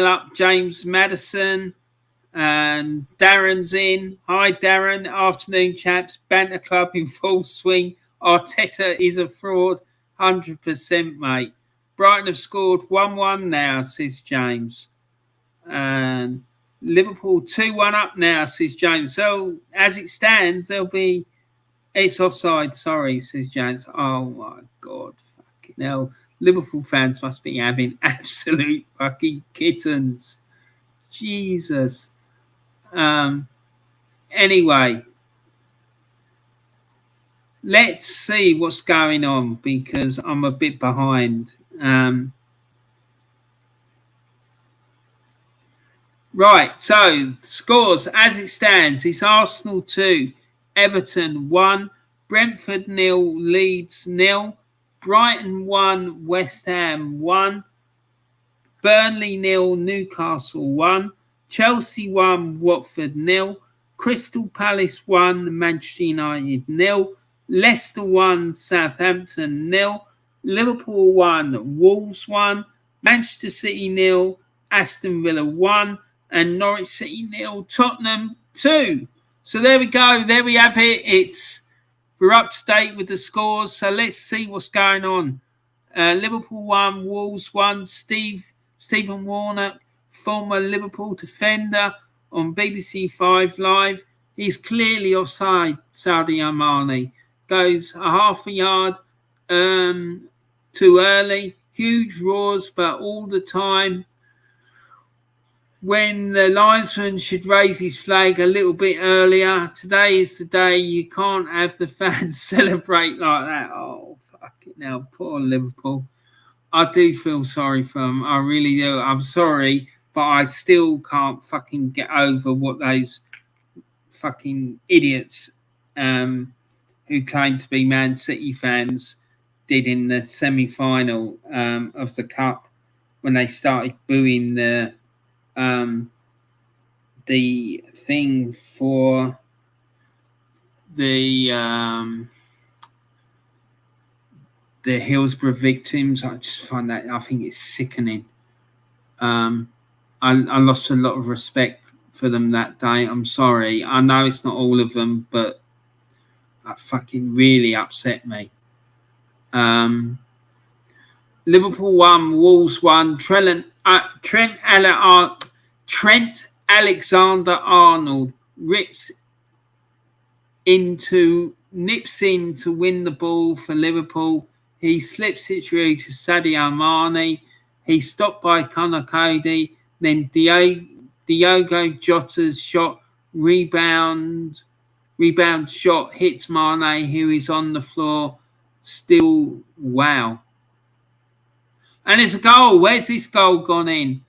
up, James Madison. And Darren's in. Hi, Darren. Afternoon, chaps. Banter Club in full swing. Arteta is a fraud. 100%, mate. Brighton have scored 1-1 now, says James. And Liverpool 2-1 up now, says James. So, as it stands, it's offside. Sorry, says James. Oh, my God. Fucking hell. Liverpool fans must be having absolute fucking kittens. Jesus. Anyway, let's see what's going on because I'm a bit behind. Right, so scores as it stands. It's Arsenal 2, Everton 1, Brentford 0, Leeds 0, Brighton 1, West Ham 1, Burnley 0, Newcastle 1, Chelsea 1, Watford 0, Crystal Palace 1, Manchester United 0, Leicester 1, Southampton 0, Liverpool 1, Wolves 1, Manchester City 0, Aston Villa 1, and Norwich City 0, Tottenham 2. So there we go. There we have it. We're up to date with the scores. So let's see what's going on. Liverpool 1, Wolves 1, Stephen Warnock, former Liverpool defender, on BBC 5 Live. He's clearly offside, Sadio Mane. Goes a half a yard too early. Huge roars, but all the time when the linesman should raise his flag a little bit earlier. Today is the day. You can't have the fans celebrate like that. Oh, fucking hell. Poor Liverpool. I do feel sorry for them. I really do. I'm sorry, but I still can't fucking get over what those fucking idiots who claim to be Man City fans did in the semi-final of the Cup when they started booing the thing for the Hillsborough victims. I just find that, I think it's sickening. I lost a lot of respect for them that day. I'm sorry. I know it's not all of them, but that fucking really upset me. Liverpool won, Wolves won. Trent Alexander-Arnold nips in to win the ball for Liverpool. He slips it through to Sadio Mane. He's stopped by Conor Cody. Then Diogo Jota's shot, rebound shot hits Mane, who is on the floor. Still, wow. And it's a goal. Where's this goal gone in?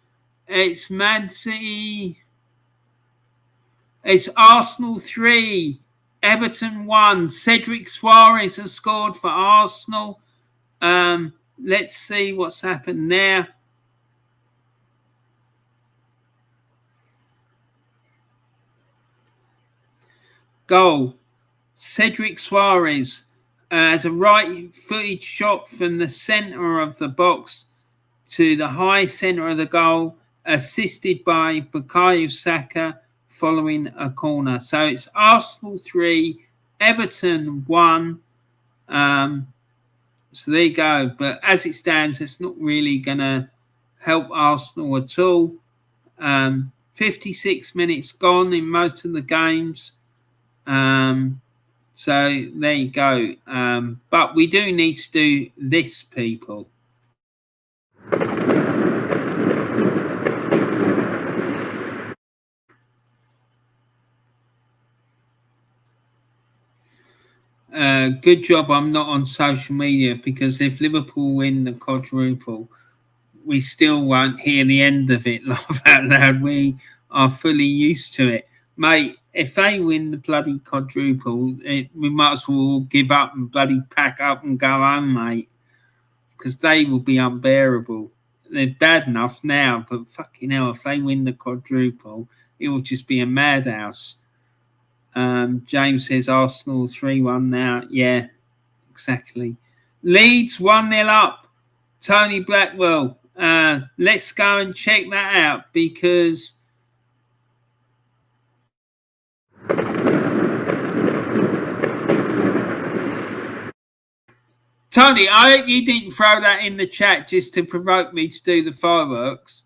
It's Man City. It's Arsenal 3, Everton 1. Cedric Suarez has scored for Arsenal. Let's see what's happened there. Goal. Cedric Suarez has a right-footed shot from the centre of the box to the high centre of the goal, assisted by Bukayo Saka following a corner. So it's Arsenal 3, Everton 1. So there you go. But as it stands, it's not really going to help Arsenal at all. 56 minutes gone in most of the games. So there you go. But we do need to do this, people. Good job I'm not on social media, because if Liverpool win the quadruple, we still won't hear the end of it, laugh out loud. We are fully used to it. Mate, if they win the bloody quadruple, we might as well give up and bloody pack up and go home, mate, because they will be unbearable. They're bad enough now, but fucking hell, if they win the quadruple, it will just be a madhouse. James says Arsenal 3-1 now. Yeah, exactly. Leeds 1-0 up. Tony Blackwell. Let's go and check that out, because Tony, I hope you didn't throw that in the chat just to provoke me to do the fireworks.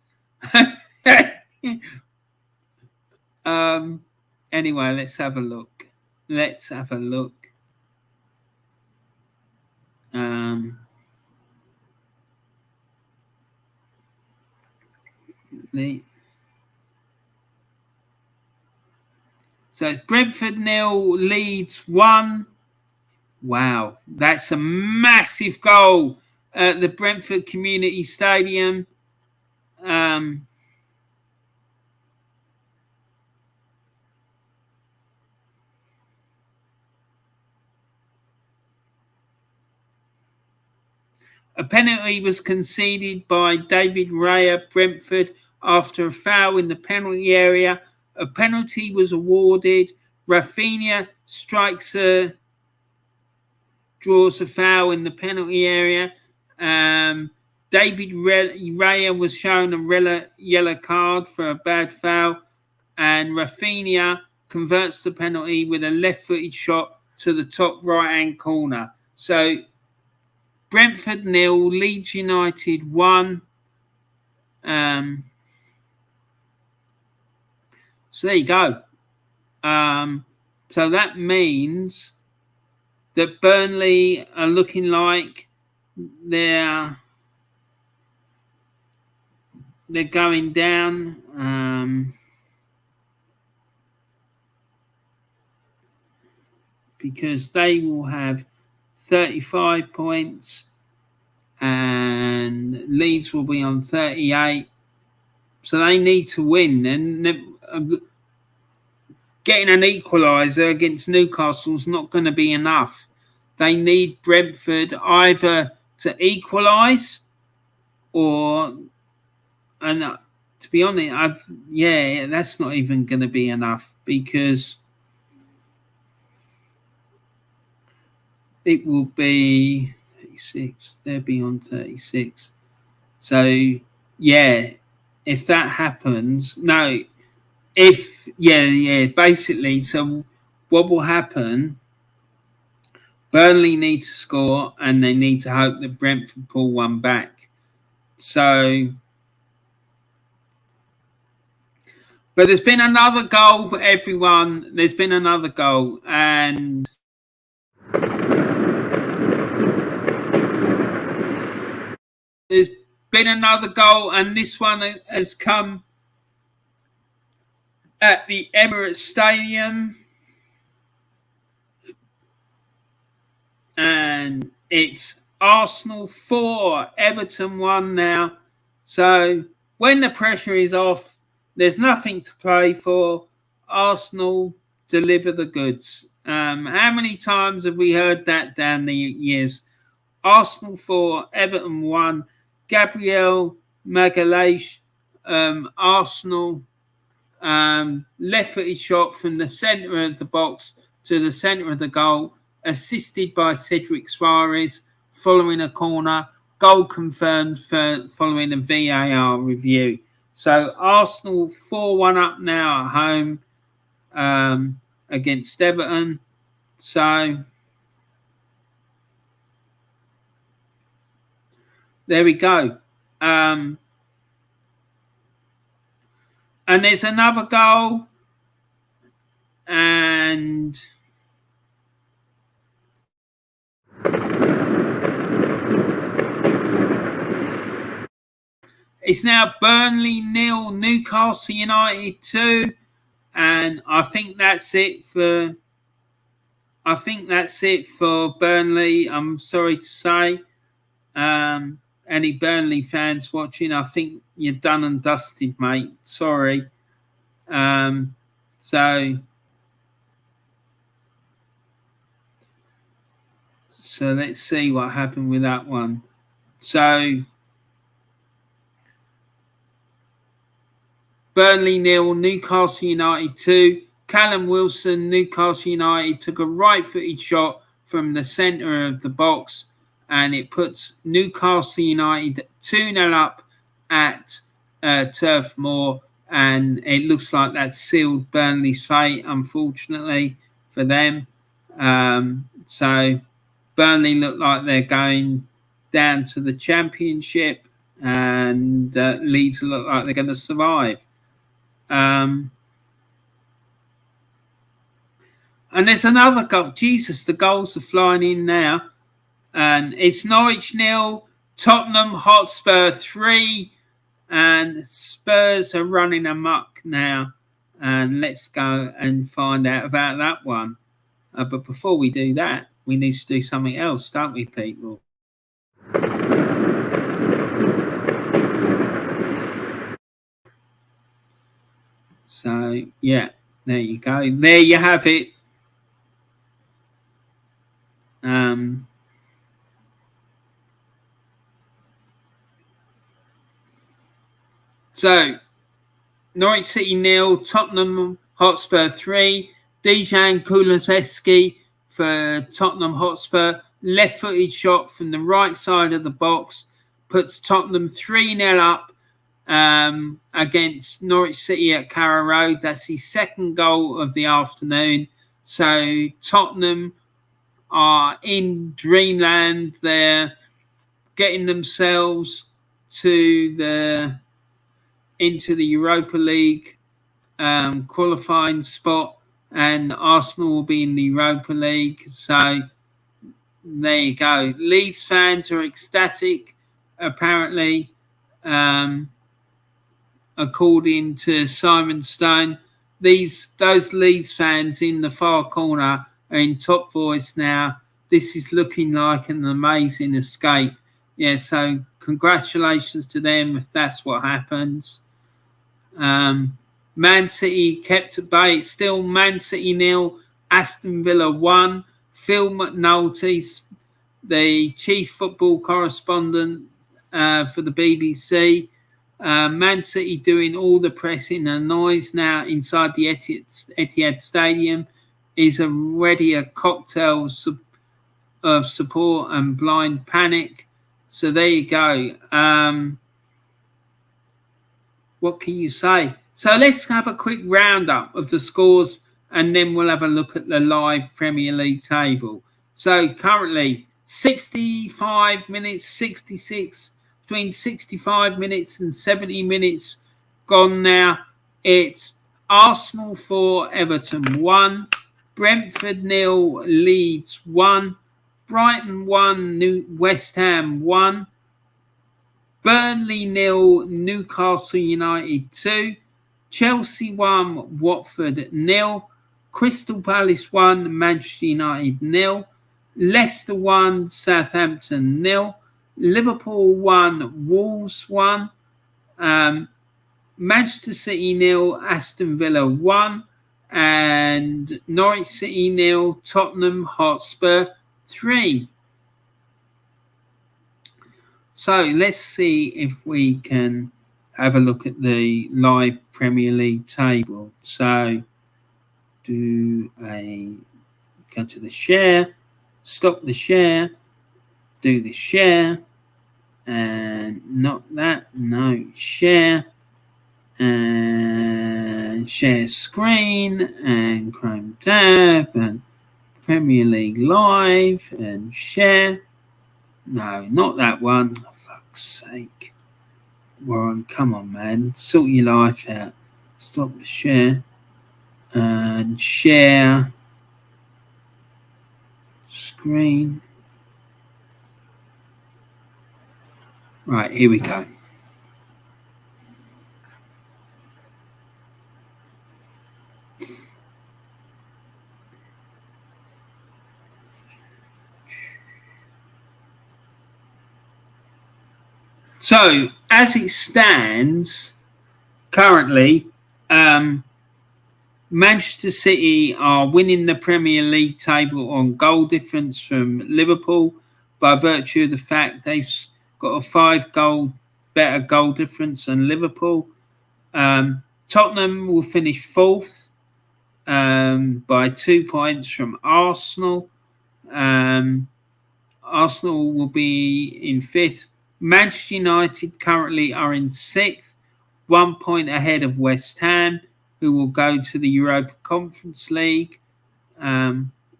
Anyway, let's have a look. So it's Brentford 0, Leeds 1. Wow, that's a massive goal at the Brentford Community Stadium. A penalty was conceded by David Raya, Brentford, after a foul in the penalty area. A penalty was awarded. Rafinha draws a foul in the penalty area. David Raya was shown a yellow card for a bad foul, and Rafinha converts the penalty with a left-footed shot to the top right-hand corner. So Brentford 0, Leeds United 1. So there you go. So that means that Burnley are looking like they're going down, because they will have 35 points and Leeds will be on 38. So they need to win, and getting an equaliser against Newcastle is not going to be enough. They need Brentford either to equalise or And to be honest, that's not even going to be enough, because it will be 36. They'll be on 36. So yeah, if that happens, basically. So what will happen? Burnley need to score, and they need to hope that Brentford pull one back. So, but there's been another goal for everyone. There's been another goal, and there's been another goal, and this one has come at the Emirates Stadium. And it's Arsenal 4, Everton 1 now. So when the pressure is off, there's nothing to play for. Arsenal deliver the goods. How many times have we heard that down the years? Arsenal 4, Everton 1. Gabriel Magalhaes, Arsenal, left-footed shot from the centre of the box to the centre of the goal, assisted by Cedric Suarez, following a corner. Goal confirmed following a VAR review. So Arsenal 4-1 up now at home against Everton. So there we go. And there's another goal. And it's now Burnley 0, Newcastle United 2, and I think that's it for Burnley. I'm sorry to say, any Burnley fans watching, I think you're done and dusted, mate. Sorry. So let's see what happened with that one. So Burnley 0, Newcastle United 2. Callum Wilson, Newcastle United, took a right-footed shot from the centre of the box, and it puts Newcastle United 2-0 up at Turf Moor, and it looks like that sealed Burnley's fate, unfortunately, for them. So Burnley look like they're going down to the Championship, and Leeds look like they're going to survive. And there's another goal. Jesus, the goals are flying in now. And it's Norwich 0, Tottenham Hotspur 3. And Spurs are running amok now. And let's go and find out about that one. But before we do that, we need to do something else, don't we, people? So, yeah, there you go. There you have it. So, Norwich City 0, Tottenham Hotspur 3. Dejan Kulusevski for Tottenham Hotspur. Left-footed shot from the right side of the box puts Tottenham 3-0 up against Norwich City at Carrow Road. That's his second goal of the afternoon. So Tottenham are in dreamland. They're getting themselves into the Europa League qualifying spot, and Arsenal will be in the Europa League. So there you go. Leeds fans are ecstatic, apparently, according to Simon Stone. Those Leeds fans in the far corner are in top voice now. This is looking like an amazing escape. Yeah, so congratulations to them if that's what happens. Man City kept at bay. It's still Man City 0, Aston Villa 1. Phil McNulty, the chief football correspondent for the BBC, Man City doing all the pressing and noise now inside the Etihad Stadium is already a cocktail of support and blind panic. So there you go. What can you say? So let's have a quick roundup of the scores and then we'll have a look at the live Premier League table. So currently 65 minutes, 66, between 65 minutes and 70 minutes gone now. It's Arsenal 4, Everton 1, Brentford 0, Leeds 1, Brighton 1, West Ham 1, Burnley 0, Newcastle United 2, Chelsea 1, Watford 0, Crystal Palace 1, Manchester United 0, Leicester 1, Southampton 0, Liverpool 1, Wolves 1, Manchester City 0, Aston Villa 1, and Norwich City 0, Tottenham Hotspur 3. So let's see if we can have a look at the live Premier League table. So go to the share, stop the share, do the share, and not that, no, share, and share screen, and Chrome tab, and Premier League Live, and share. No, not that one. For fuck's sake. Warren, come on, man. Sort your life out. Stop the share. And share. Screen. Right, here we go. So, as it stands, currently, Manchester City are winning the Premier League table on goal difference from Liverpool by virtue of the fact they've got a 5-goal better goal difference than Liverpool. Tottenham will finish 4th by 2 points from Arsenal. Arsenal will be in 5th. Manchester United currently are in 6th, 1 point ahead of West Ham, who will go to the Europa Conference League.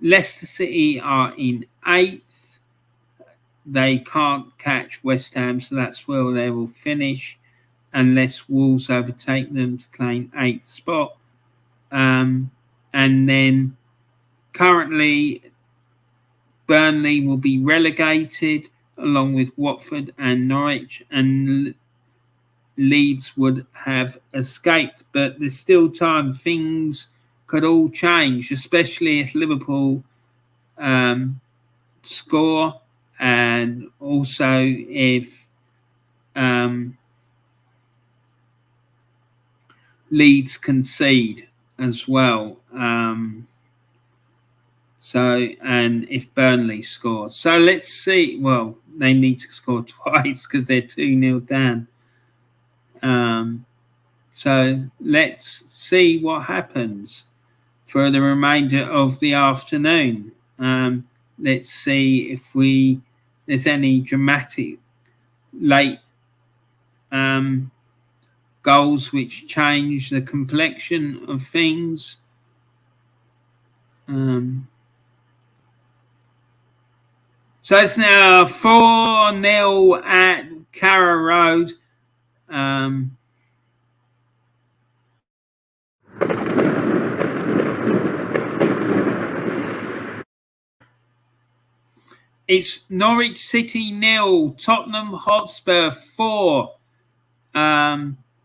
Leicester City are in 8th. They can't catch West Ham, so that's where they will finish, unless Wolves overtake them to claim 8th spot. And then currently Burnley will be relegated, along with Watford and Norwich, and Leeds would have escaped. But there's still time. Things could all change, especially if Liverpool score, and also if Leeds concede as well. And if Burnley scores. So let's see. Well, they need to score twice because they're 2-0 down. So let's see what happens for the remainder of the afternoon. Let's see if there's any dramatic late goals which change the complexion of things. So it's now 4-0 at Carrow Road. It's Norwich City 0, Tottenham Hotspur 4.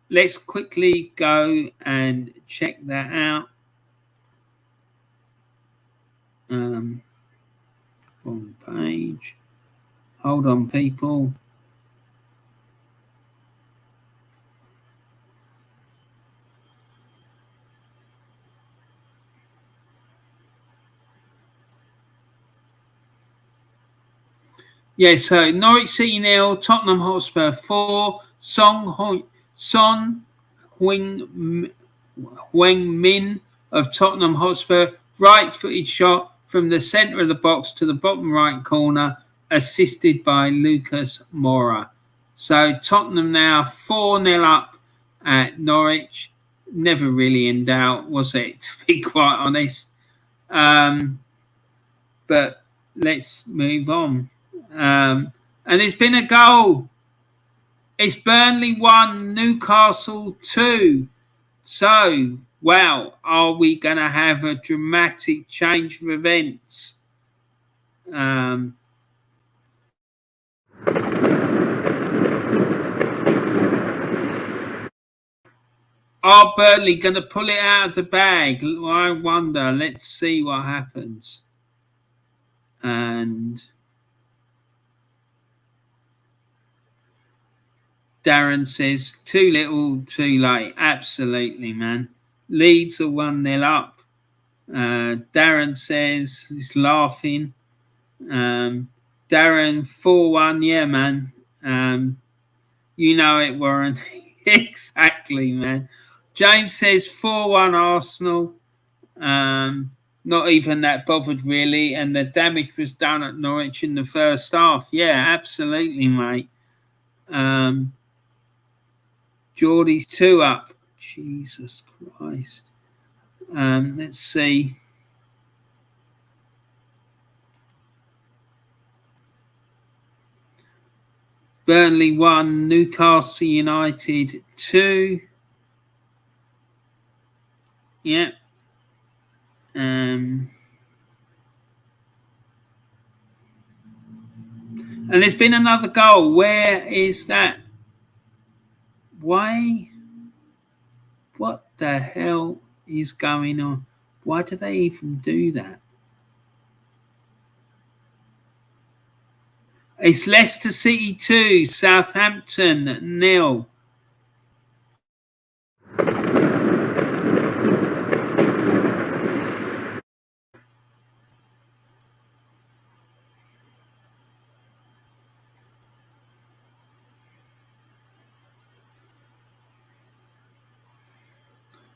Let's quickly go and check that out. Wrong page. Hold on, people. Yeah, so Norwich City 0, Tottenham Hotspur 4, Song Son Heung-min of Tottenham Hotspur, right-footed shot from the centre of the box to the bottom right corner, assisted by Lucas Moura. So Tottenham now 4-0 up at Norwich. Never really in doubt, was it, to be quite honest? But let's move on. And there's been a goal. It's Burnley 1, Newcastle 2. So, wow, are we going to have a dramatic change of events? Are Burnley going to pull it out of the bag? I wonder. Let's see what happens. And Darren says, too little, too late. Absolutely, man. Leeds are 1-0 up. Darren says he's laughing. Darren 4-1. Yeah, man. You know it, Warren. Exactly, man. James says 4-1 Arsenal. Not even that bothered, really. And the damage was done at Norwich in the first half. Yeah, absolutely, mate. Geordie's 2 up. Jesus Christ. Let's see. Burnley 1, Newcastle United 2. Yeah. And there's been another goal. Where is that? Why? What the hell is going on? Why do they even do that? It's Leicester City 2, Southampton 0.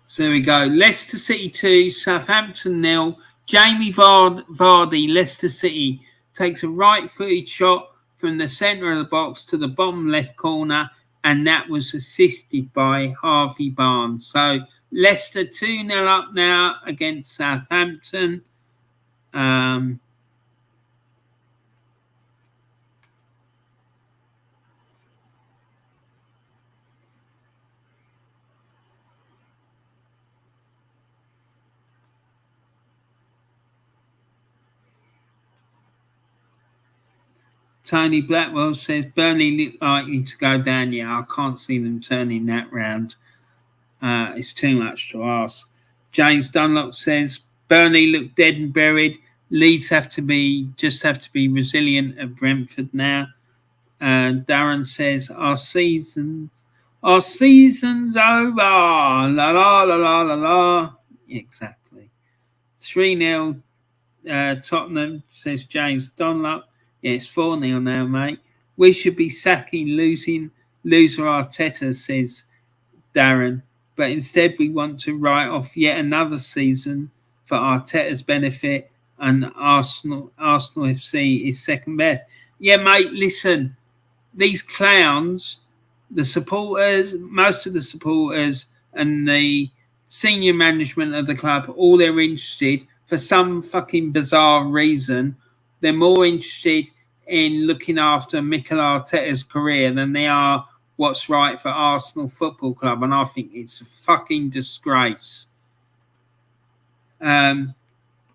So there we go. Leicester City 2, Southampton 0. Jamie Vardy, Leicester City, takes a right-footed shot from the centre of the box to the bottom left corner, and that was assisted by Harvey Barnes. So Leicester 2-0 up now against Southampton. Tony Blackwell says Burnley look likely to go down. Yeah, I can't see them turning that round. It's too much to ask. James Dunlop says Burnley look dead and buried. Leeds have to be resilient at Brentford now. Darren says our season's over. La la la la la la. Exactly. 3-0 Tottenham, says James Dunlop. Yeah, it's 4-0 now, mate. We should be sacking loser Arteta, says Darren. But instead we want to write off yet another season for Arteta's benefit, and Arsenal FC is second best. Yeah, mate, listen. These clowns, the supporters, most of the supporters and the senior management of the club, all they're interested, for some fucking bizarre reason, they're more interested in looking after Mikel Arteta's career than they are what's right for Arsenal Football Club. And I think it's a fucking disgrace.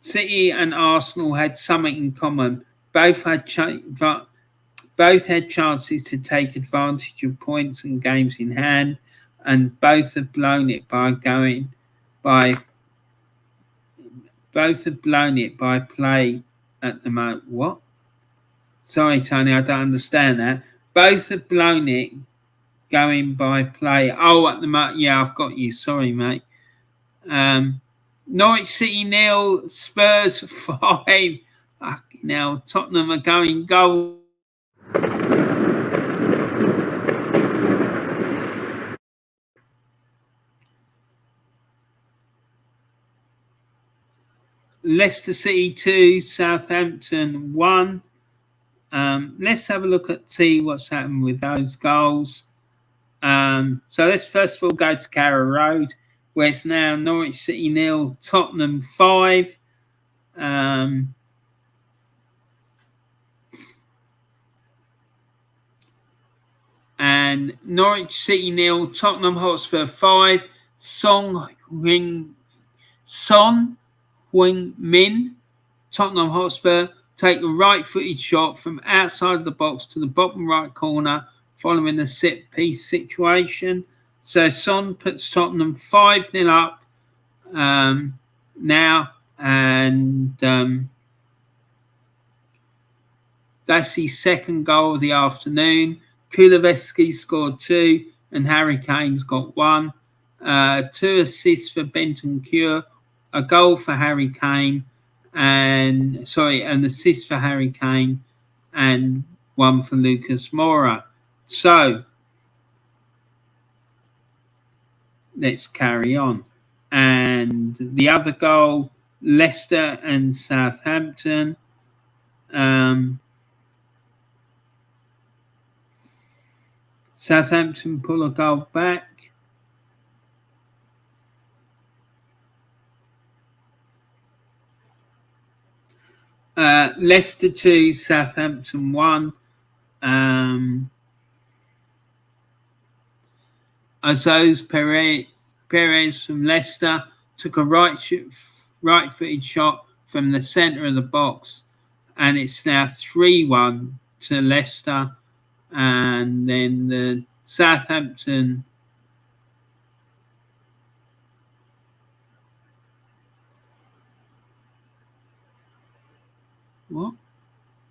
City and Arsenal had something in common. Both had chances to take advantage of points and games in hand, and both have blown it by play at the moment. What? Sorry, Tony, I don't understand that. Both have blown it going by play. Oh, at the moment, yeah, I've got you. Sorry, mate. Norwich City 0, Spurs 5. Fucking hell, Tottenham are going goal. Leicester City 2, Southampton 1. Let's have a look at see what's happened with those goals. So let's first of all go to Carrow Road, where it's now Norwich City 0, Tottenham 5. And Norwich City 0, Tottenham Hotspur 5. Son Heung-min, Tottenham Hotspur, take a right-footed shot from outside of the box to the bottom right corner following a set-piece situation. So Son puts Tottenham 5-0 up now, and that's his second goal of the afternoon. Kulusevski scored 2, and Harry Kane's got 1. 2 assists for Bentancur, a goal for Harry Kane, an assist for Harry Kane, and 1 for Lucas Moura. So let's carry on. And the other goal, Leicester and Southampton. Southampton pull a goal back. Leicester 2, Southampton 1. Azos Perez from Leicester took a right-footed shot from the centre of the box, and it's now 3-1 to Leicester. And then the Southampton what?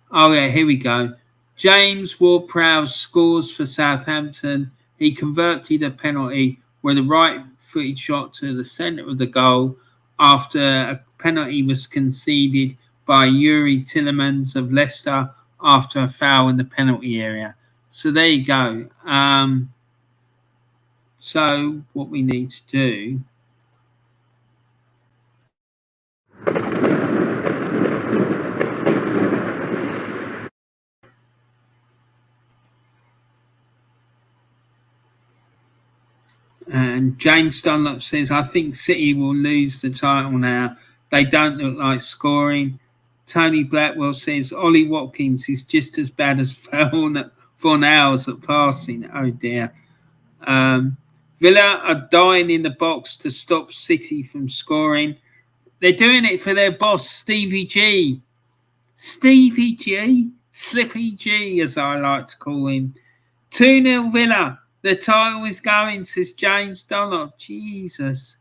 Oh yeah, here we go. James Ward-Prowse scores for Southampton. He converted a penalty with a right-footed shot to the centre of the goal after a penalty was conceded by Yuri Tillemans of Leicester after a foul in the penalty area. So there you go. So what we need to do and James Dunlop says, I think City will lose the title now. They don't look like scoring. Tony Blackwell says, Ollie Watkins is just as bad as Fornals at passing. Oh dear. Villa are dying in the box to stop City from scoring. They're doing it for their boss, Stevie G. Stevie G? Slippy G, as I like to call him. 2-0 Villa. The title is going, says James Dunlop. Jesus.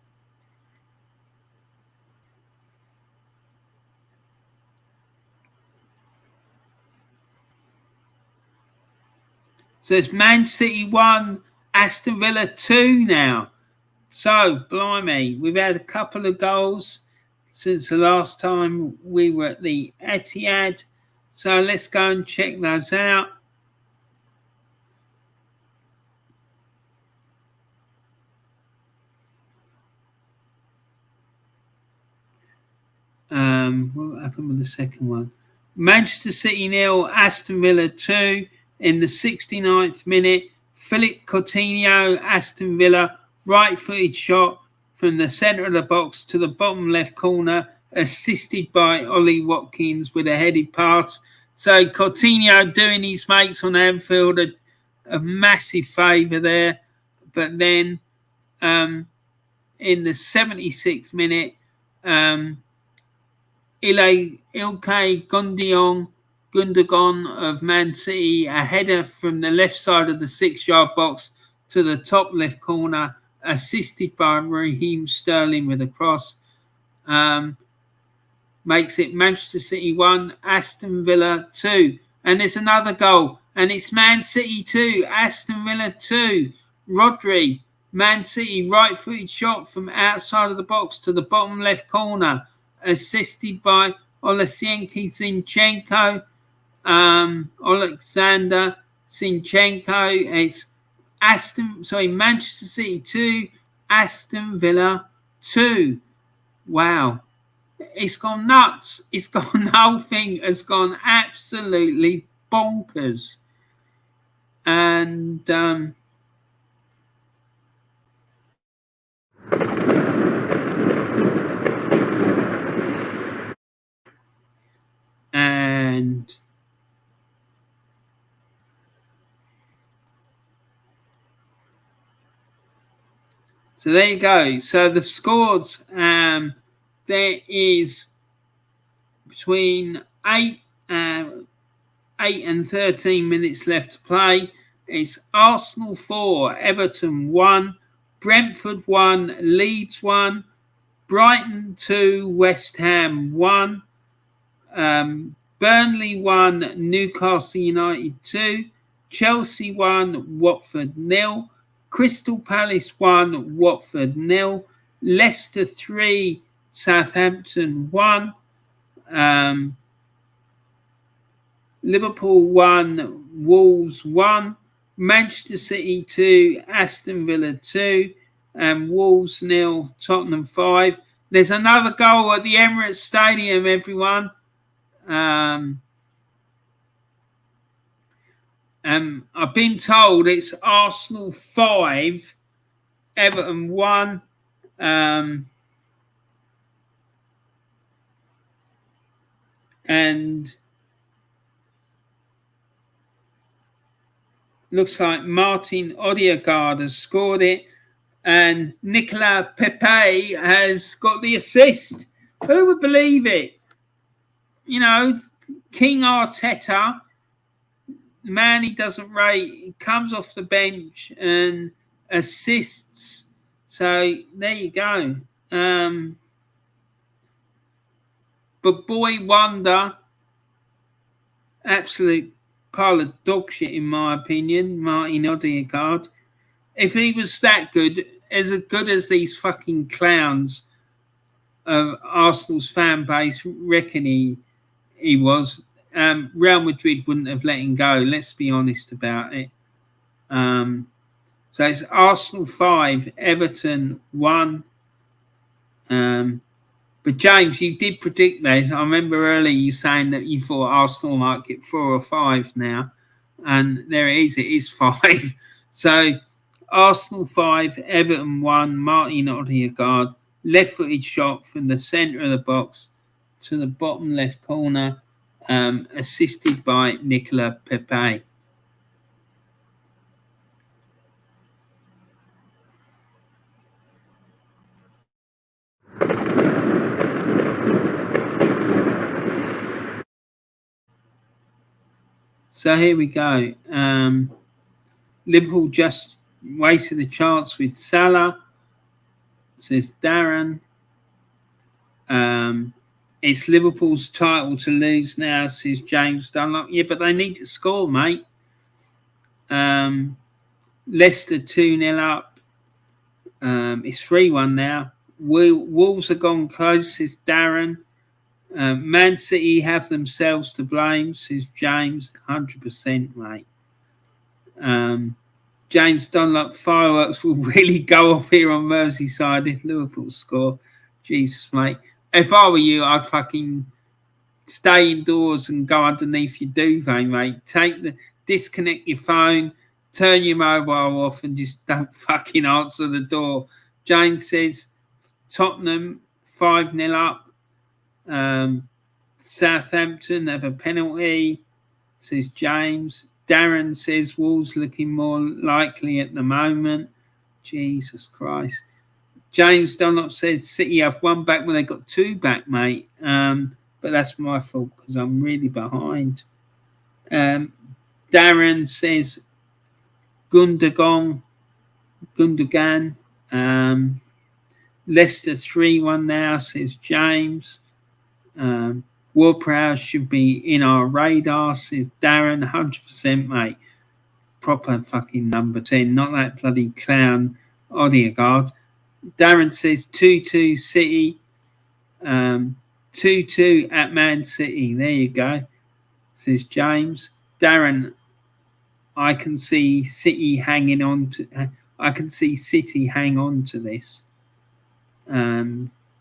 So it's Man City 1, Aston Villa 2 now. So, blimey, we've had a couple of goals since the last time we were at the Etihad. So let's go and check those out. What happened with the second one? Manchester City 0, Aston Villa 2 in the 69th minute. Philippe Coutinho, Aston Villa, right-footed shot from the centre of the box to the bottom left corner, assisted by Ollie Watkins with a headed pass. So Coutinho doing his mates on Anfield a massive favour there. But then in the 76th minute, Ilkay Gundogan of Man City, a header from the left side of the 6-yard box to the top left corner, assisted by Raheem Sterling with a cross, makes it Manchester City 1, Aston Villa 2. And there's another goal, and it's Man City 2, Aston Villa 2. Rodri, Man City, right-footed shot from outside of the box to the bottom left corner, assisted by Oleksienko Zinchenko. Alexander Zinchenko. It's Manchester City 2, Aston Villa 2. Wow. It's gone nuts. It's gone, the whole thing has gone absolutely bonkers. And so there you go. So the scores, there is between 8 and 13 minutes left to play. It's Arsenal 4, Everton 1, Brentford 1, Leeds 1, Brighton 2, West Ham 1, Burnley 1, Newcastle United 2, Chelsea 1, Watford 0, Crystal Palace 1, Watford 0, Leicester 3, Southampton 1, Liverpool 1, Wolves 1, Manchester City 2, Aston Villa 2, and Wolves 0, Tottenham 5. There's another goal at the Emirates Stadium, everyone. I've been told it's Arsenal 5, Everton 1. And looks like Martin Odegaard has scored it, and Nicolas Pepe has got the assist. Who would believe it? You know, King Arteta, man he doesn't rate, he comes off the bench and assists. So there you go. But boy wonder, absolute pile of dog shit in my opinion, Martin Odegaard. If he was that good as these fucking clowns of Arsenal's fan base reckon he was, Real Madrid wouldn't have let him go. Let's be honest about it. So it's Arsenal 5, Everton 1. But James, you did predict that. I remember earlier you saying that you thought Arsenal might get 4 or 5 now. And there it is. It is 5. So Arsenal 5, Everton 1, Martin Odegaard, left-footed shot from the centre of the box to the bottom left corner, assisted by Nicolas Pepe. So here we go. Liverpool just wasted a chance with Salah, says Darren. It's Liverpool's title to lose now, says James Dunlop. Yeah, but they need to score, mate. Leicester 2-0 up. It's 3-1 now. Wolves are gone close, says Darren. Man City have themselves to blame, says James. 100%, mate. James Dunlop, fireworks will really go off here on Merseyside if Liverpool score. Jesus, mate. If I were you, I'd fucking stay indoors and go underneath your duvet, mate. Disconnect your phone, turn your mobile off, and just don't fucking answer the door. James says Tottenham 5-0 up. Southampton have a penalty, says James. Darren says Wolves looking more likely at the moment. Jesus Christ. James Dunlop says City have 1 back when they got 2 back, mate. But that's my fault because I'm really behind. Darren says Gundogan. Leicester 3-1 now, says James. Ward-Prowse should be in our radar, says Darren. 100%, mate. Proper fucking number 10, not that bloody clown Odegaard. Darren says 2-2 City. 2-2 at Man City. There you go, says James. Darren, I can see City hanging on to. I can see City hang on to this.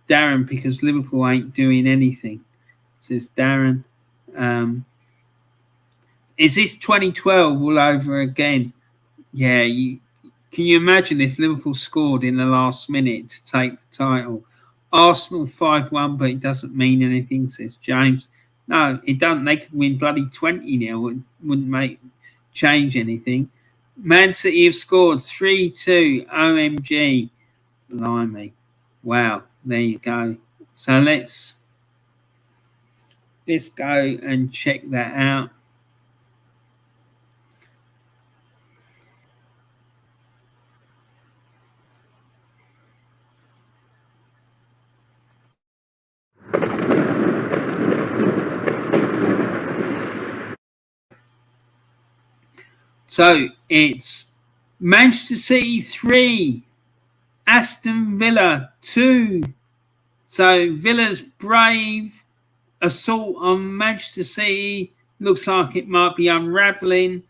Darren, because Liverpool ain't doing anything, says Darren. Is this 2012 all over again? Yeah, can you imagine if Liverpool scored in the last minute to take the title? Arsenal 5-1, but it doesn't mean anything, says James. No, it doesn't. They could win bloody 20-0. It wouldn't change anything. Man City have scored 3-2. OMG. Blimey. Wow. There you go. So let's go and check that out. So it's Manchester City 3, Aston Villa 2. So Villa's brave assault on Manchester City looks like it might be unravelling.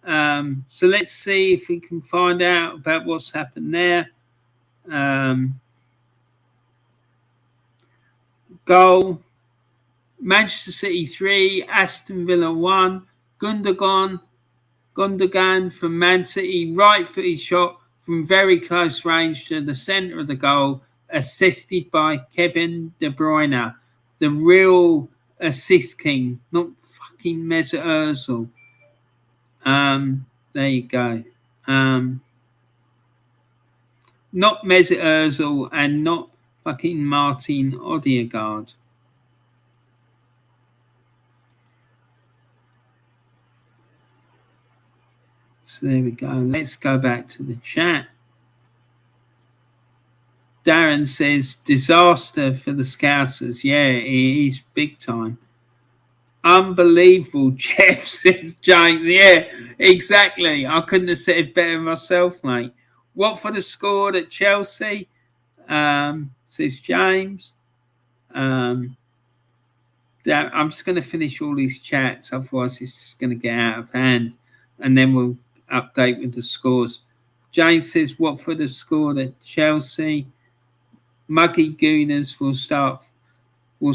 So let's see if we can find out about what's happened there. Goal, Manchester City 3, Aston Villa 1. Gundogan from Man City, right-footed shot from very close range to the centre of the goal, assisted by Kevin De Bruyne, the real assist king, not fucking Mesut Ozil. There you go. Not Mesut Ozil and not fucking Martin Odegaard. So there we go. Let's go back to the chat. Darren says, disaster for the Scousers. Yeah, it is big time. Unbelievable, Jeff, says James. Yeah, exactly. I couldn't have said it better myself, mate. Watford have scored at Chelsea, says James. I'm just going to finish all these chats, otherwise it's just going to get out of hand. And then we'll update with the scores. James says Watford have scored at Chelsea. Muggy Gooners will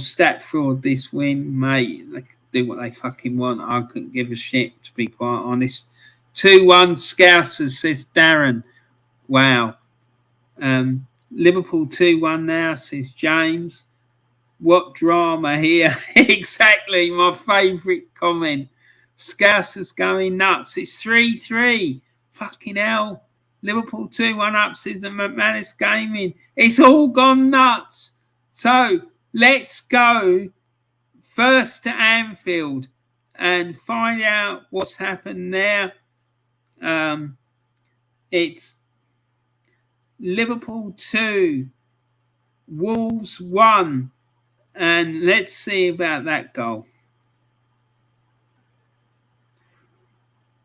stat fraud this win, mate. They can do what they fucking want. I couldn't give a shit, to be quite honest. 2-1 Scousers, says Darren. Wow. Liverpool 2-1 now, says James. What drama here. Exactly, my favourite comment. Scousers going nuts. It's 3-3. Fucking hell. Liverpool 2-1 up, says the McManus Gaming. It's all gone nuts. So let's go first to Anfield and find out what's happened there. It's Liverpool 2, Wolves 1. And let's see about that goal.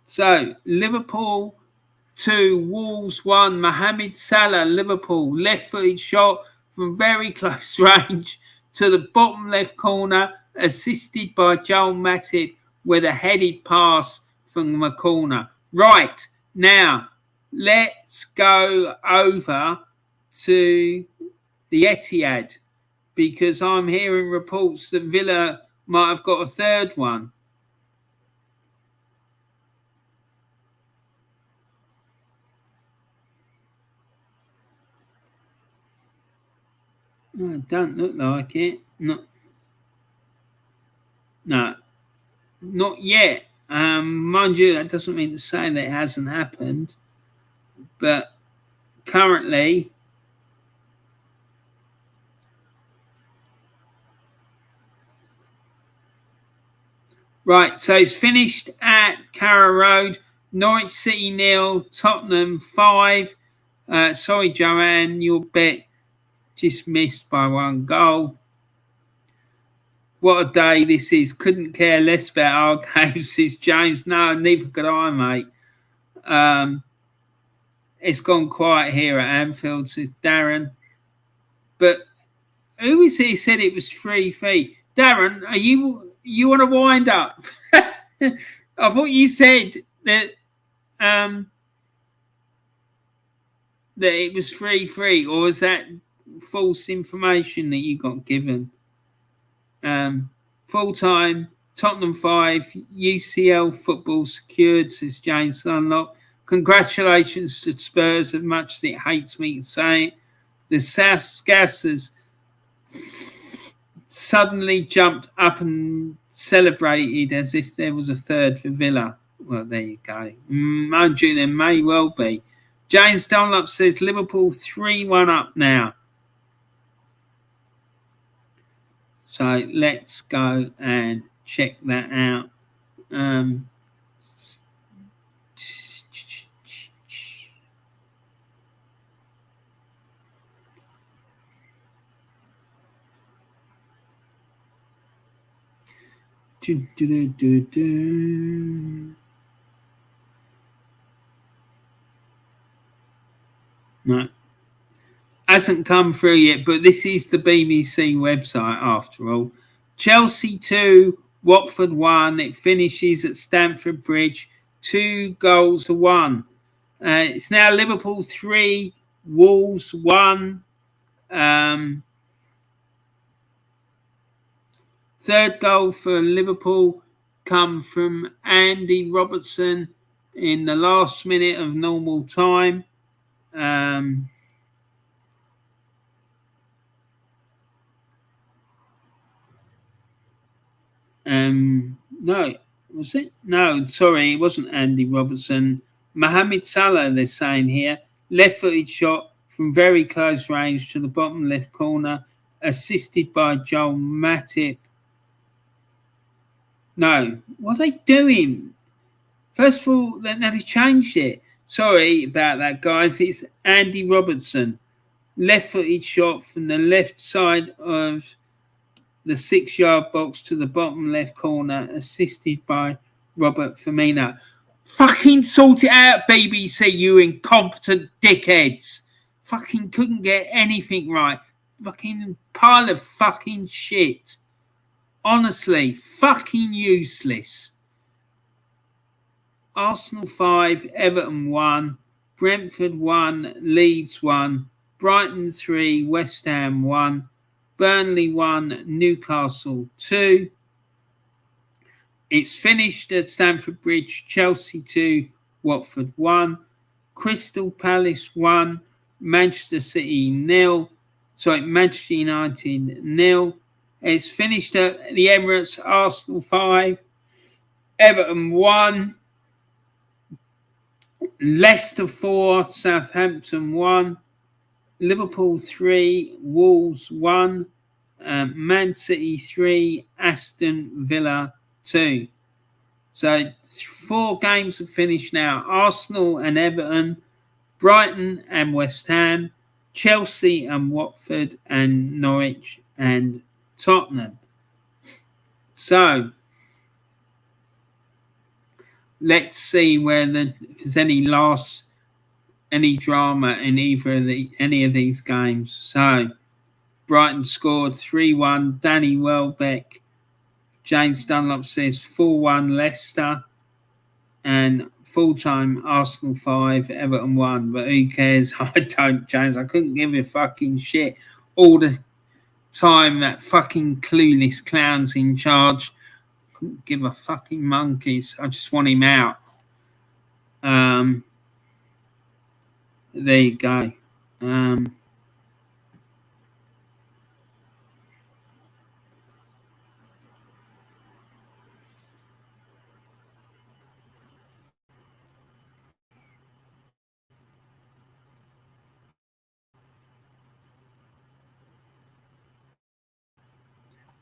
So Liverpool 2, Wolves 1. Mohamed Salah, Liverpool, left-footed shot from very close range to the bottom left corner, assisted by Joel Matip with a headed pass from the corner. Right, now let's go over to the Etihad, because I'm hearing reports that Villa might have got a third one. Oh, it don't look like it. No, not yet. Mind you, that doesn't mean to say that it hasn't happened. But currently, right, so it's finished at Carrow Road. Norwich City 0, Tottenham 5. Sorry, Joanne, your bet just missed by 1 goal. What a day this is. Couldn't care less about our games, says James. No, neither could I, mate. It's gone quiet here at Anfield, says Darren. But who was he said it was 3-3? Darren, are you want to wind up? I thought you said that that it was 3-3, or was that false information that you got given. Full time, Tottenham 5, UCL football secured, says James Dunlop. Congratulations to Spurs, as much as it hates me to say it. The South Scassers suddenly jumped up and celebrated as if there was a third for Villa. Well, there you go. Mind you, there may well be. James Dunlop says Liverpool 3-1 up now. So let's go and check that out. No, hasn't come through yet, but this is the BBC website after all. Chelsea 2, Watford 1. It finishes at Stamford Bridge, 2-1. It's now Liverpool 3, Wolves 1. Third goal for Liverpool come from Andy Robertson in the last minute of normal time. No, was it? No, sorry, it wasn't Andy Robertson. Mohamed Salah, they're saying here. Left-footed shot from very close range to the bottom left corner, assisted by Joel Matip. No, what are they doing? First of all, now they changed it. Sorry about that, guys. It's Andy Robertson. Left-footed shot from the left side of the 6-yard box to the bottom left corner, assisted by Robert Firmino. Fucking sort it out, BBC, you incompetent dickheads. Fucking couldn't get anything right. Fucking pile of fucking shit. Honestly, fucking useless. Arsenal 5, Everton 1, Brentford 1, Leeds 1, Brighton 3, West Ham 1, Burnley 1, Newcastle 2. It's finished at Stamford Bridge, Chelsea 2, Watford 1, Crystal Palace 1, Manchester City 0. Sorry, Manchester United 0. It's finished at the Emirates, Arsenal 5, Everton 1, Leicester 4, Southampton 1, Liverpool 3, Wolves 1, Man City 3, Aston Villa 2. So 4 games have finished now. Arsenal and Everton, Brighton and West Ham, Chelsea and Watford, and Norwich and Tottenham. So let's see if there's any drama in any of these games. So Brighton scored 3-1. Danny Welbeck. James Dunlop says 4-1 Leicester, and full-time Arsenal 5, Everton 1. But who cares? I don't, James. I couldn't give a fucking shit all the time. That fucking clueless clown's in charge. Couldn't give a fucking monkeys. I just want him out. There you go.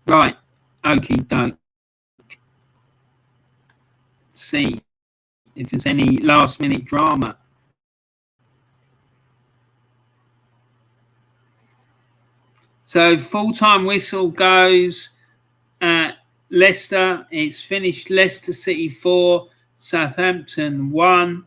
Right. Okie doke. See if there's any last minute drama. So full-time whistle goes at Leicester. It's finished Leicester City 4, Southampton 1.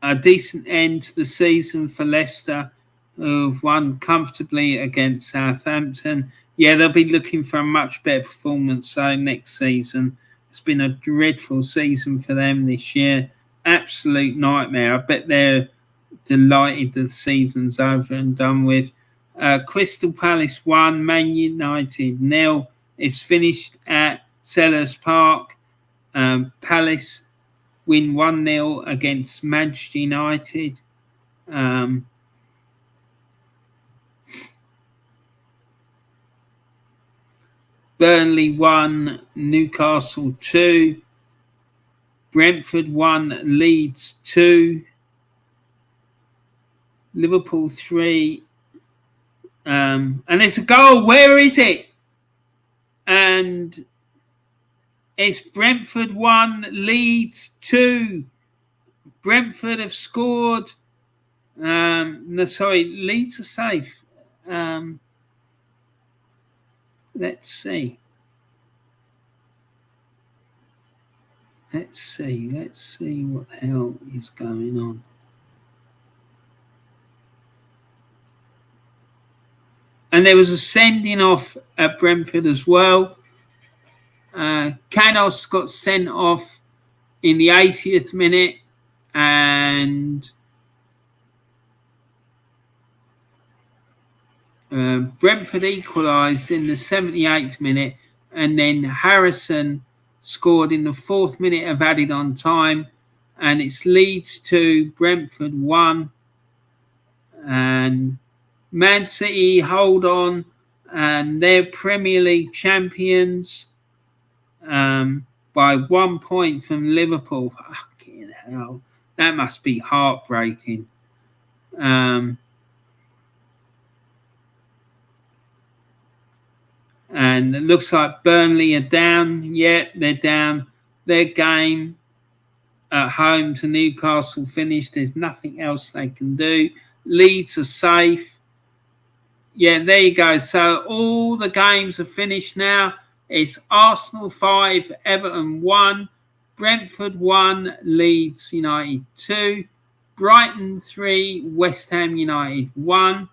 A decent end to the season for Leicester, who've won comfortably against Southampton. Yeah, they'll be looking for a much better performance so next season. It's been a dreadful season for them this year. Absolute nightmare. I bet they're delighted the season's over and done with. Crystal Palace 1, Man United 0. It's finished at Selhurst Park. Palace win 1-0 against Manchester United. Burnley 1, Newcastle 2. Brentford 1, Leeds 2. Liverpool 3. And it's a goal. Where is it? And it's Brentford 1, Leeds 2. Brentford have scored. No, sorry, Leeds are safe. Let's see. Let's see what the hell is going on. And there was a sending off at Brentford as well. Canos got sent off in the 80th minute, and Brentford equalised in the 78th minute, and then Harrison scored in the 4th minute of added on time, and it's Leeds 2, Brentford 1, and Man City hold on, and they're Premier League champions by 1 point from Liverpool. Fucking hell, that must be heartbreaking. And it looks like Burnley are down. Yeah, they're down. Their game at home to Newcastle finished. There's nothing else they can do. Leeds are safe. Yeah, there you go. So all the games are finished now. It's Arsenal 5, Everton 1, Brentford 1, Leeds United 2, Brighton 3, West Ham United 1,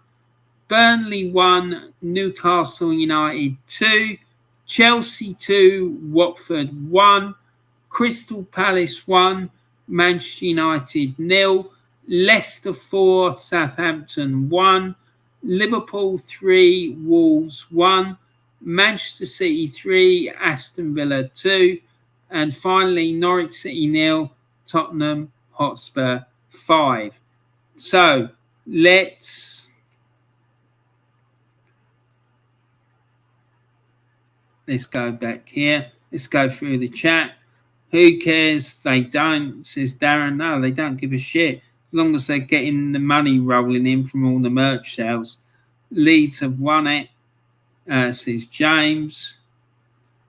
Burnley 1, Newcastle United 2, Chelsea 2, Watford 1, Crystal Palace 1, Manchester United 0, Leicester 4, Southampton 1, Liverpool 3, Wolves 1, Manchester City 3, Aston Villa 2, and finally Norwich City 0, Tottenham Hotspur 5. So let's go back here. Let's go through the chat. Who cares? They don't, says Darren. No, they don't give a shit. As long as they're getting the money rolling in from all the merch sales. Leeds have won it, says James.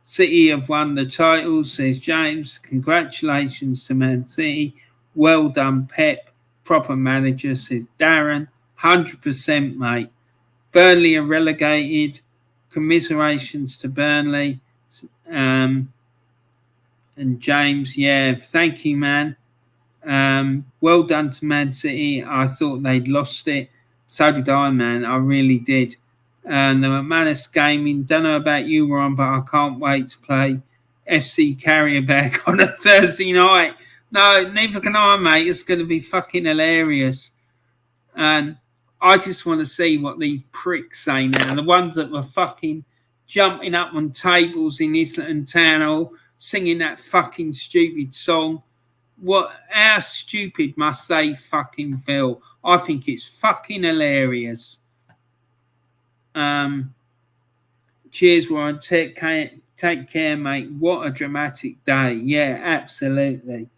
City have won the title, says James. Congratulations to Man City. Well done, Pep. Proper manager, says Darren. 100%, mate. Burnley are relegated. Commiserations to Burnley. And James, yeah, thank you, man. Well done to Man City. I thought they'd lost it. So did I, man. I really did. And the McManus Gaming, don't know about you, Ron, but I can't wait to play FC Carrierback on a Thursday night. No, neither can I, mate. It's going to be fucking hilarious. And I just want to see what these pricks say now. The ones that were fucking jumping up on tables in Islington Town Hall, singing that fucking stupid song. How stupid must they fucking feel? I think it's fucking hilarious. Cheers, Warren. Take care, mate. What a dramatic day. Yeah, absolutely.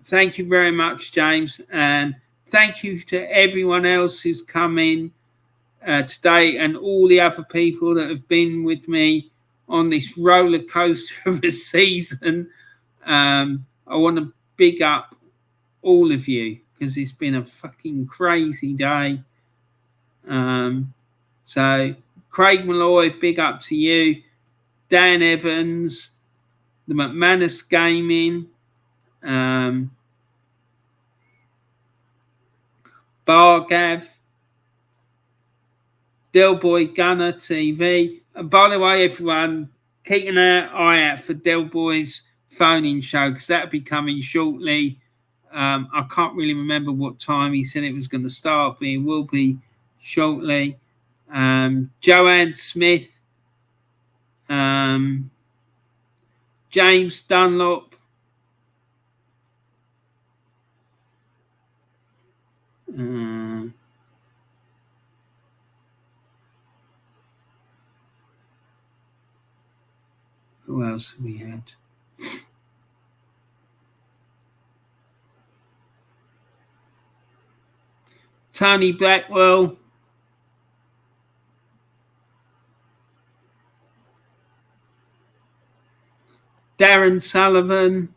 Thank you very much, James. And thank you to everyone else who's come in today and all the other people that have been with me on this roller coaster of a season. I want to big up all of you because it's been a fucking crazy day. So Craig Malloy, big up to you. Dan Evans, the McManus Gaming, Bargav, Delboy Gunner TV. And by the way, everyone, keep an eye out for Delboy's phoning show because that'll be coming shortly. I can't really remember what time he said it was going to start, but it will be shortly. Joanne Smith, James Dunlop, who else have we had? Tony Blackwell, Darren Sullivan,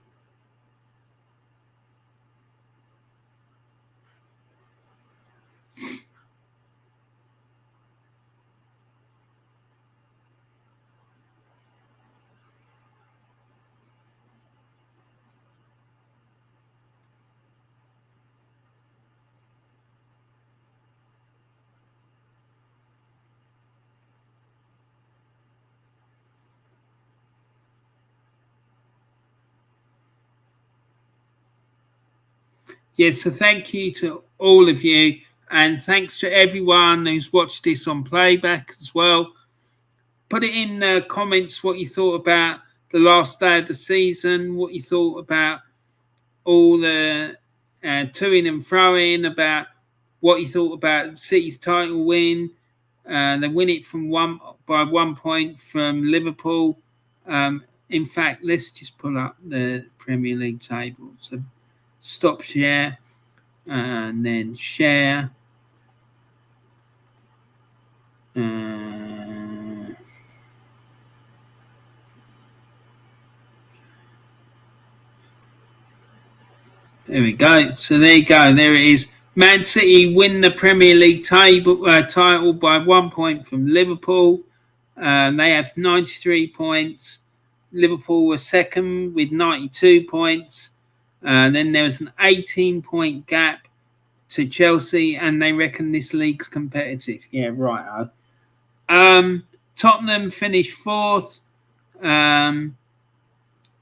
Yes, so thank you to all of you, and thanks to everyone who's watched this on playback as well. Put it in the comments what you thought about the last day of the season, what you thought about all the to-in and throw-in, about what you thought about City's title win. They win it by 1 point from Liverpool. In fact, let's just pull up the Premier League table. So stop share and then share. There we go. So there you go. There it is. Man City win the Premier League title by 1 point from Liverpool. They have 93 points. Liverpool were second with 92 points. Then there was an 18-point gap to Chelsea, and they reckon this league's competitive. Yeah, right. Tottenham finished fourth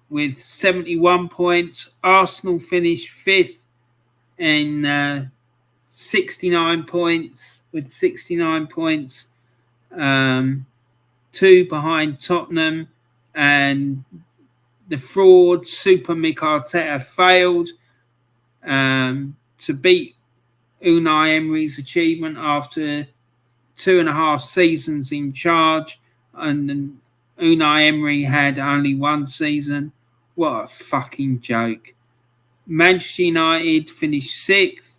with 71 points. Arsenal finished fifth in 69 points, with 69 points. Two behind Tottenham, and the fraud Super Mick Arteta failed to beat Unai Emery's achievement after 2.5 seasons in charge, and Unai Emery had only 1 season. What a fucking joke. Manchester United finished 6th,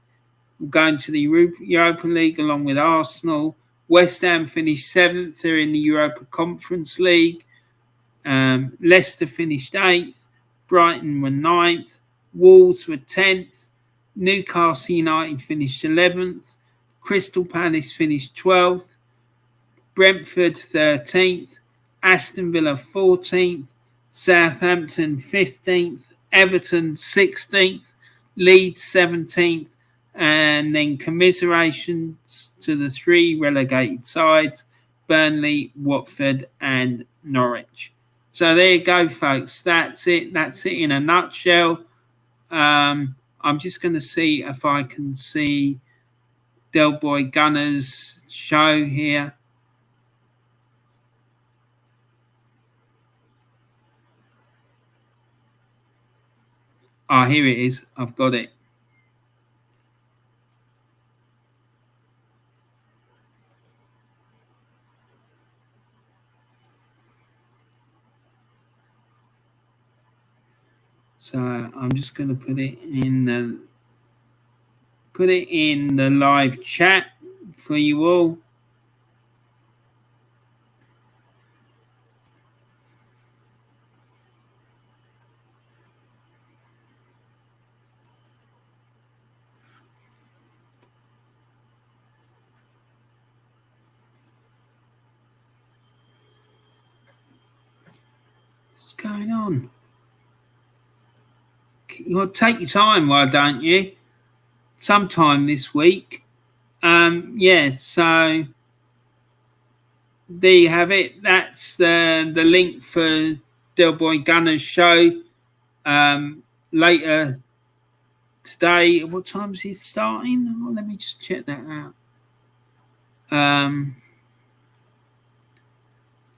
going to the Europa League along with Arsenal. West Ham finished 7th. They're in the Europa Conference League. Leicester finished 8th. Brighton were 9th. Wolves were 10th. Newcastle United finished 11th. Crystal Palace finished 12th. Brentford 13th. Aston Villa 14th. Southampton 15th. Everton 16th. Leeds 17th. And then commiserations to the 3 relegated sides, Burnley, Watford and Norwich. So there you go, folks. That's it. That's it in a nutshell. I'm just going to see if I can see Del Boy Gunner's show here. Ah, here it is. I've got it. So I'm just going to put it in the live chat for you all. What's going on? You take your time, why don't you? Sometime this week. Yeah, so there you have it. That's the link for Del Boy Gunner's show. Later today. What time is he starting? Oh, let me just check that out.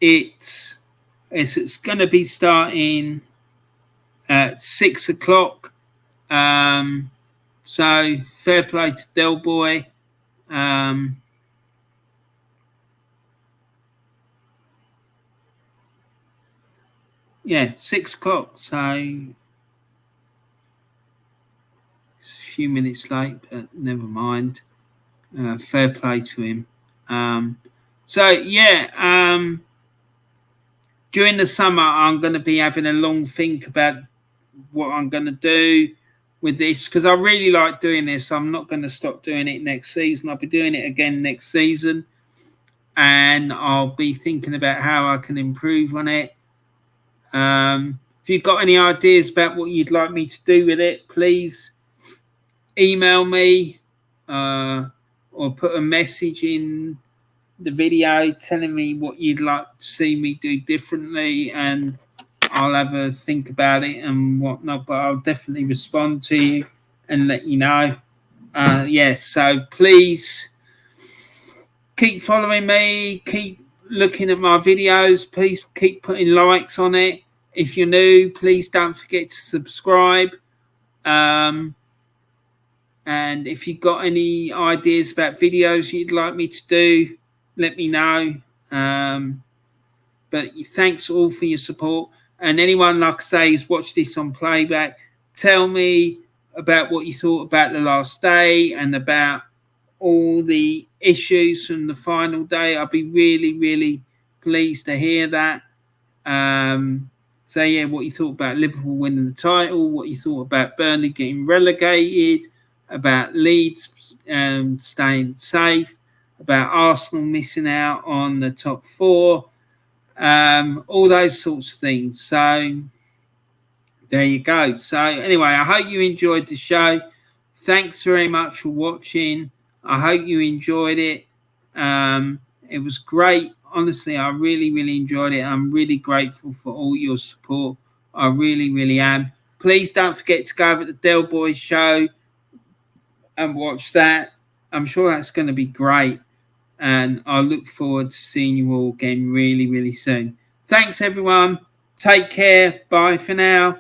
It's going to be starting at 6 o'clock. So fair play to Del Boy. Yeah, 6 o'clock. So it's a few minutes late, but never mind. Fair play to him. During the summer, I'm going to be having a long think about what I'm going to do with this, because I really like doing this. I'm not going to stop doing it next season. I'll be doing it again next season, and I'll be thinking about how I can improve on it. If you've got any ideas about what you'd like me to do with it, please email me or put a message in the video telling me what you'd like to see me do differently, and I'll have a think about it and whatnot, but I'll definitely respond to you and let you know. So please keep following me, keep looking at my videos, please keep putting likes on it. If you're new, please don't forget to subscribe. And if you've got any ideas about videos you'd like me to do, let me know. But thanks all for your support. And anyone, like I say, who's watched this on playback, tell me about what you thought about the last day and about all the issues from the final day. I'll be really, really pleased to hear that. What you thought about Liverpool winning the title, what you thought about Burnley getting relegated, about Leeds staying safe, about Arsenal missing out on the top four, all those sorts of things. So there you go. So anyway, I hope you enjoyed the show. Thanks very much for watching. I hope you enjoyed it. It was great. Honestly, I really, really enjoyed it. I'm really grateful for all your support. I really, really am. Please don't forget to go over to the Del Boy show and watch that. I'm sure that's going to be great. And I look forward to seeing you all again really, really soon. Thanks, everyone. Take care. Bye for now.